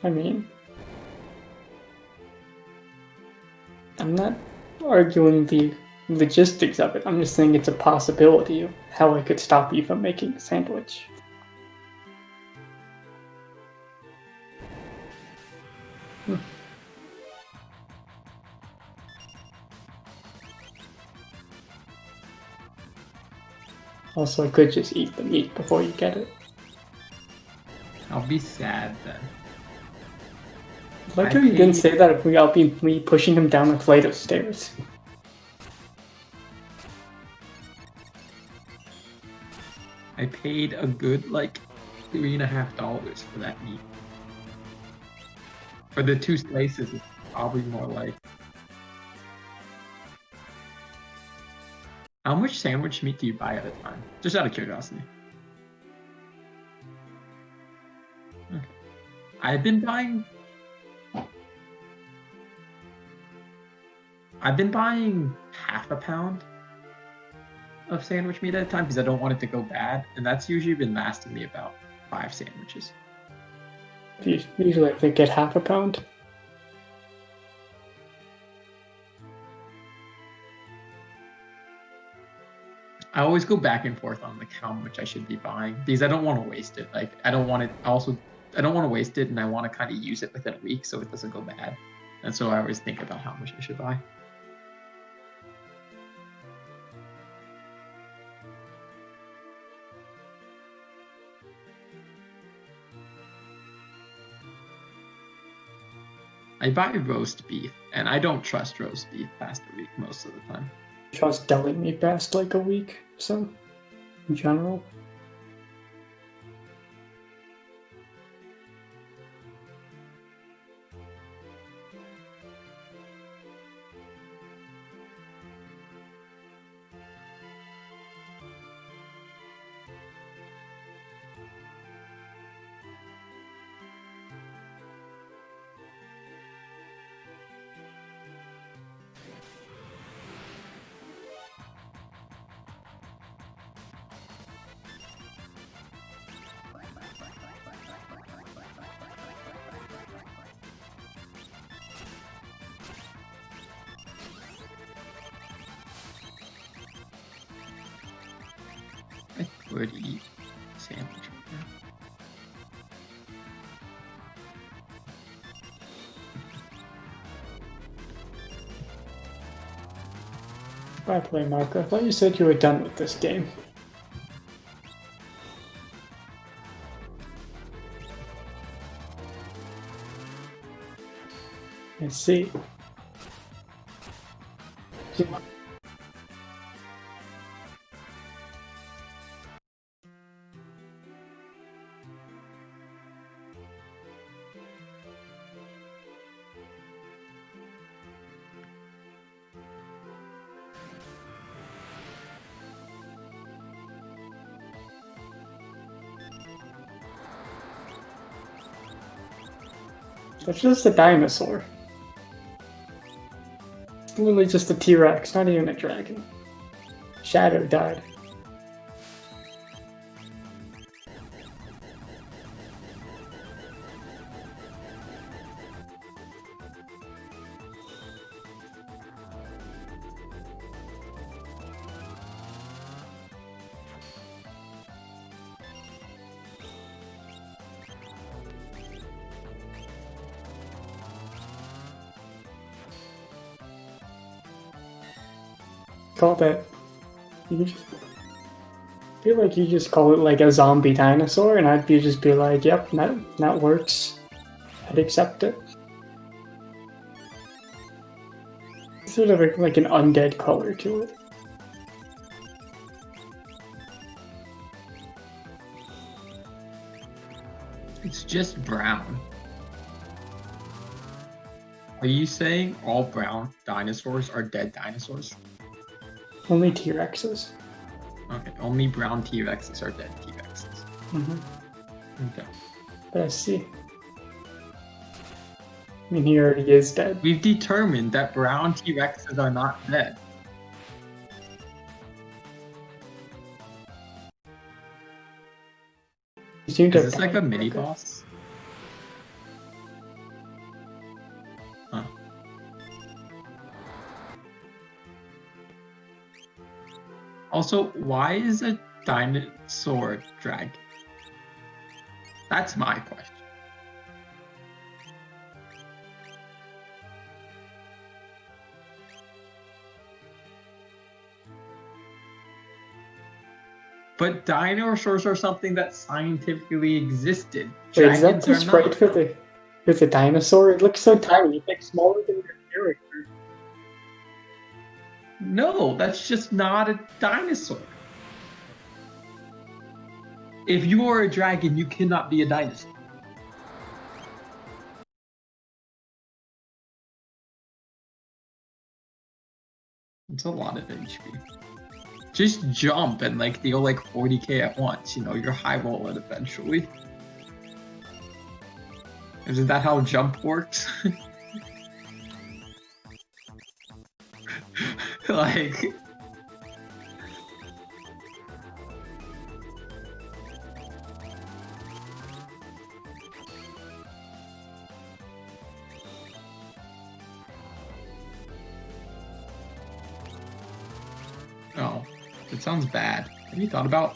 I mean, I'm not arguing the logistics of it. I'm just saying it's a possibility of how I could stop you from making a sandwich. Also, I could just eat the meat before you get it. I'll be sad then. Like how you didn't say that without me pushing him down a flight of stairs. I paid a good like $3.50 for that meat. For the 2 slices, it's probably more like. How much sandwich meat do you buy at a time? Just out of curiosity. Okay. I've been buying half a pound of sandwich meat at a time because I don't want it to go bad, and that's usually been lasting me about 5 sandwiches. Usually I get half a pound. I always go back and forth on like how much I should be buying because I don't want to waste it. Like I don't want to waste it, and I want to kind of use it within a week so it doesn't go bad. And so I always think about how much I should buy. I buy roast beef, and I don't trust roast beef past a week most of the time. Trust deli meat past like a week, so in general. I could eat a sandwich right now. By the way, Marco, I thought you said you were done with this game. I see. That's just a dinosaur. It's literally just a T-Rex, not even a dragon. Shadow died. call that. You just I feel like you just call it like a zombie dinosaur, and I'd just be like, "Yep, that works. I'd accept it." Sort of like an undead color to it. It's just brown. Are you saying all brown dinosaurs are dead dinosaurs? Only T-Rexes. Okay, only brown T-Rexes are dead T-Rexes. Okay. But I see. I mean, he already is dead. We've determined that brown T-Rexes are not dead. He seemed to Is have this like a died mini quicker. boss? Huh. Also, why is a dinosaur dragon? That's my question. But dinosaurs are something that scientifically existed. Wait, is that Dragons the are sprite not. for the dinosaur? It looks so tiny. It's like smaller than your character. No, that's just not a dinosaur. If you are a dragon, you cannot be a dinosaur. It's a lot of HP. Just jump and like deal like 40k at once. You know, you're high roll it eventually. Isn't that how jump works? Like. Oh, it sounds bad. Have you thought about?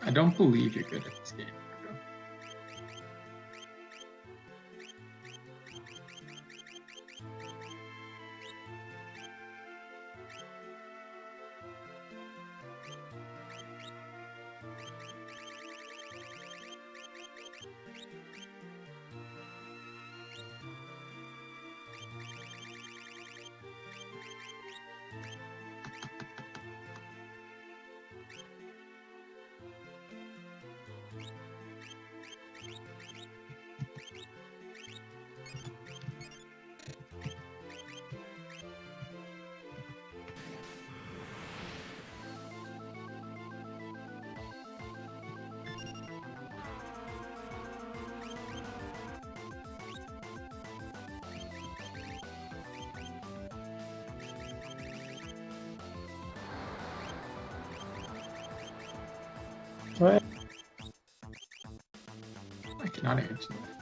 I don't believe you're good at this game. unfortunately.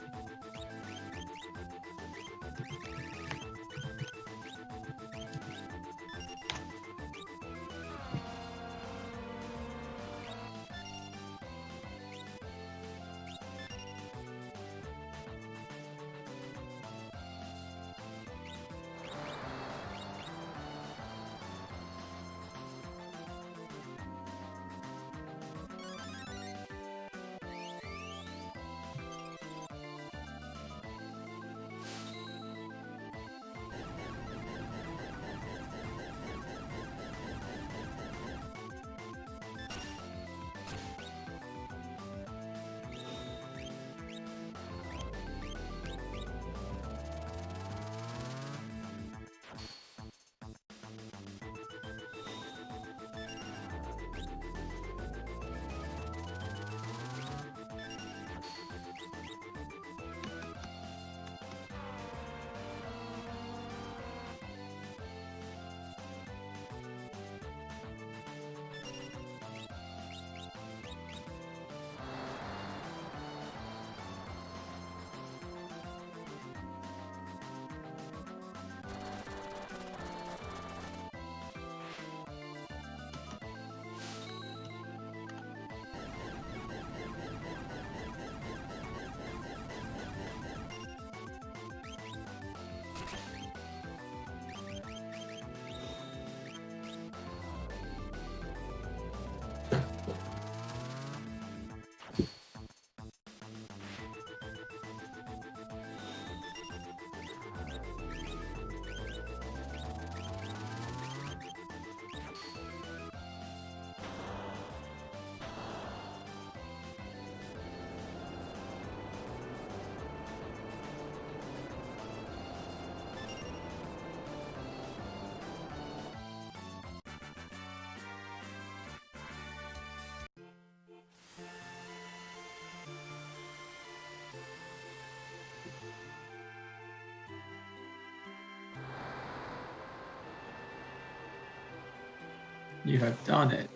You have done it.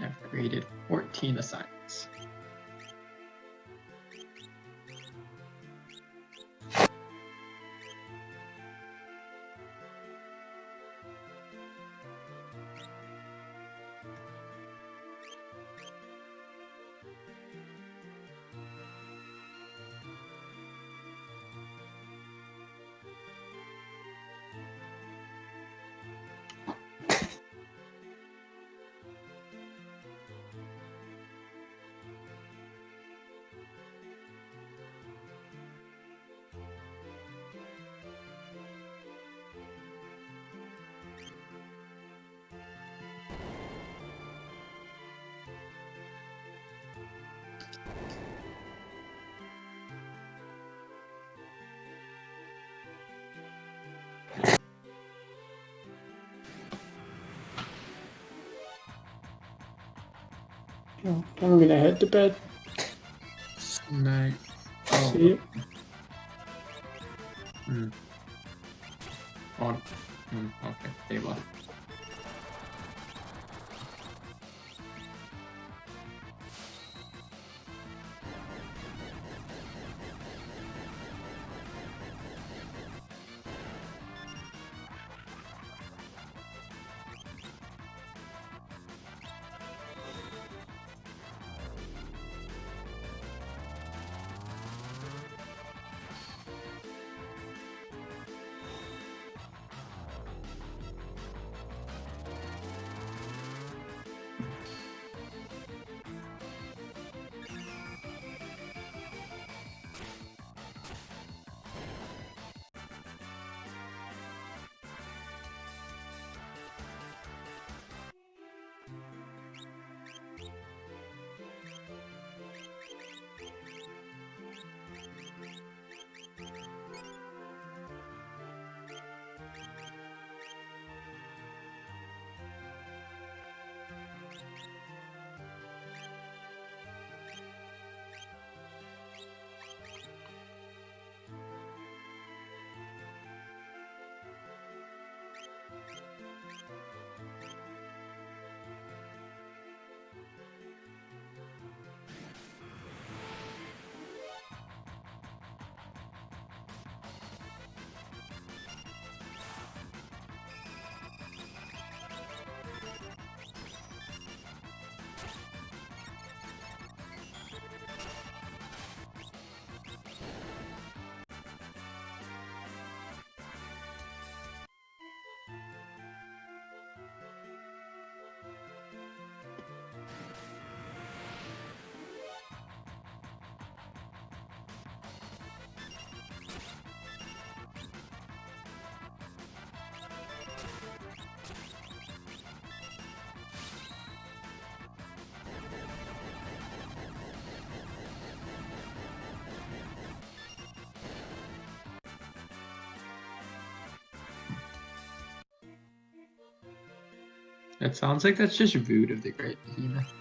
I've created 14 assignments. Oh, I'm gonna head to bed. Night. See you. Okay, they left. That sounds like that's just rude of the Great Behemoth.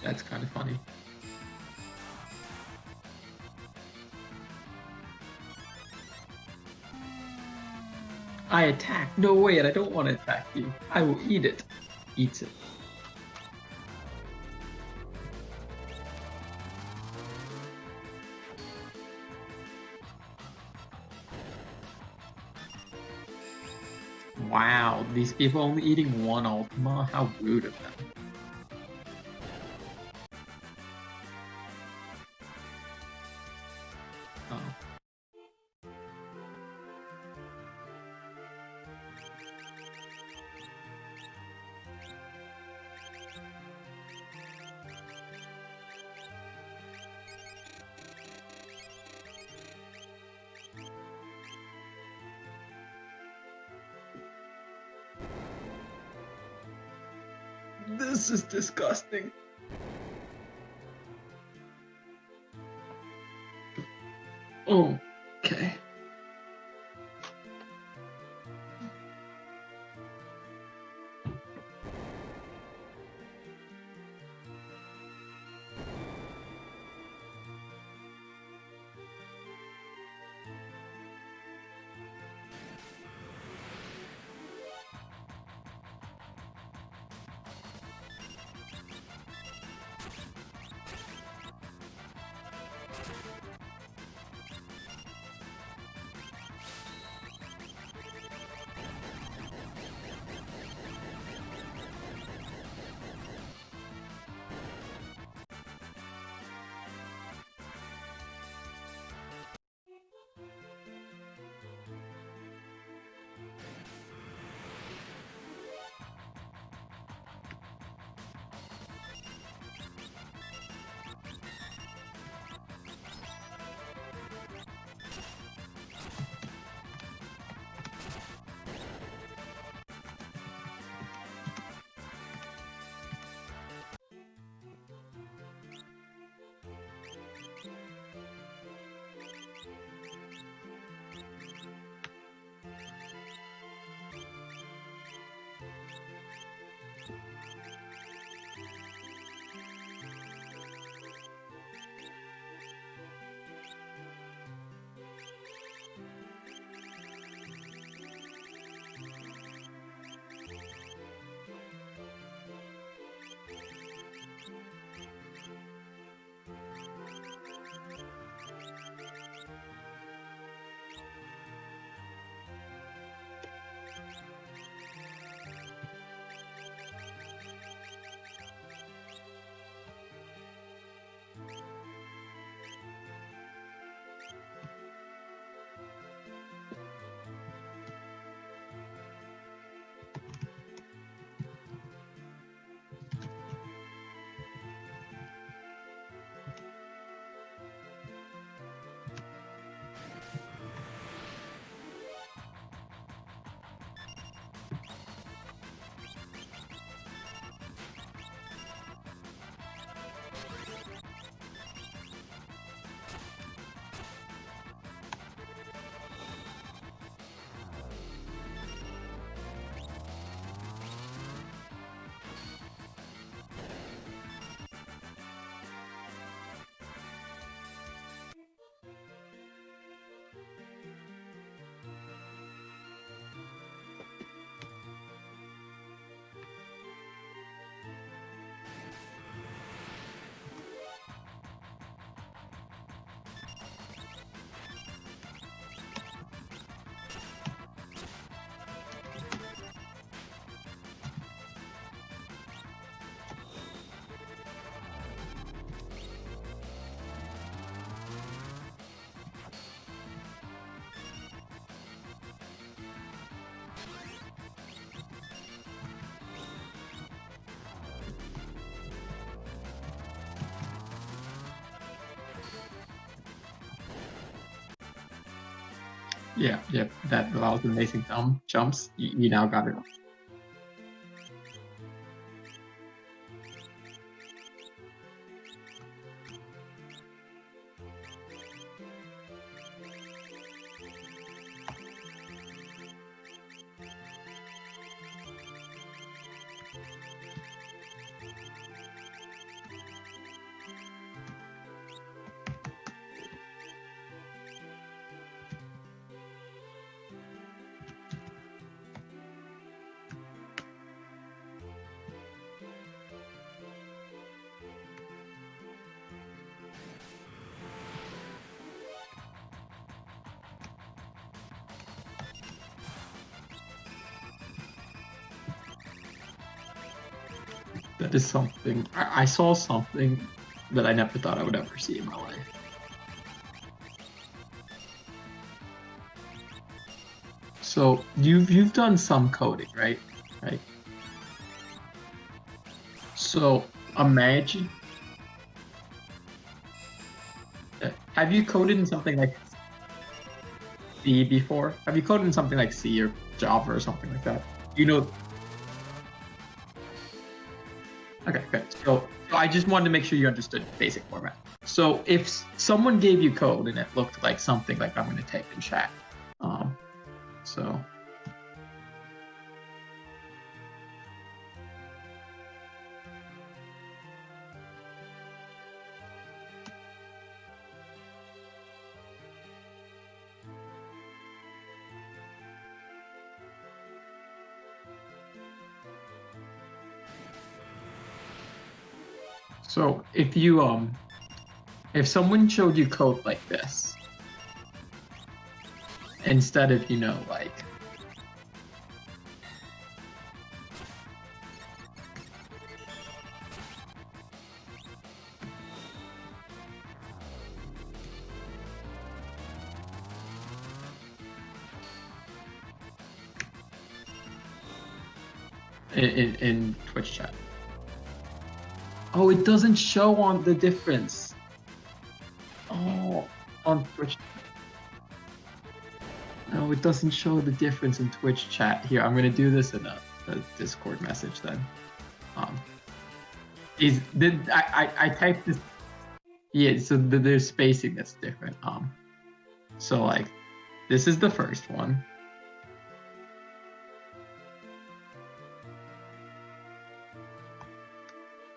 That's kind of funny. I attack. No, wait, I don't want to attack you. I will eat it. Eats it. Wow, these people only eating one Ultima? How rude of them. Oh. This is disgusting. Oh, okay. Yeah, that allows amazing jumps. You now got it. That is something. I saw something that I never thought I would ever see in my life. So you've done some coding, right? Right. So imagine. Have you coded in something like C before? Have you coded in something like C or Java or something like that? You know. Okay, good. So I just wanted to make sure you understood basic format. So if someone gave you code and it looked like something like I'm going to type in chat, so if someone showed you code like this instead of like in Twitch chat. Oh, it doesn't show on the difference. Oh, on Twitch. No, it doesn't show the difference in Twitch chat. Here, I'm gonna do this in a Discord message then. I typed this? Yeah, so there's spacing that's different. So like, this is the first one.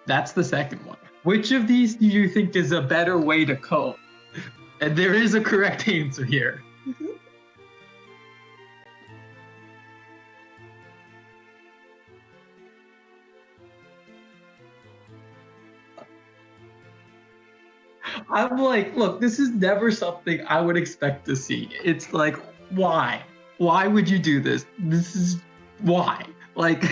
That's the second one. Which of these do you think is a better way to code? And there is a correct answer here. I'm like, look, this is never something I would expect to see. It's like, why? Why would you do this? This is why. Like,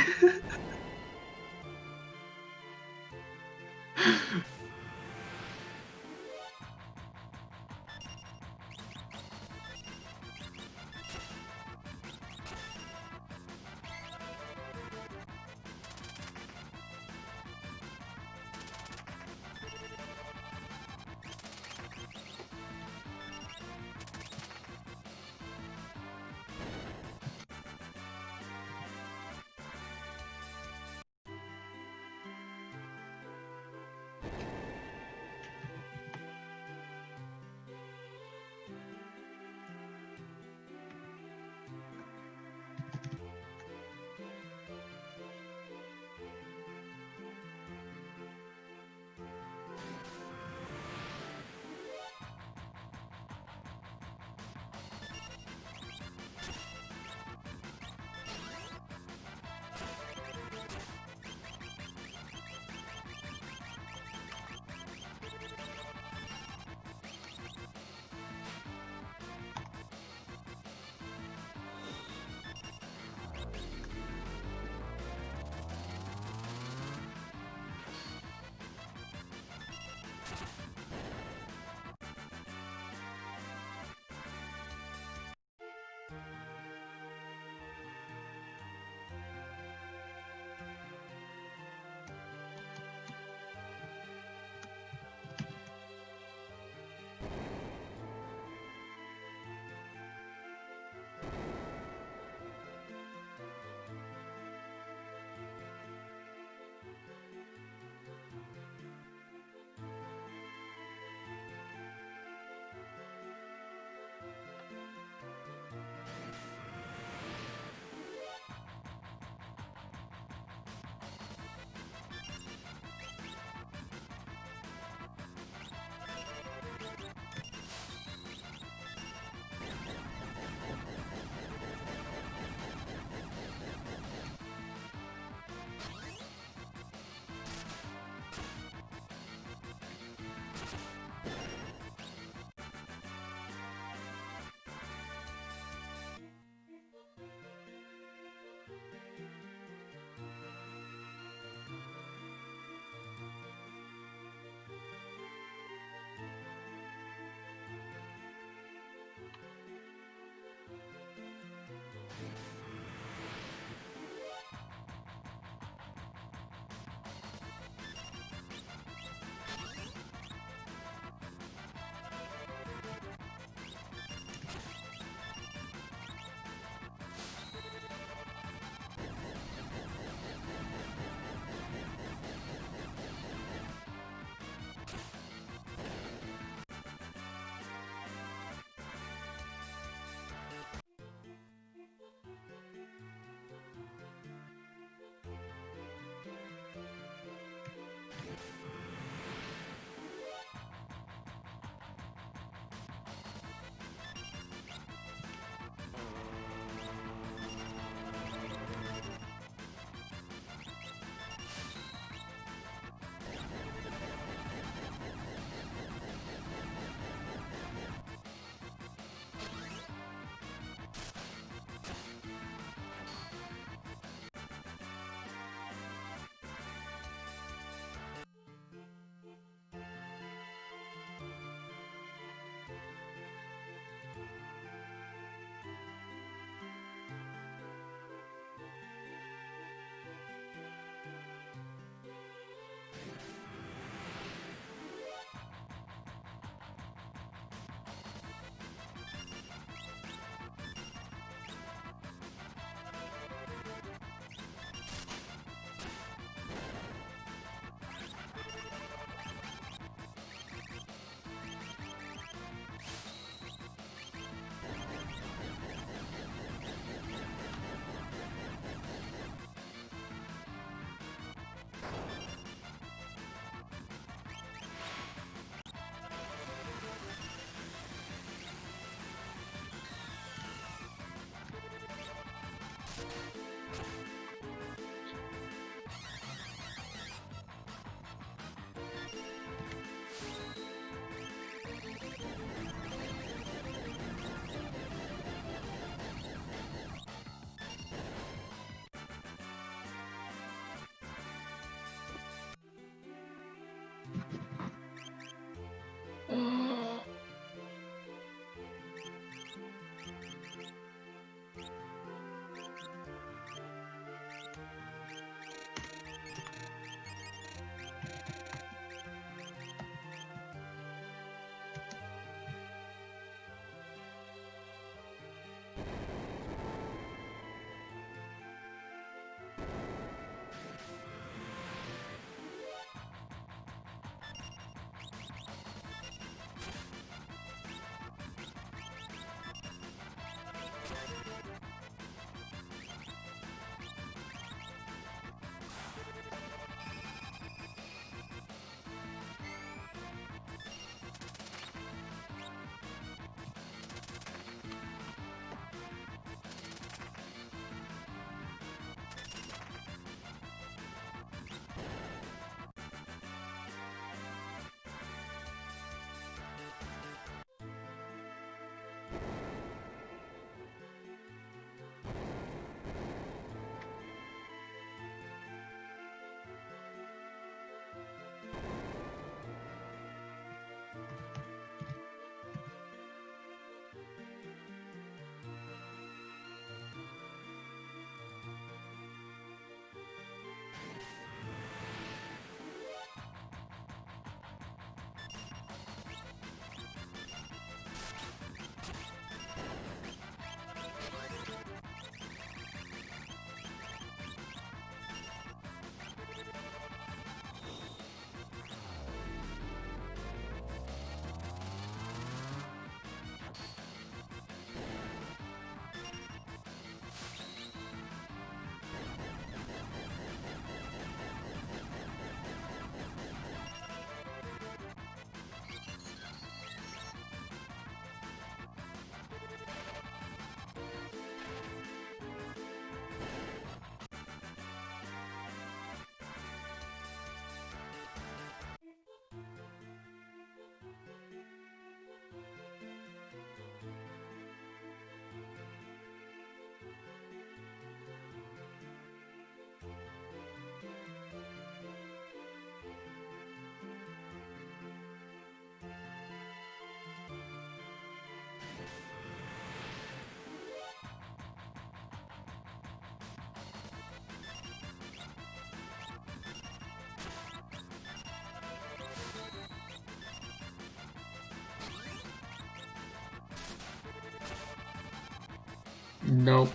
Nope.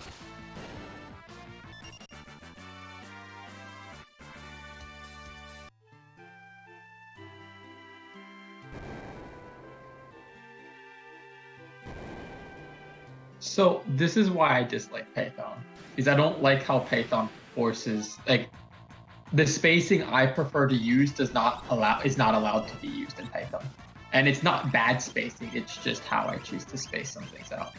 So this is why I dislike Python, because I don't like how Python forces like the spacing I prefer to use is not allowed to be used in Python. And it's not bad spacing, it's just how I choose to space some things out.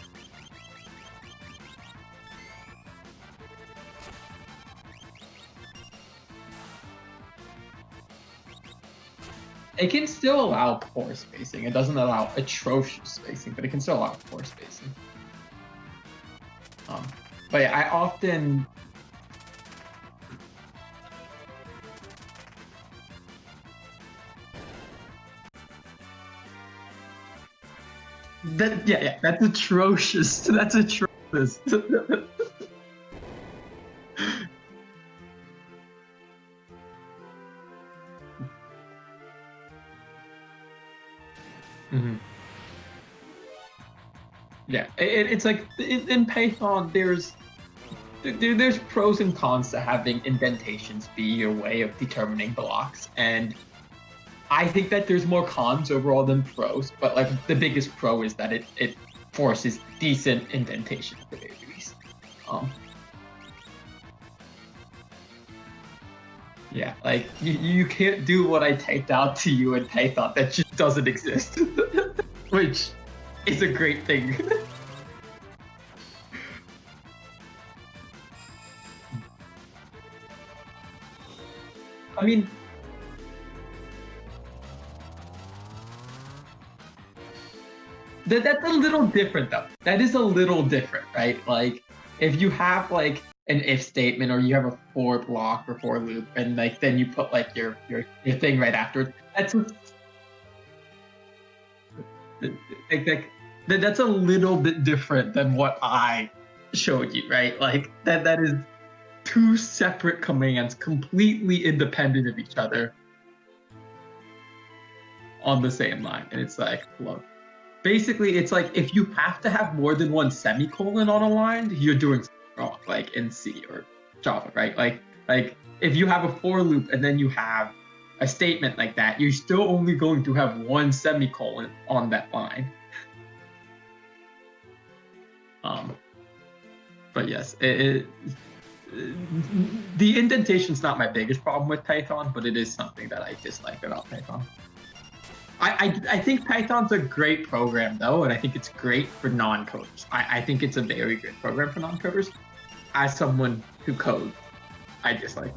It can still allow poor spacing. It doesn't allow atrocious spacing, but it can still allow poor spacing. But yeah, I often that's atrocious. That's atrocious. Yeah, it's like in Python, there's pros and cons to having indentations be your way of determining blocks, and I think that there's more cons overall than pros. But like the biggest pro is that it forces decent indentation at the very least. Yeah, like you can't do what I typed out to you in Python. That just doesn't exist, which is a great thing. I mean, that's a little different though. That is a little different, right? Like if you have like an if statement or you have a for block or for loop, and like then you put like your thing right afterwards. That's a little bit different than what I showed you, right? Like that is two separate commands, completely independent of each other on the same line. And it's like, look, basically it's like if you have to have more than one semicolon on a line, you're doing something wrong, like in C or Java, right? Like if you have a for loop and then you have a statement like that, you're still only going to have one semicolon on that line. But yes, the indentation's not my biggest problem with Python, but it is something that I dislike about Python. I think Python's a great program though, and I think it's great for non-coders. I think it's a very good program for non-coders. As someone who codes, I dislike it.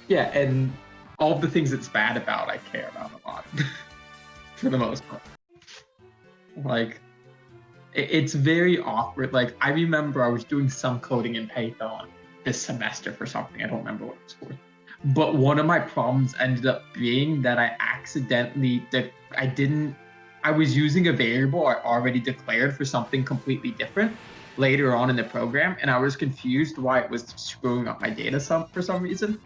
Yeah, and all of the things it's bad about, I care about a lot, for the most part. Like, it's very awkward. Like, I remember I was doing some coding in Python this semester for something. I don't remember what it was for. But one of my problems ended up being that I accidentally, I was using a variable I already declared for something completely different later on in the program, and I was confused why it was screwing up my data for some reason.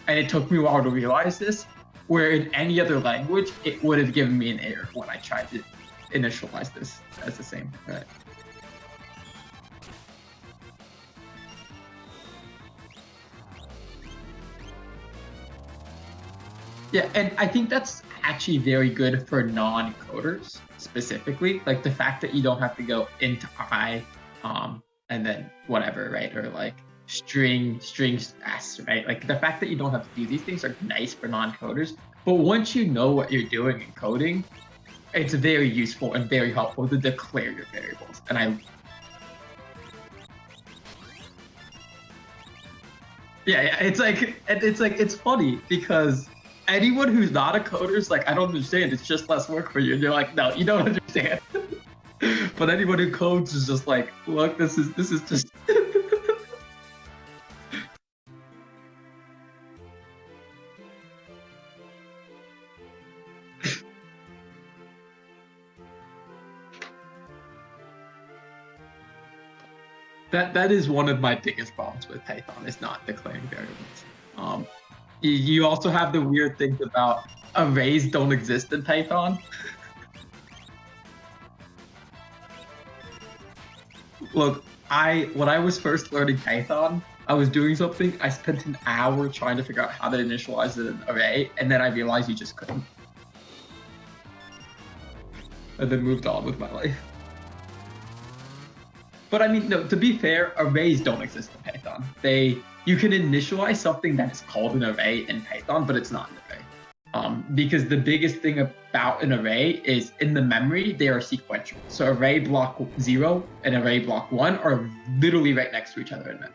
And it took me a while to realize this, where in any other language, it would have given me an error when I tried to initialize this as the same, right? Yeah, and I think that's actually very good for non-coders specifically. Like the fact that you don't have to go into I, and then whatever, right? Or like strings s, right? Like the fact that you don't have to do these things are nice for non-coders. But once you know what you're doing in coding, it's very useful and very helpful to declare your variables. And it's funny because anyone who's not a coder is like, I don't understand, it's just less work for you. And you're like, no, you don't understand. But anyone who codes is just like, look, this is just that is one of my biggest problems with Python, is not declaring variables. You also have the weird things about arrays don't exist in Python. Look, when I was first learning Python, I was doing something. I spent an hour trying to figure out how to initialize an array, and then I realized you just couldn't. And then moved on with my life. But I mean, no, to be fair, arrays don't exist in Python. You can initialize something that is called an array in Python, but it's not an array. Because the biggest thing about an array is in the memory, they are sequential. So array block 0 and array block 1 are literally right next to each other in memory.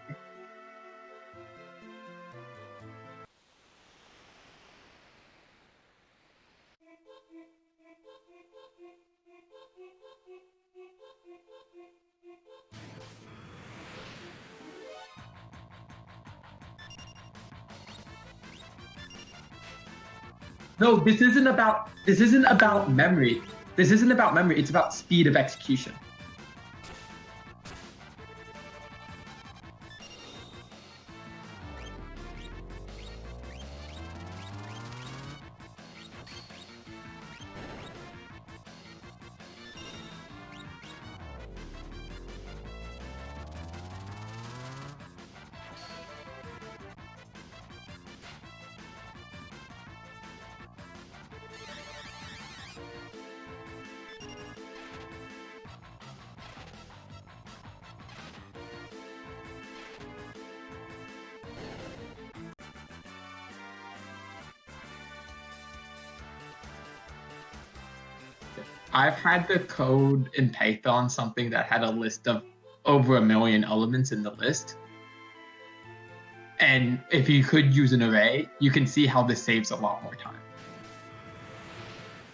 No, this isn't about memory. This isn't about memory, it's about speed of execution. I've had the code in Python something that had a list of over 1 million elements in the list. And if you could use an array, you can see how this saves a lot more time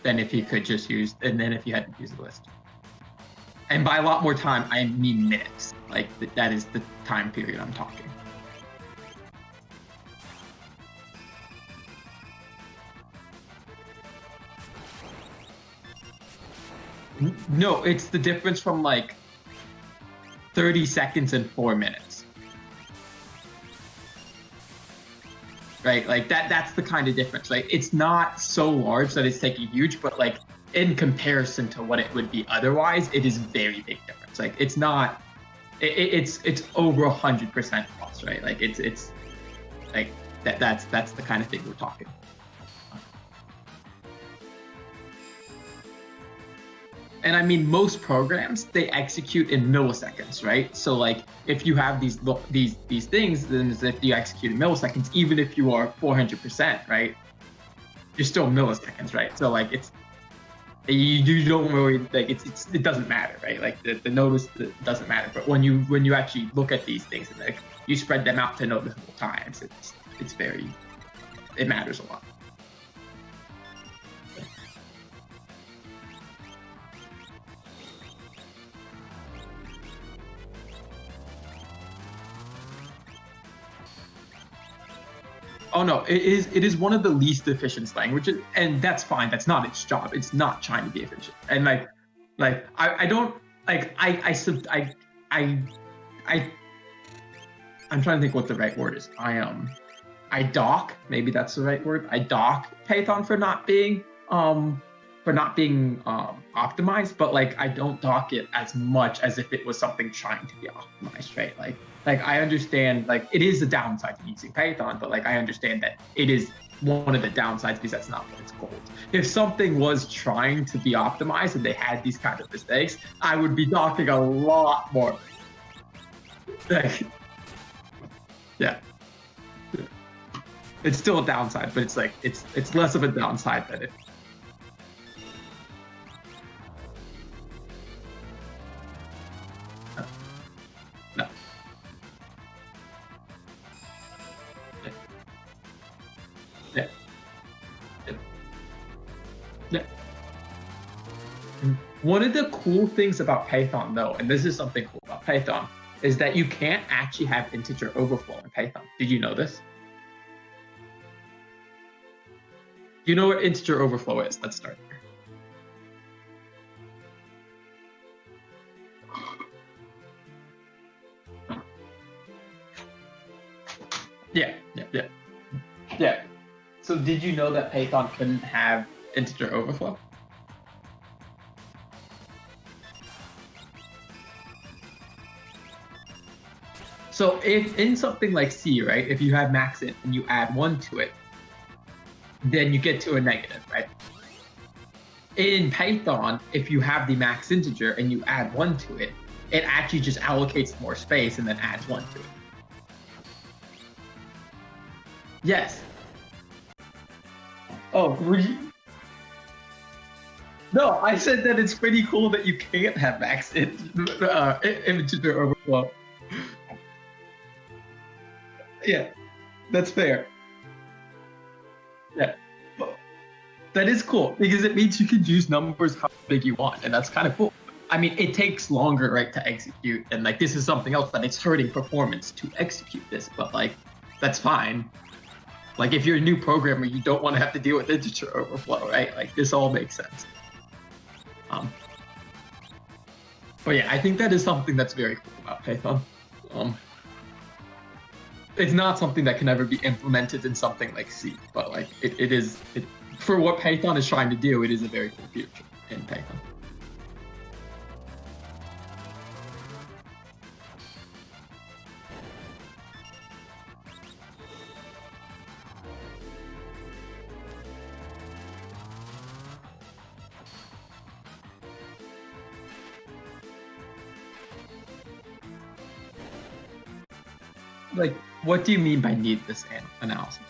than if you could just use, and then if you had to use a list. And by a lot more time, I mean minutes. Like that is the time period I'm talking. No, it's the difference from like 30 seconds and 4 minutes. Right? Like that's the kind of difference. Like it's not so large that it's taking huge, but like in comparison to what it would be otherwise, it is very big difference. Like it's not it's over 100% plus, right? Like it's like that's the kind of thing we're talking. And I mean, most programs, they execute in milliseconds, right? So like, if you have these things, then if you execute in milliseconds, even if you are 400%, right? You're still milliseconds, right? So like, you don't really like it doesn't matter, right? Like the notice doesn't matter. But when you actually look at these things and like you spread them out to noticeable times, it matters a lot. Oh no, it is one of the least efficient languages, and that's fine. That's not its job. It's not trying to be efficient. And I don't like I'm trying to think what the right word is. I dock, maybe that's the right word. I dock Python for not being optimized, but like I don't dock it as much as if it was something trying to be optimized, right? Like I understand, like it is a downside to using Python, but like I understand that it is one of the downsides because that's not what it's called. If something was trying to be optimized and they had these kind of mistakes, I would be docking a lot more. Like, yeah. It's still a downside, but it's like it's less of a downside than if. No. Yeah. Yeah. One of the cool things about Python, though, and this is something cool about Python, is that you can't actually have integer overflow in Python. Did you know this? Do you know what integer overflow is? Let's start here. Yeah. So did you know that Python couldn't have integer overflow? So if in something like C, right, if you have max int and you add 1 to it, then you get to a negative, right? In Python, if you have the max integer and you add 1 to it, it actually just allocates more space and then adds 1 to it. Yes. Oh, no, I said that it's pretty cool that you can't have max integer overflow. Yeah, that's fair. Yeah, but that is cool because it means you can use numbers how big you want, and that's kind of cool. I mean, it takes longer, right, to execute, and like this is something else that it's hurting performance to execute this, but like that's fine. Like if you're a new programmer, you don't want to have to deal with integer overflow, right? Like this all makes sense. But yeah, I think that is something that's very cool about Python. It's not something that can ever be implemented in something like C, but like it is for what Python is trying to do. It is a very cool feature in Python. Like, what do you mean by need this analysis?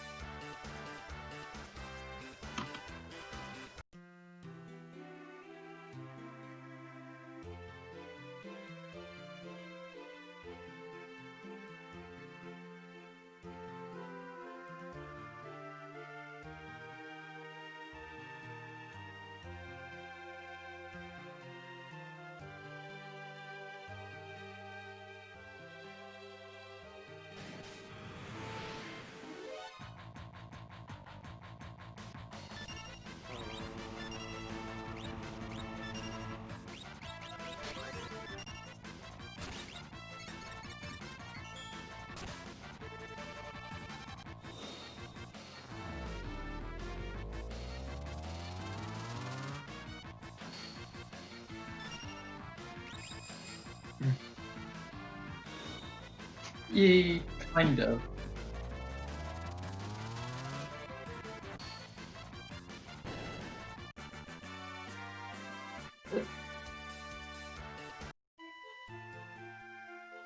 Yeah, kind of.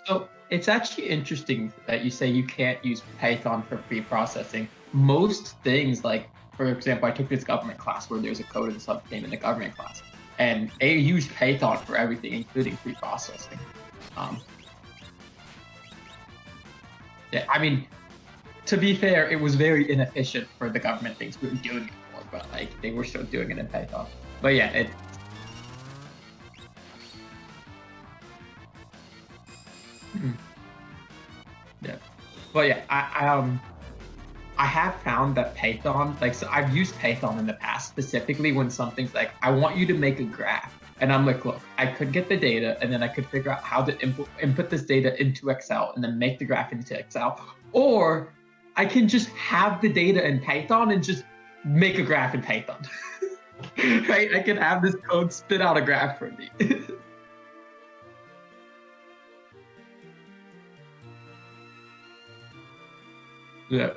So it's actually interesting that you say you can't use Python for pre-processing. Most things, like for example, I took this government class where there's a code and subtheme in the government class, and they use Python for everything, including pre-processing. Yeah, I mean, to be fair, it was very inefficient for the government things we were doing it for, but like they were still doing it in Python. But yeah, it. Yeah, but yeah, I have found that Python, like, so I've used Python in the past, specifically when something's like, I want you to make a graph. And I'm like, look, I could get the data and then I could figure out how to input this data into Excel and then make the graph into Excel. Or I can just have the data in Python and just make a graph in Python. Right? I can have this code spit out a graph for me. Yeah.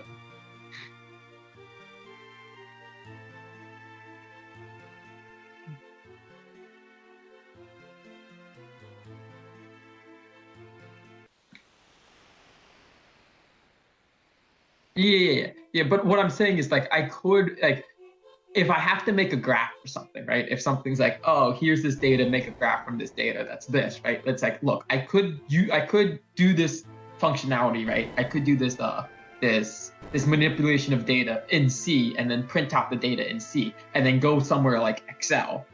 Yeah. But what I'm saying is, like, I could, like, if I have to make a graph for something, right? If something's like, oh, here's this data, make a graph from this data, that's this, right? It's like, look, I could do this functionality, right? I could do this this manipulation of data in C and then print out the data in C and then go somewhere like Excel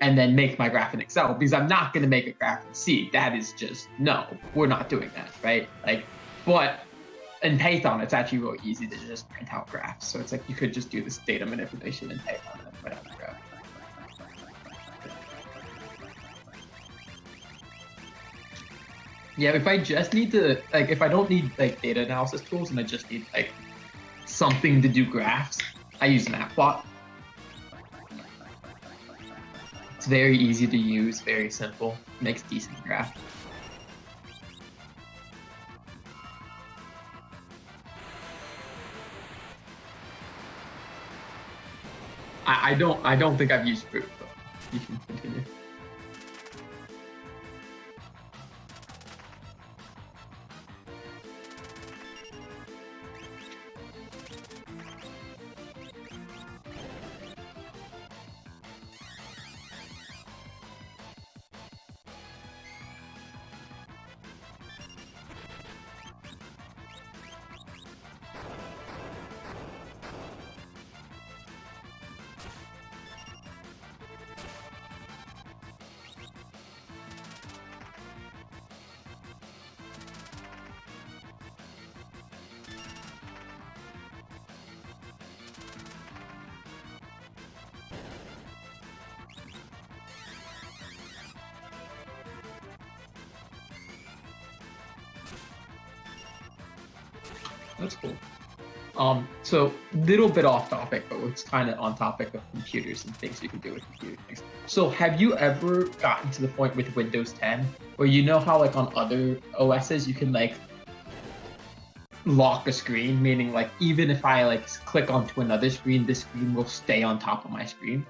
and then make my graph in Excel, because I'm not going to make a graph in C. That is just, no, we're not doing that, right? Like, but in Python, it's actually really easy to just print out graphs. So it's like you could just do this data manipulation in Python and then print out the graph. Yeah, if I just need to, like, if I don't need like data analysis tools and I just need like something to do graphs, I use Matplot. It's very easy to use, very simple, makes decent graph. I don't think I've used Fruit, but you can continue. That's cool. So little bit off topic, but it's kind of on topic of computers and things you can do with computers. So have you ever gotten to the point with Windows 10 where you know how like on other OSs you can like lock a screen, meaning like even if I like click onto another screen, this screen will stay on top of my screen?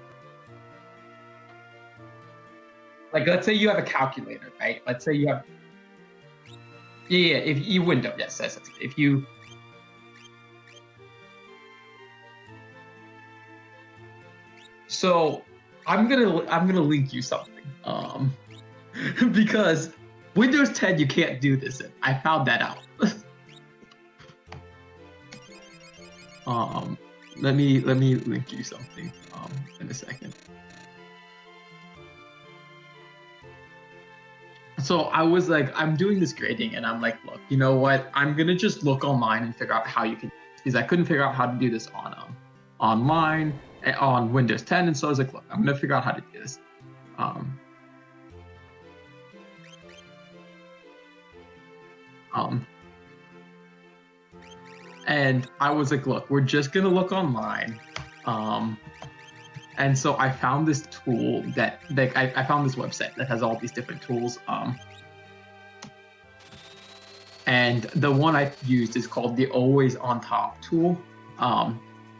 Like let's say you have a calculator, right? Let's say you have if you window, yes. If you So I'm gonna link you something. Because Windows 10 you can't do this in. I found that out. Let me link you something in a second. So I was like, I'm doing this grading and I'm like, look, you know what? I'm gonna just look online and figure out how you can, because I couldn't figure out how to do this on online on Windows 10, and so I was like, look, I'm gonna figure out how to do this. And I was like, look, we're just gonna look online. And so I found this tool that I found this website that has all these different tools. And the one I used is called the Always on Top tool.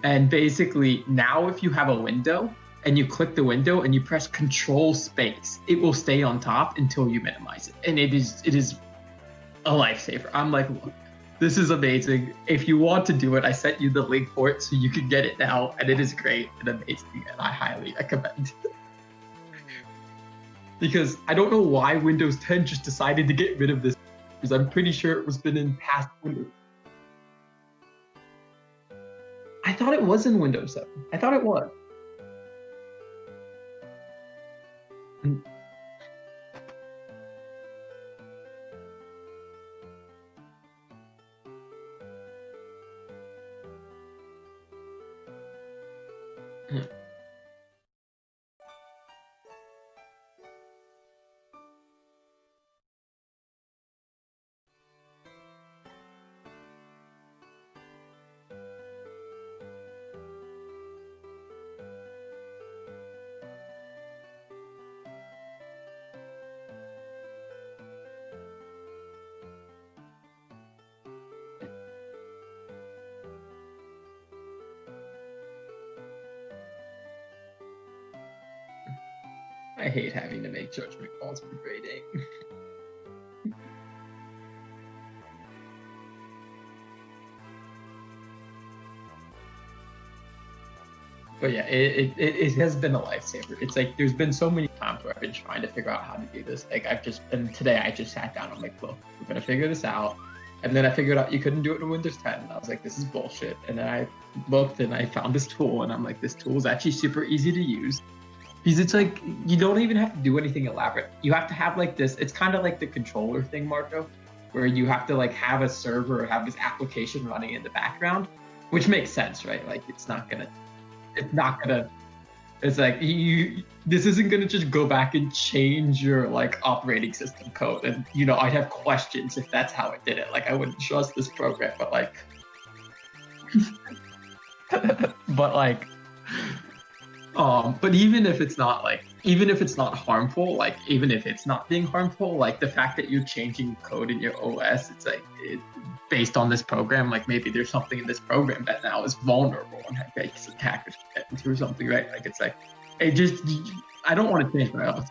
And basically now if you have a window and you click the window and you press Control Space, it will stay on top until you minimize it. And it is a lifesaver. I'm like, look, this is amazing. If you want to do it, I sent you the link for it so you can get it now, and it is great and amazing, and I highly recommend it. Because I don't know why Windows 10 just decided to get rid of this, because I'm pretty sure it was been in past Windows. I thought it was in Windows 7. I thought it was. I hate having to make judgment calls for grading. But yeah, it has been a lifesaver. It's like there's been so many times where I've been trying to figure out how to do this. Like today I just sat down. I'm like, look, we're gonna figure this out. And then I figured out you couldn't do it in Windows 10. And I was like, this is bullshit. And then I looked and I found this tool, and I'm like, this tool is actually super easy to use. Because it's like, you don't even have to do anything elaborate. You have to have like this, it's kind of like the controller thing, Marco, where you have to like have a server or have this application running in the background, which makes sense, right? Like it's like this isn't gonna just go back and change your like operating system code. And I'd have questions if that's how it did it. Like I wouldn't trust this program, but like But like, but even if it's not harmful, like even if it's not being harmful, like the fact that you're changing code in your OS, it's like based on this program, like maybe there's something in this program that now is vulnerable and makes attackers get into or something, right? Like it's like, it just, I don't want to change my OS.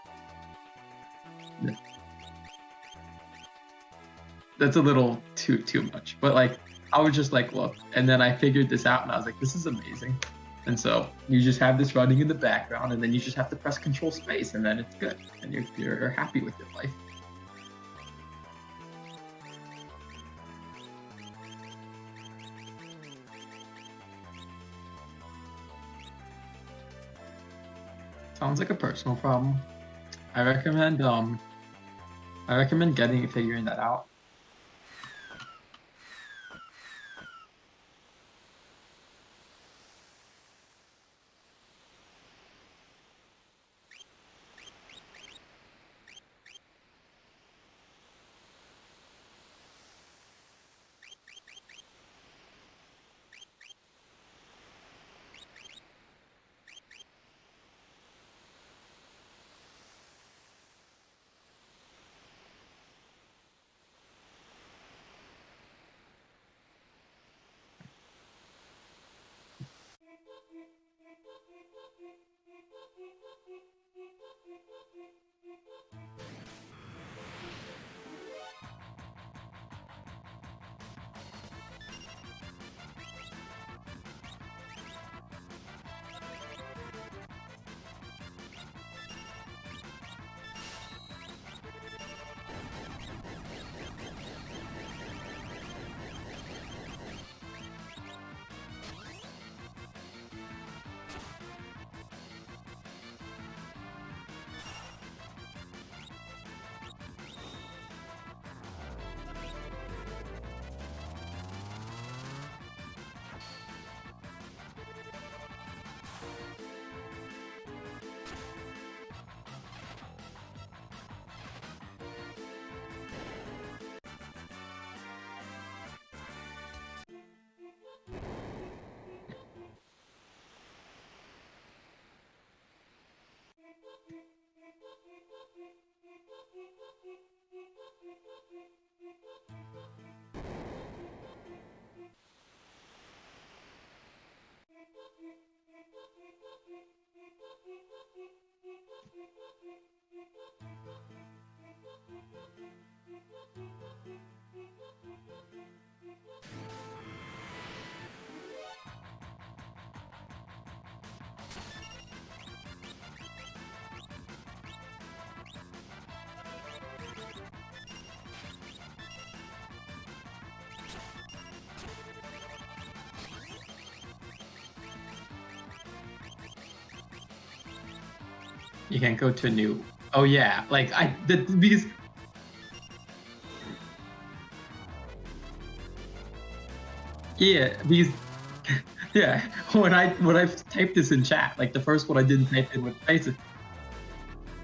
That's a little too much, but like I was just like, look, and then I figured this out, and I was like, this is amazing. And so you just have this running in the background, and then you just have to press Control Space, and then it's good, and you're happy with your life. Sounds like a personal problem. I recommend figuring that out. You can't go to new. Oh yeah, like because yeah, because yeah, when I typed this in chat, like the first one I didn't type in with faces,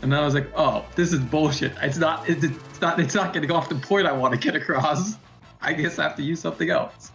and then I was like, oh, this is bullshit. It's not getting off the point I want to get across. I guess I have to use something else.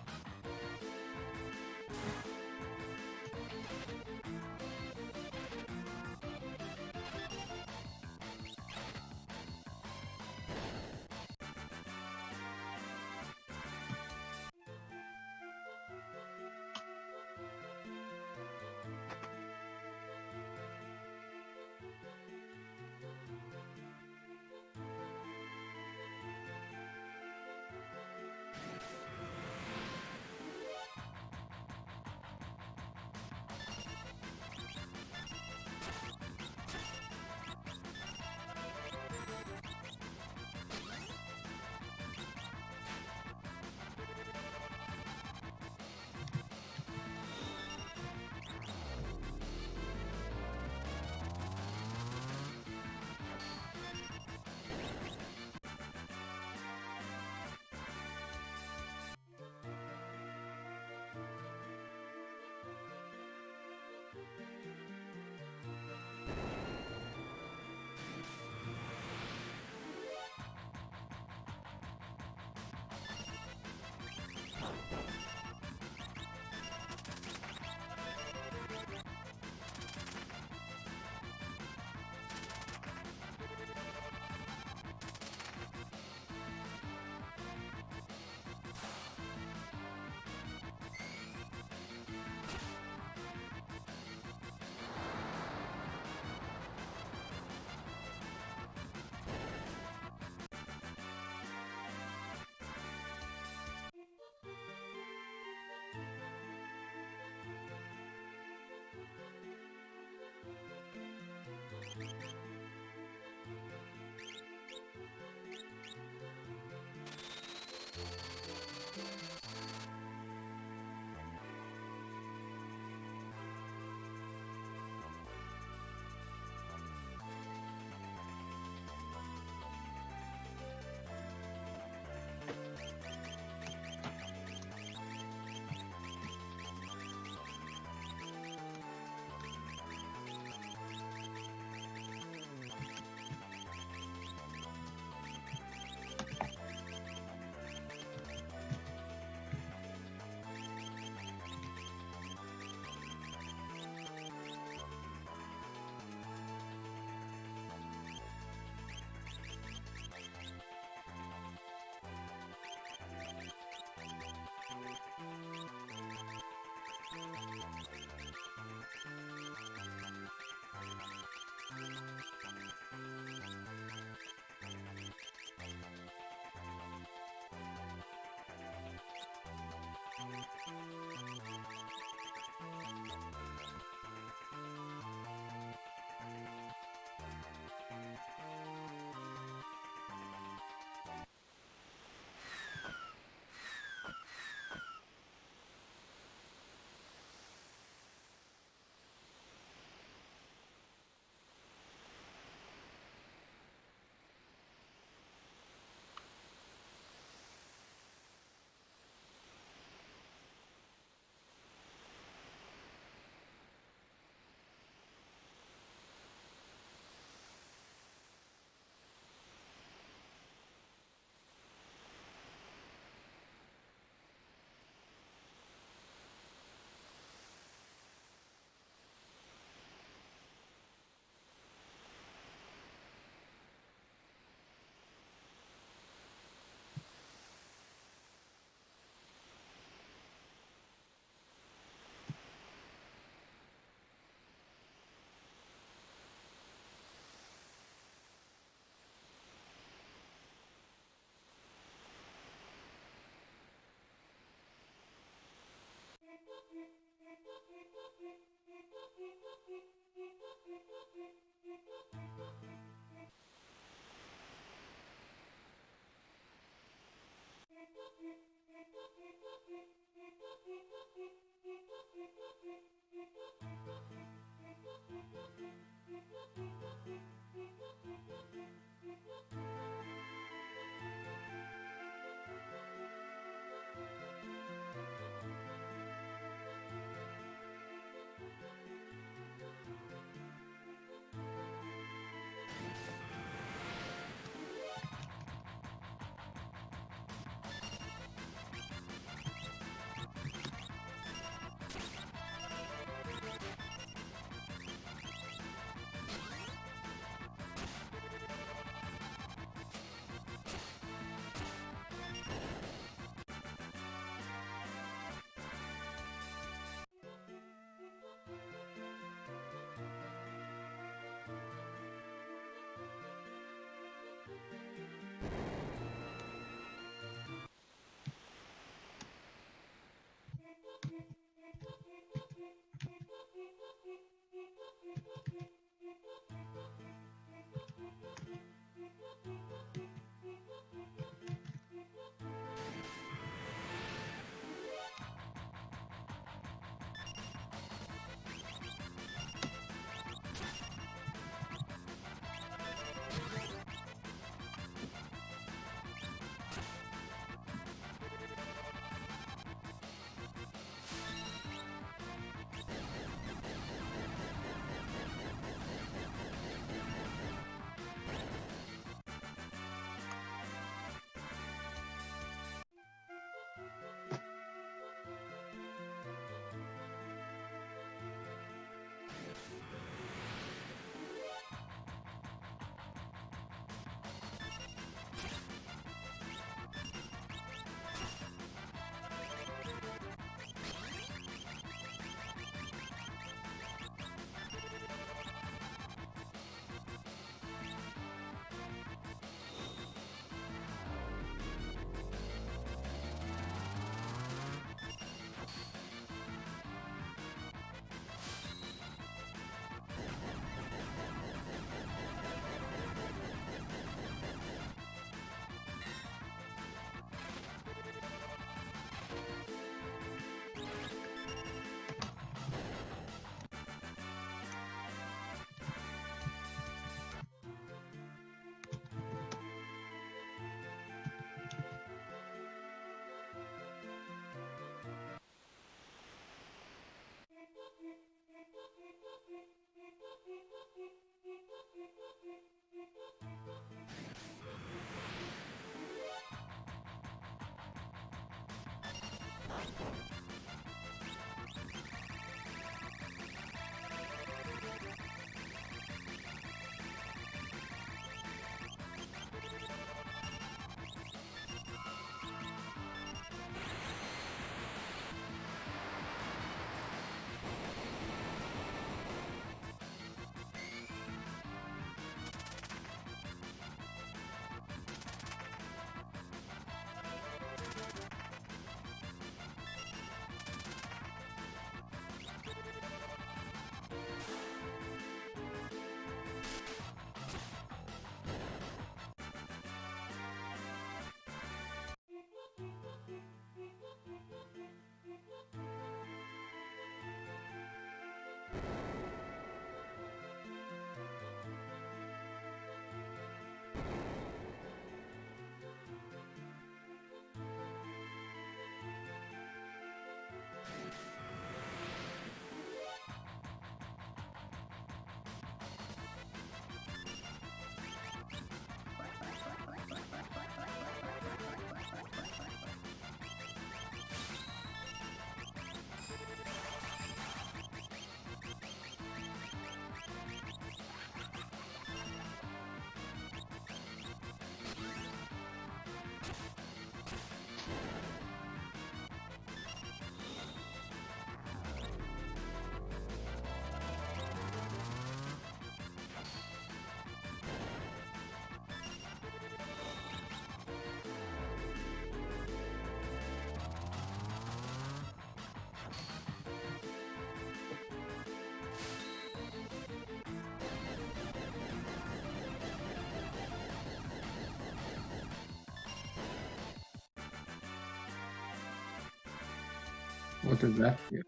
What does that do?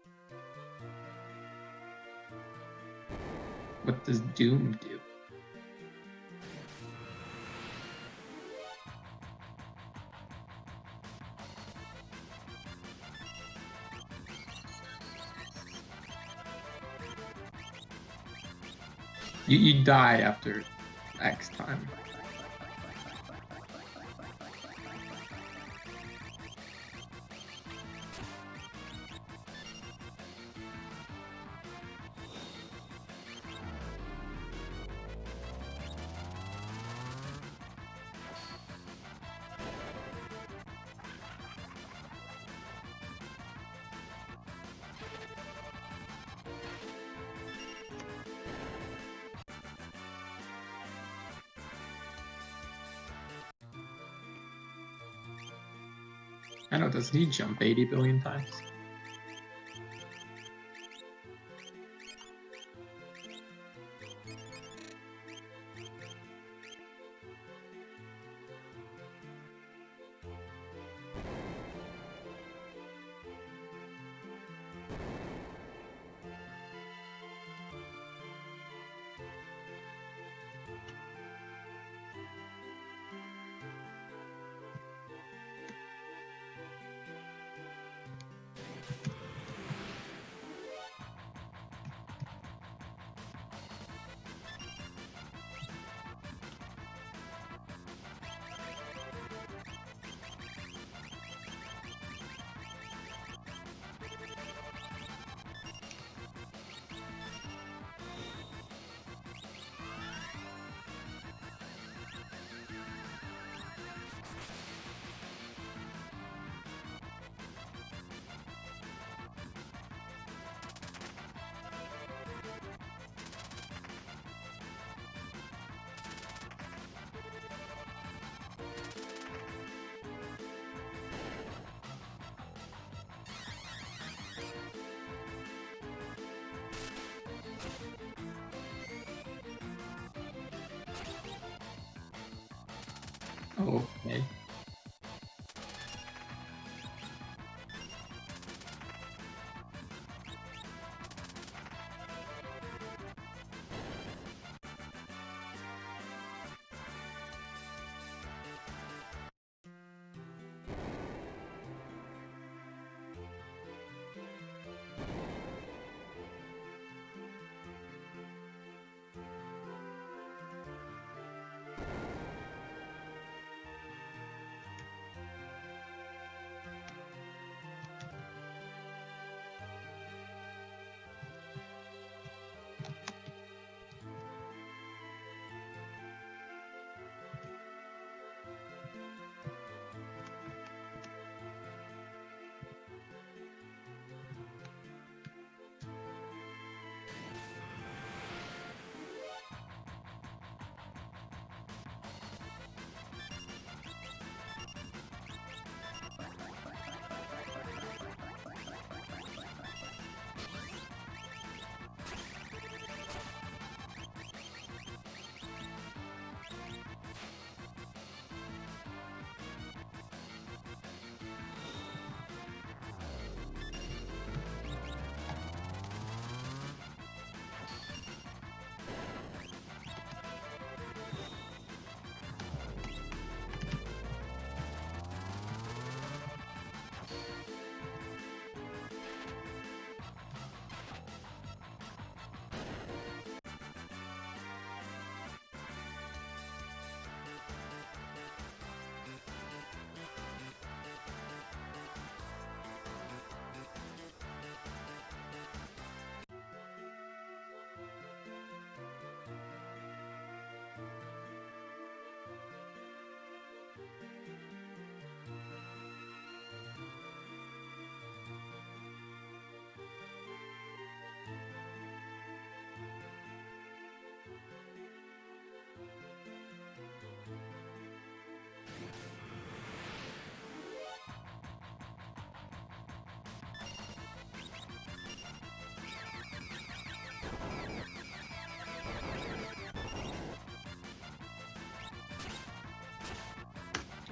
What does Doom do? You die after X time. I know, doesn't he jump 80 billion times? Oh, okay.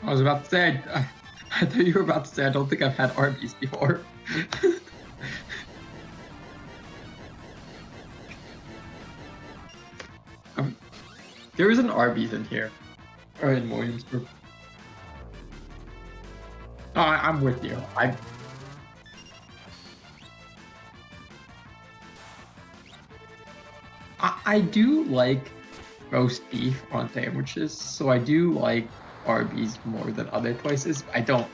I was about to say, I thought you were about to say I don't think I've had Arby's before. There is an Arby's in here, or in Williamsburg. Oh, I'm with you. I do like roast beef on sandwiches, so I do like Arby's more than other places. I don't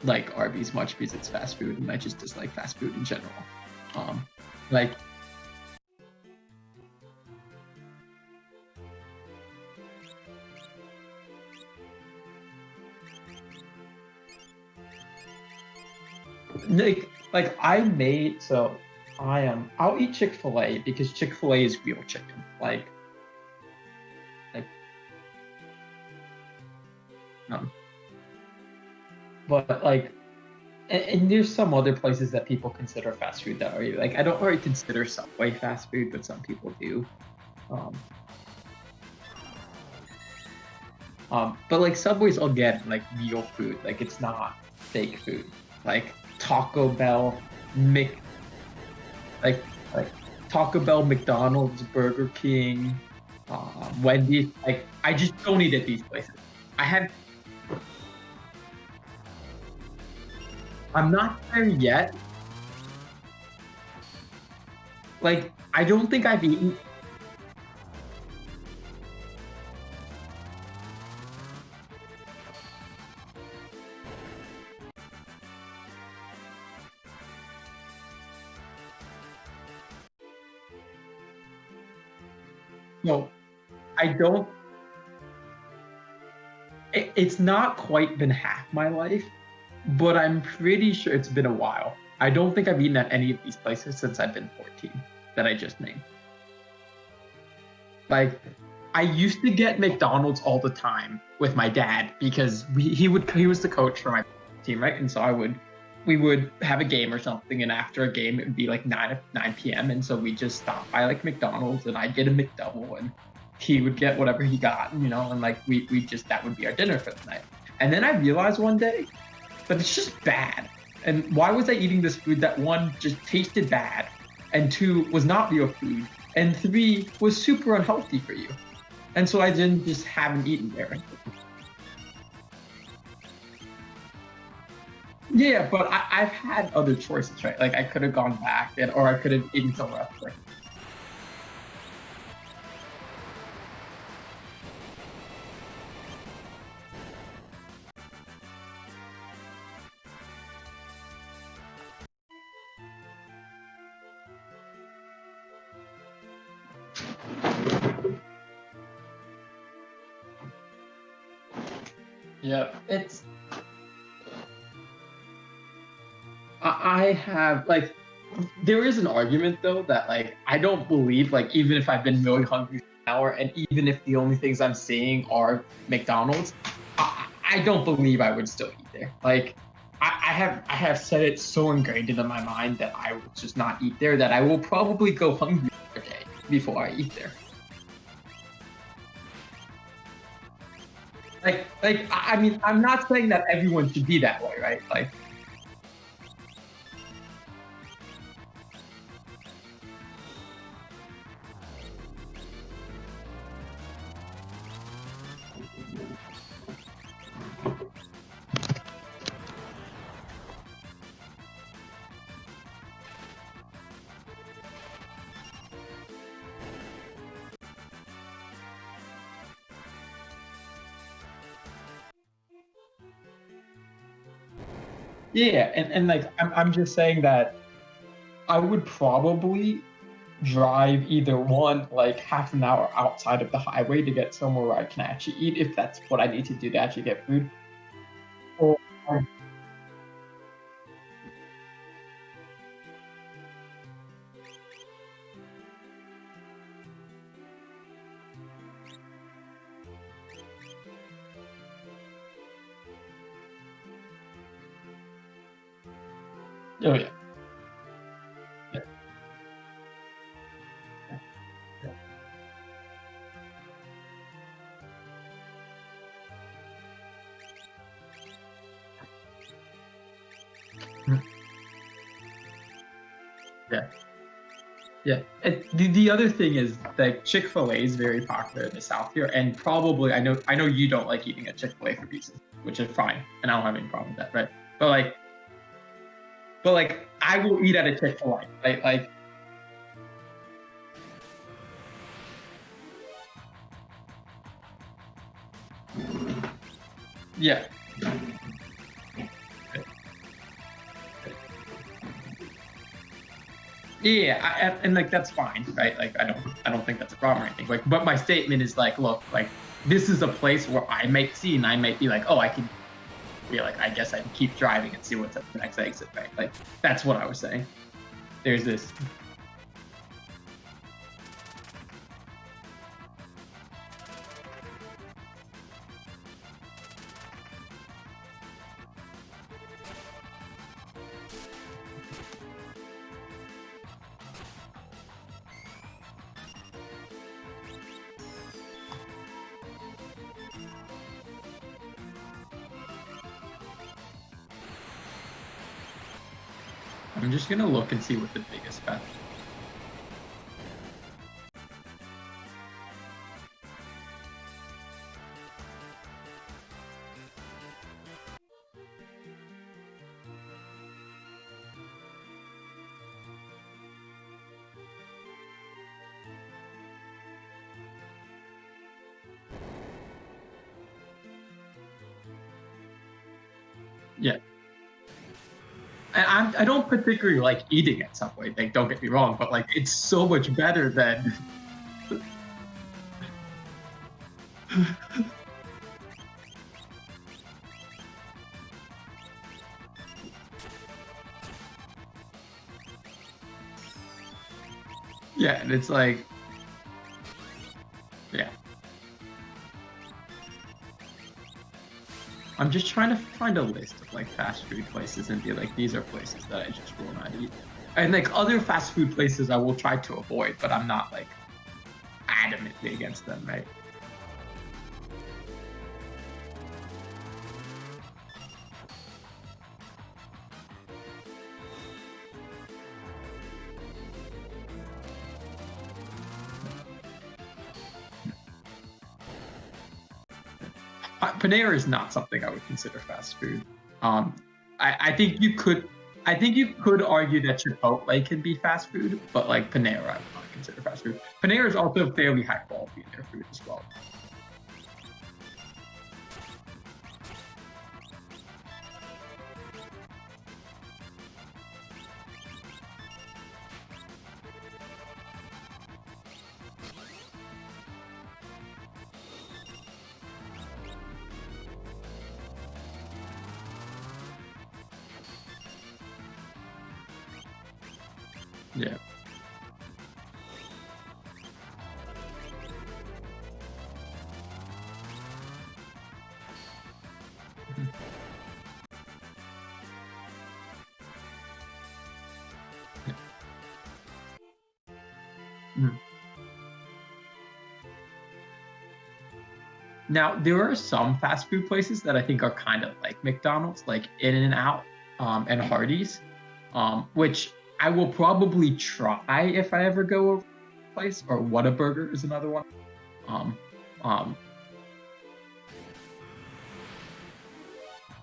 like Arby's much because it's fast food, and I just dislike fast food in general. Like like I made so I'll eat Chick-fil-A because Chick-fil-A is real chicken. Like um but like and there's some other places that people consider fast food that are like I don't really consider Subway fast food, but some people do. But like Subway's again like real food, like it's not fake food. Like Taco Bell, Mc, like Taco Bell, McDonald's, Burger King, Wendy's. Like I just don't eat at these places. I'm not there yet. Like I don't think I've eaten. No, I don't. It's not quite been half my life, but I'm pretty sure it's been a while. I don't think I've eaten at any of these places since I've been 14 that I just named. Like, I used to get McDonald's all the time with my dad because he was the coach for my team, right? And so we would have a game or something, and after a game it would be like 9 p.m. and so we just stop by like McDonald's and I'd get a McDouble and he would get whatever he got, and like we just that would be our dinner for the night. And then I realized one day that it's just bad. And why was I eating this food that one just tasted bad, and two was not real food, and three was super unhealthy for you? And so I then just haven't eaten there. Yeah, but I've had other choices, right? Like I could have gone back, or I could have eaten somewhere else. Yeah, I have like there is an argument though that like I don't believe like even if I've been really hungry for an hour and even if the only things I'm seeing are McDonald's, I don't believe I would still eat there. Like I have set it so ingrained into my mind that I will just not eat there that I will probably go hungry for a day before I eat there. Like I mean I'm not saying that everyone should be that way, right? Like yeah, and like I'm just saying that I would probably drive either one like half an hour outside of the highway to get somewhere where I can actually eat if that's what I need to do to actually get food. Or oh yeah. Yeah. Yeah. And the other thing is that Chick-fil-A is very popular in the South here, and probably I know you don't like eating at Chick-fil-A for reasons, which is fine, and I don't have any problem with that, right? But like I will eat at a Chick-fil-A, right? Like yeah. Yeah, and like that's fine, right? Like I don't think that's a problem or anything. Like, but my statement is like, look, like this is a place where I might see, and I might be like, oh, I can be like, I guess I can keep driving and see what's at the next exit, right? Like that's what I was saying. There's this. I'm just gonna look and see what the biggest fast. Yeah. And I don't particularly like eating at Subway. Like, don't get me wrong, but like it's so much better than. Yeah, and it's like, yeah. I'm just trying to find a list of like fast food places and be like, these are places that I just will not eat. And like other fast food places I will try to avoid, but I'm not like adamantly against them, right? Panera is not something I would consider fast food. I think you could argue that Chipotle can be fast food, but like Panera, I would not consider fast food. Panera is also fairly high quality in their food as well. Yeah. Mhm. Now, there are some fast food places that I think are kind of like McDonald's, like In-N-Out, and Hardee's, which I will probably try if I ever go over a place, or Whataburger is another one. Um, um,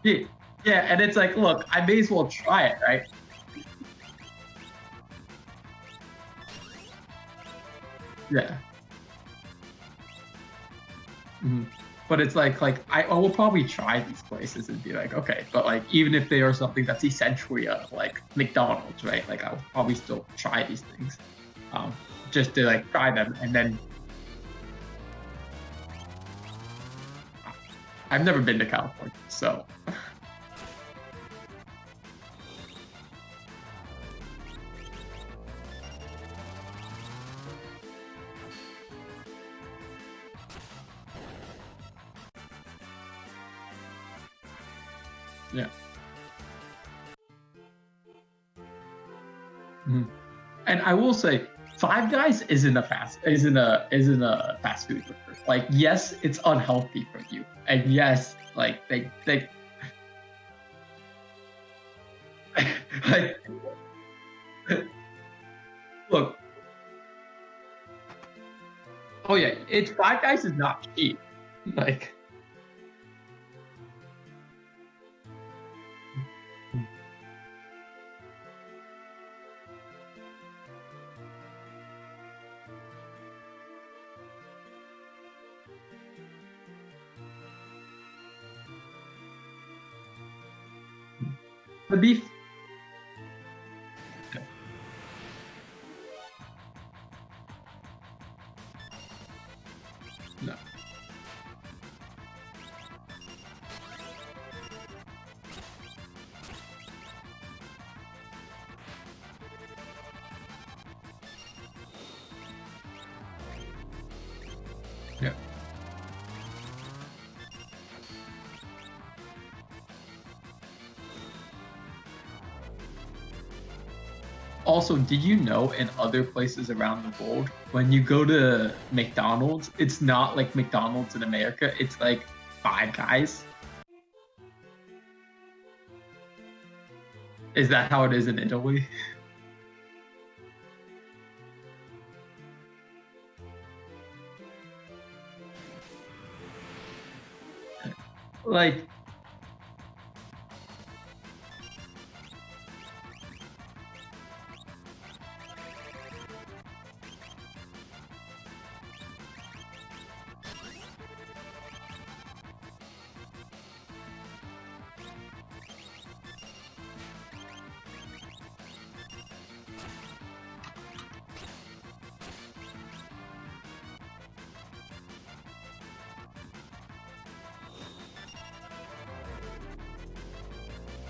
yeah, yeah, and it's like, look, I may as well try it, right? Yeah. Mhm. But it's like I will probably try these places and be like, okay, but like even if they are something that's essentially like McDonald's, right? Like I'll probably still try these things, um, just to like try them, and then I've never been to California, so yeah. Mhm. And I will say, Five Guys isn't a fast food burger. Like, yes, it's unhealthy for you, and yes, like they like look. Oh yeah, it's Five Guys is not cheap. Like, the beef. No. Yeah. Also, did you know in other places around the world, when you go to McDonald's, it's not like McDonald's in America, it's like Five Guys? Is that how it is in Italy? Like,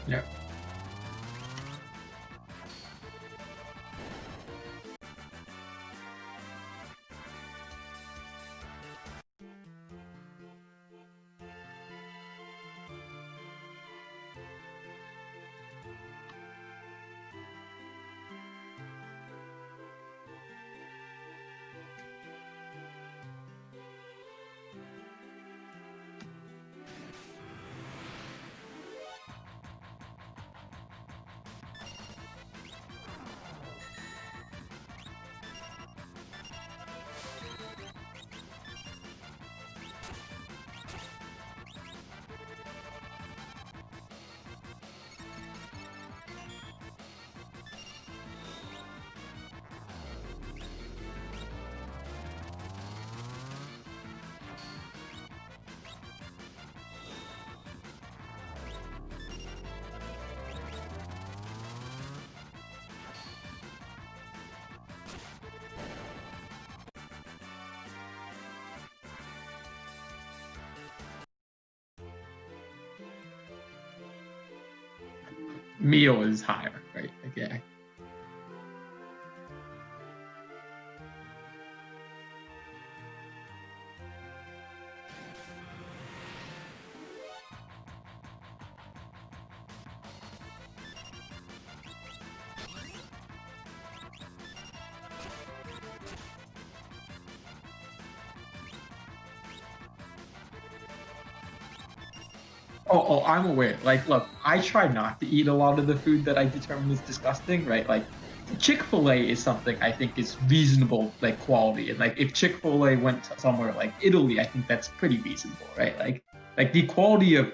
yeah. Meal is higher, right? Like, yeah. I'm aware. Like, look, I try not to eat a lot of the food that I determine is disgusting, right? Like, Chick-fil-A is something I think is reasonable, like quality. And like, if Chick-fil-A went somewhere like Italy, I think that's pretty reasonable, right? Like the quality of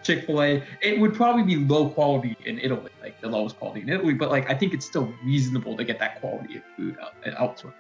Chick-fil-A, it would probably be low quality in Italy, like the lowest quality in Italy, but like I think it's still reasonable to get that quality of food elsewhere.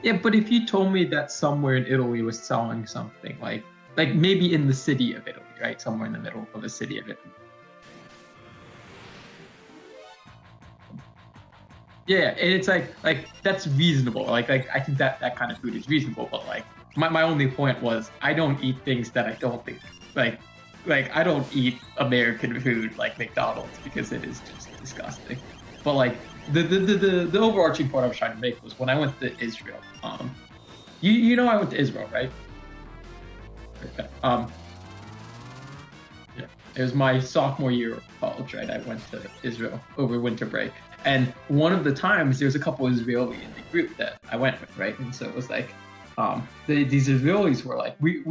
Yeah, but if you told me that somewhere in Italy was selling something like maybe in the city of Italy, right? Somewhere in the middle of the city of Italy. Yeah, and it's like that's reasonable. Like I think that kind of food is reasonable, but like my only point was I don't eat things that I don't think like I don't eat American food like McDonald's because it is just disgusting. But like the overarching point I was trying to make was when I went to Israel. You know I went to Israel, right? Okay. Yeah, it was my sophomore year of college, right? I went to Israel over winter break, and one of the times there was a couple of Israeli in the group that I went with, right? And so it was like, these Israelis were like, we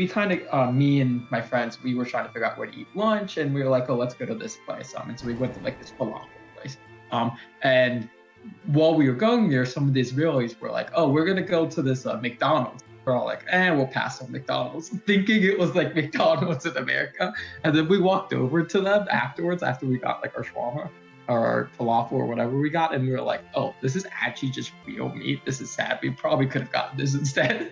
kind of me and my friends, we were trying to figure out where to eat lunch, and we were like, oh, let's go to this place, and so we went to like this falafel place, and while we were going there, some of the Israelis were like, oh, we're gonna go to this McDonald's. We're all like, we'll pass on McDonald's, thinking it was like McDonald's in America. And then we walked over to them afterwards, after we got like our shawarma or our falafel or whatever we got, and we were like, oh, this is actually just real meat. This is sad. We probably could have gotten this instead.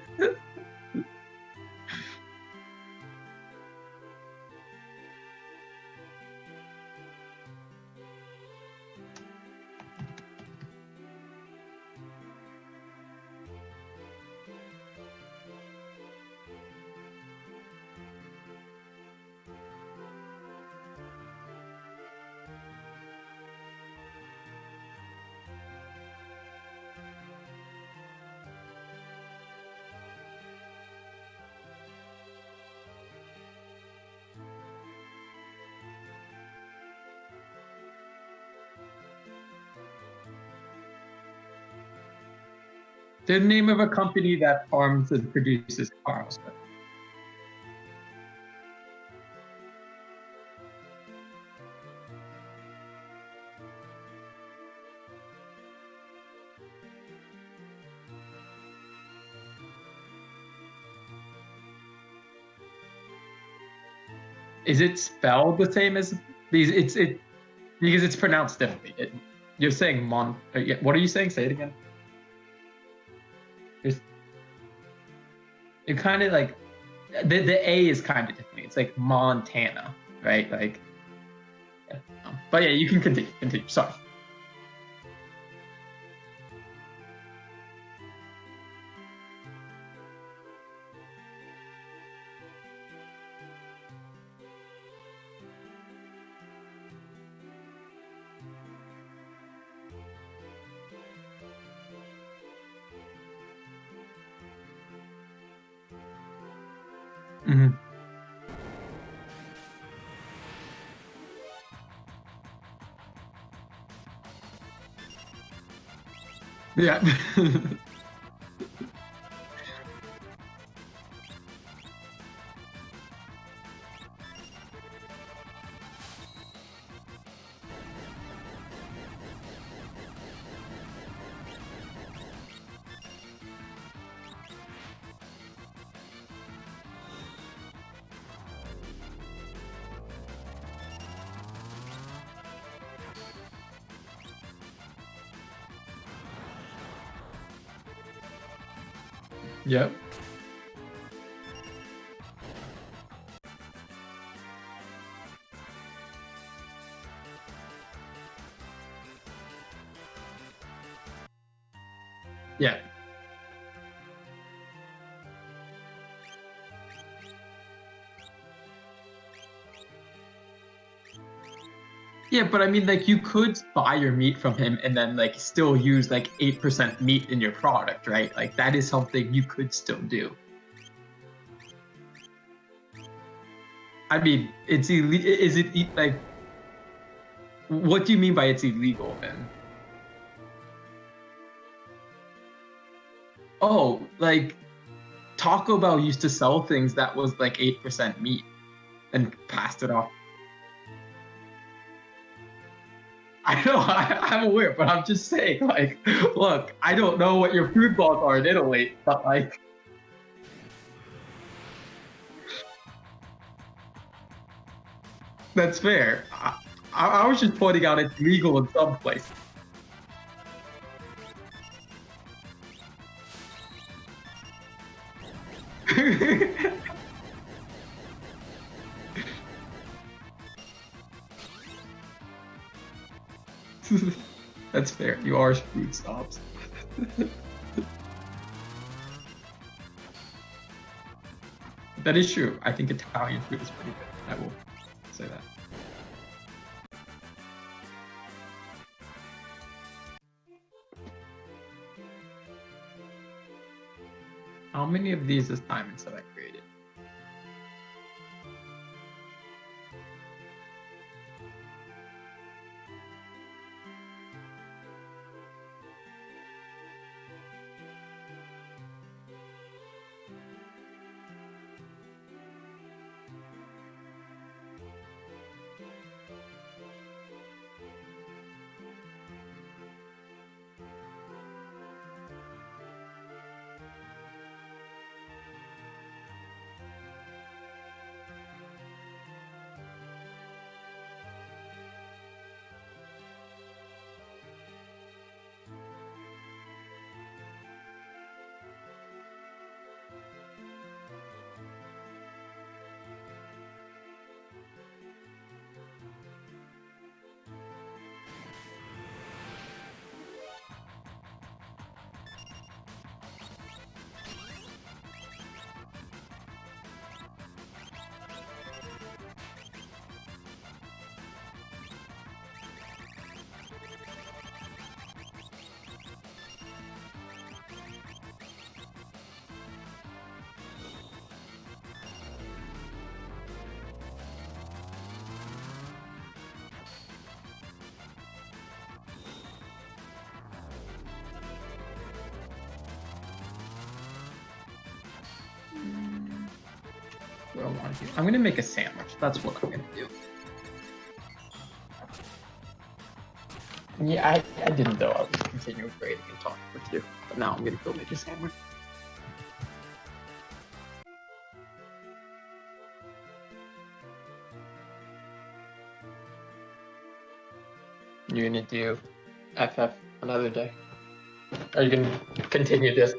The name of a company that farms and produces cars. Is it spelled the same as because it's pronounced differently? You're saying yeah, what are you saying? Say it again. It kind of like the A is kind of different. It's like Montana, right? Like, yeah. But yeah, you can continue. Continue. Sorry. Mm-hmm. Yeah. Yep. Yeah. Yeah, but I mean, like, you could buy your meat from him and then, like, still use, like, 8% meat in your product, right? Like, that is something you could still do. I mean, it's illegal. Is it, like, what do you mean by it's illegal, then? Oh, like, Taco Bell used to sell things that was, like, 8% meat and passed it off. I know, I'm aware, but I'm just saying, like, look, I don't know what your food laws are in Italy, but, like, that's fair. I was just pointing out it's legal in some places. That's fair. You are food snobs. That is true. I think Italian food is pretty good. I will say that. How many of these assignments have I created? What I want to do. I'm gonna make a sandwich. That's what I'm gonna do. Yeah, I didn't though. I was continuing creating and talking with you. But now I'm gonna go make a sandwich. You're gonna do FF another day? Are you gonna continue this?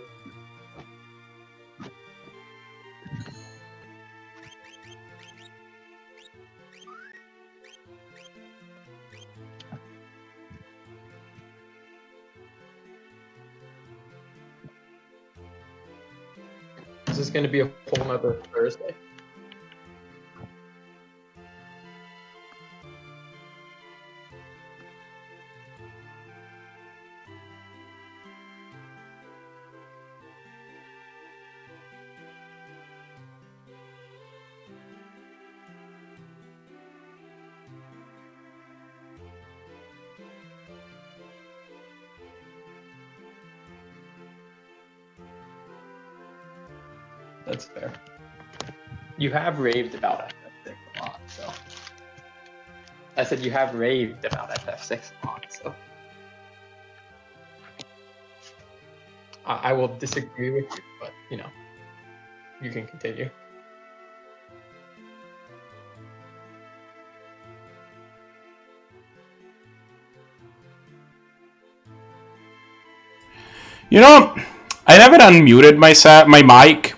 Is this gonna be a whole nother Thursday? That's fair. You have raved about FF6 a lot, so. I said you have raved about FF6 a lot, so. I will disagree with you, but, you know, you can continue. You know, I never unmuted my mic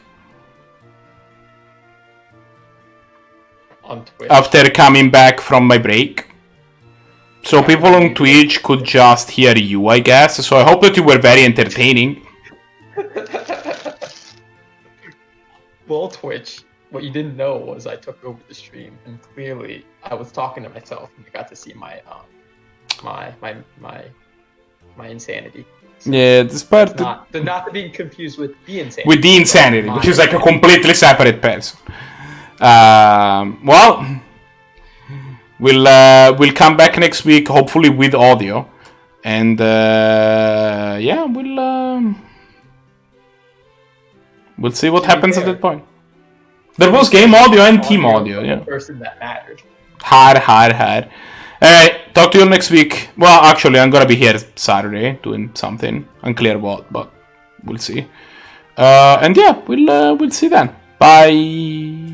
On Twitch. after coming back from my break. So people on Twitch could just hear you, I guess. So I hope that you were very entertaining. Well, Twitch, what you didn't know was I took over the stream, and clearly I was talking to myself, and you got to see my my insanity. So Yeah, despite not to be confused with the insanity. with the insanity, which is like a completely separate person. Well, we'll come back next week, hopefully with audio, and yeah, we'll see what happens at that point. There was game audio and team audio, yeah. The person that mattered. Hard. Alright, talk to you next week. Well, actually, I'm gonna be here Saturday doing something. Unclear what, but we'll see. And yeah, we'll see then. Bye.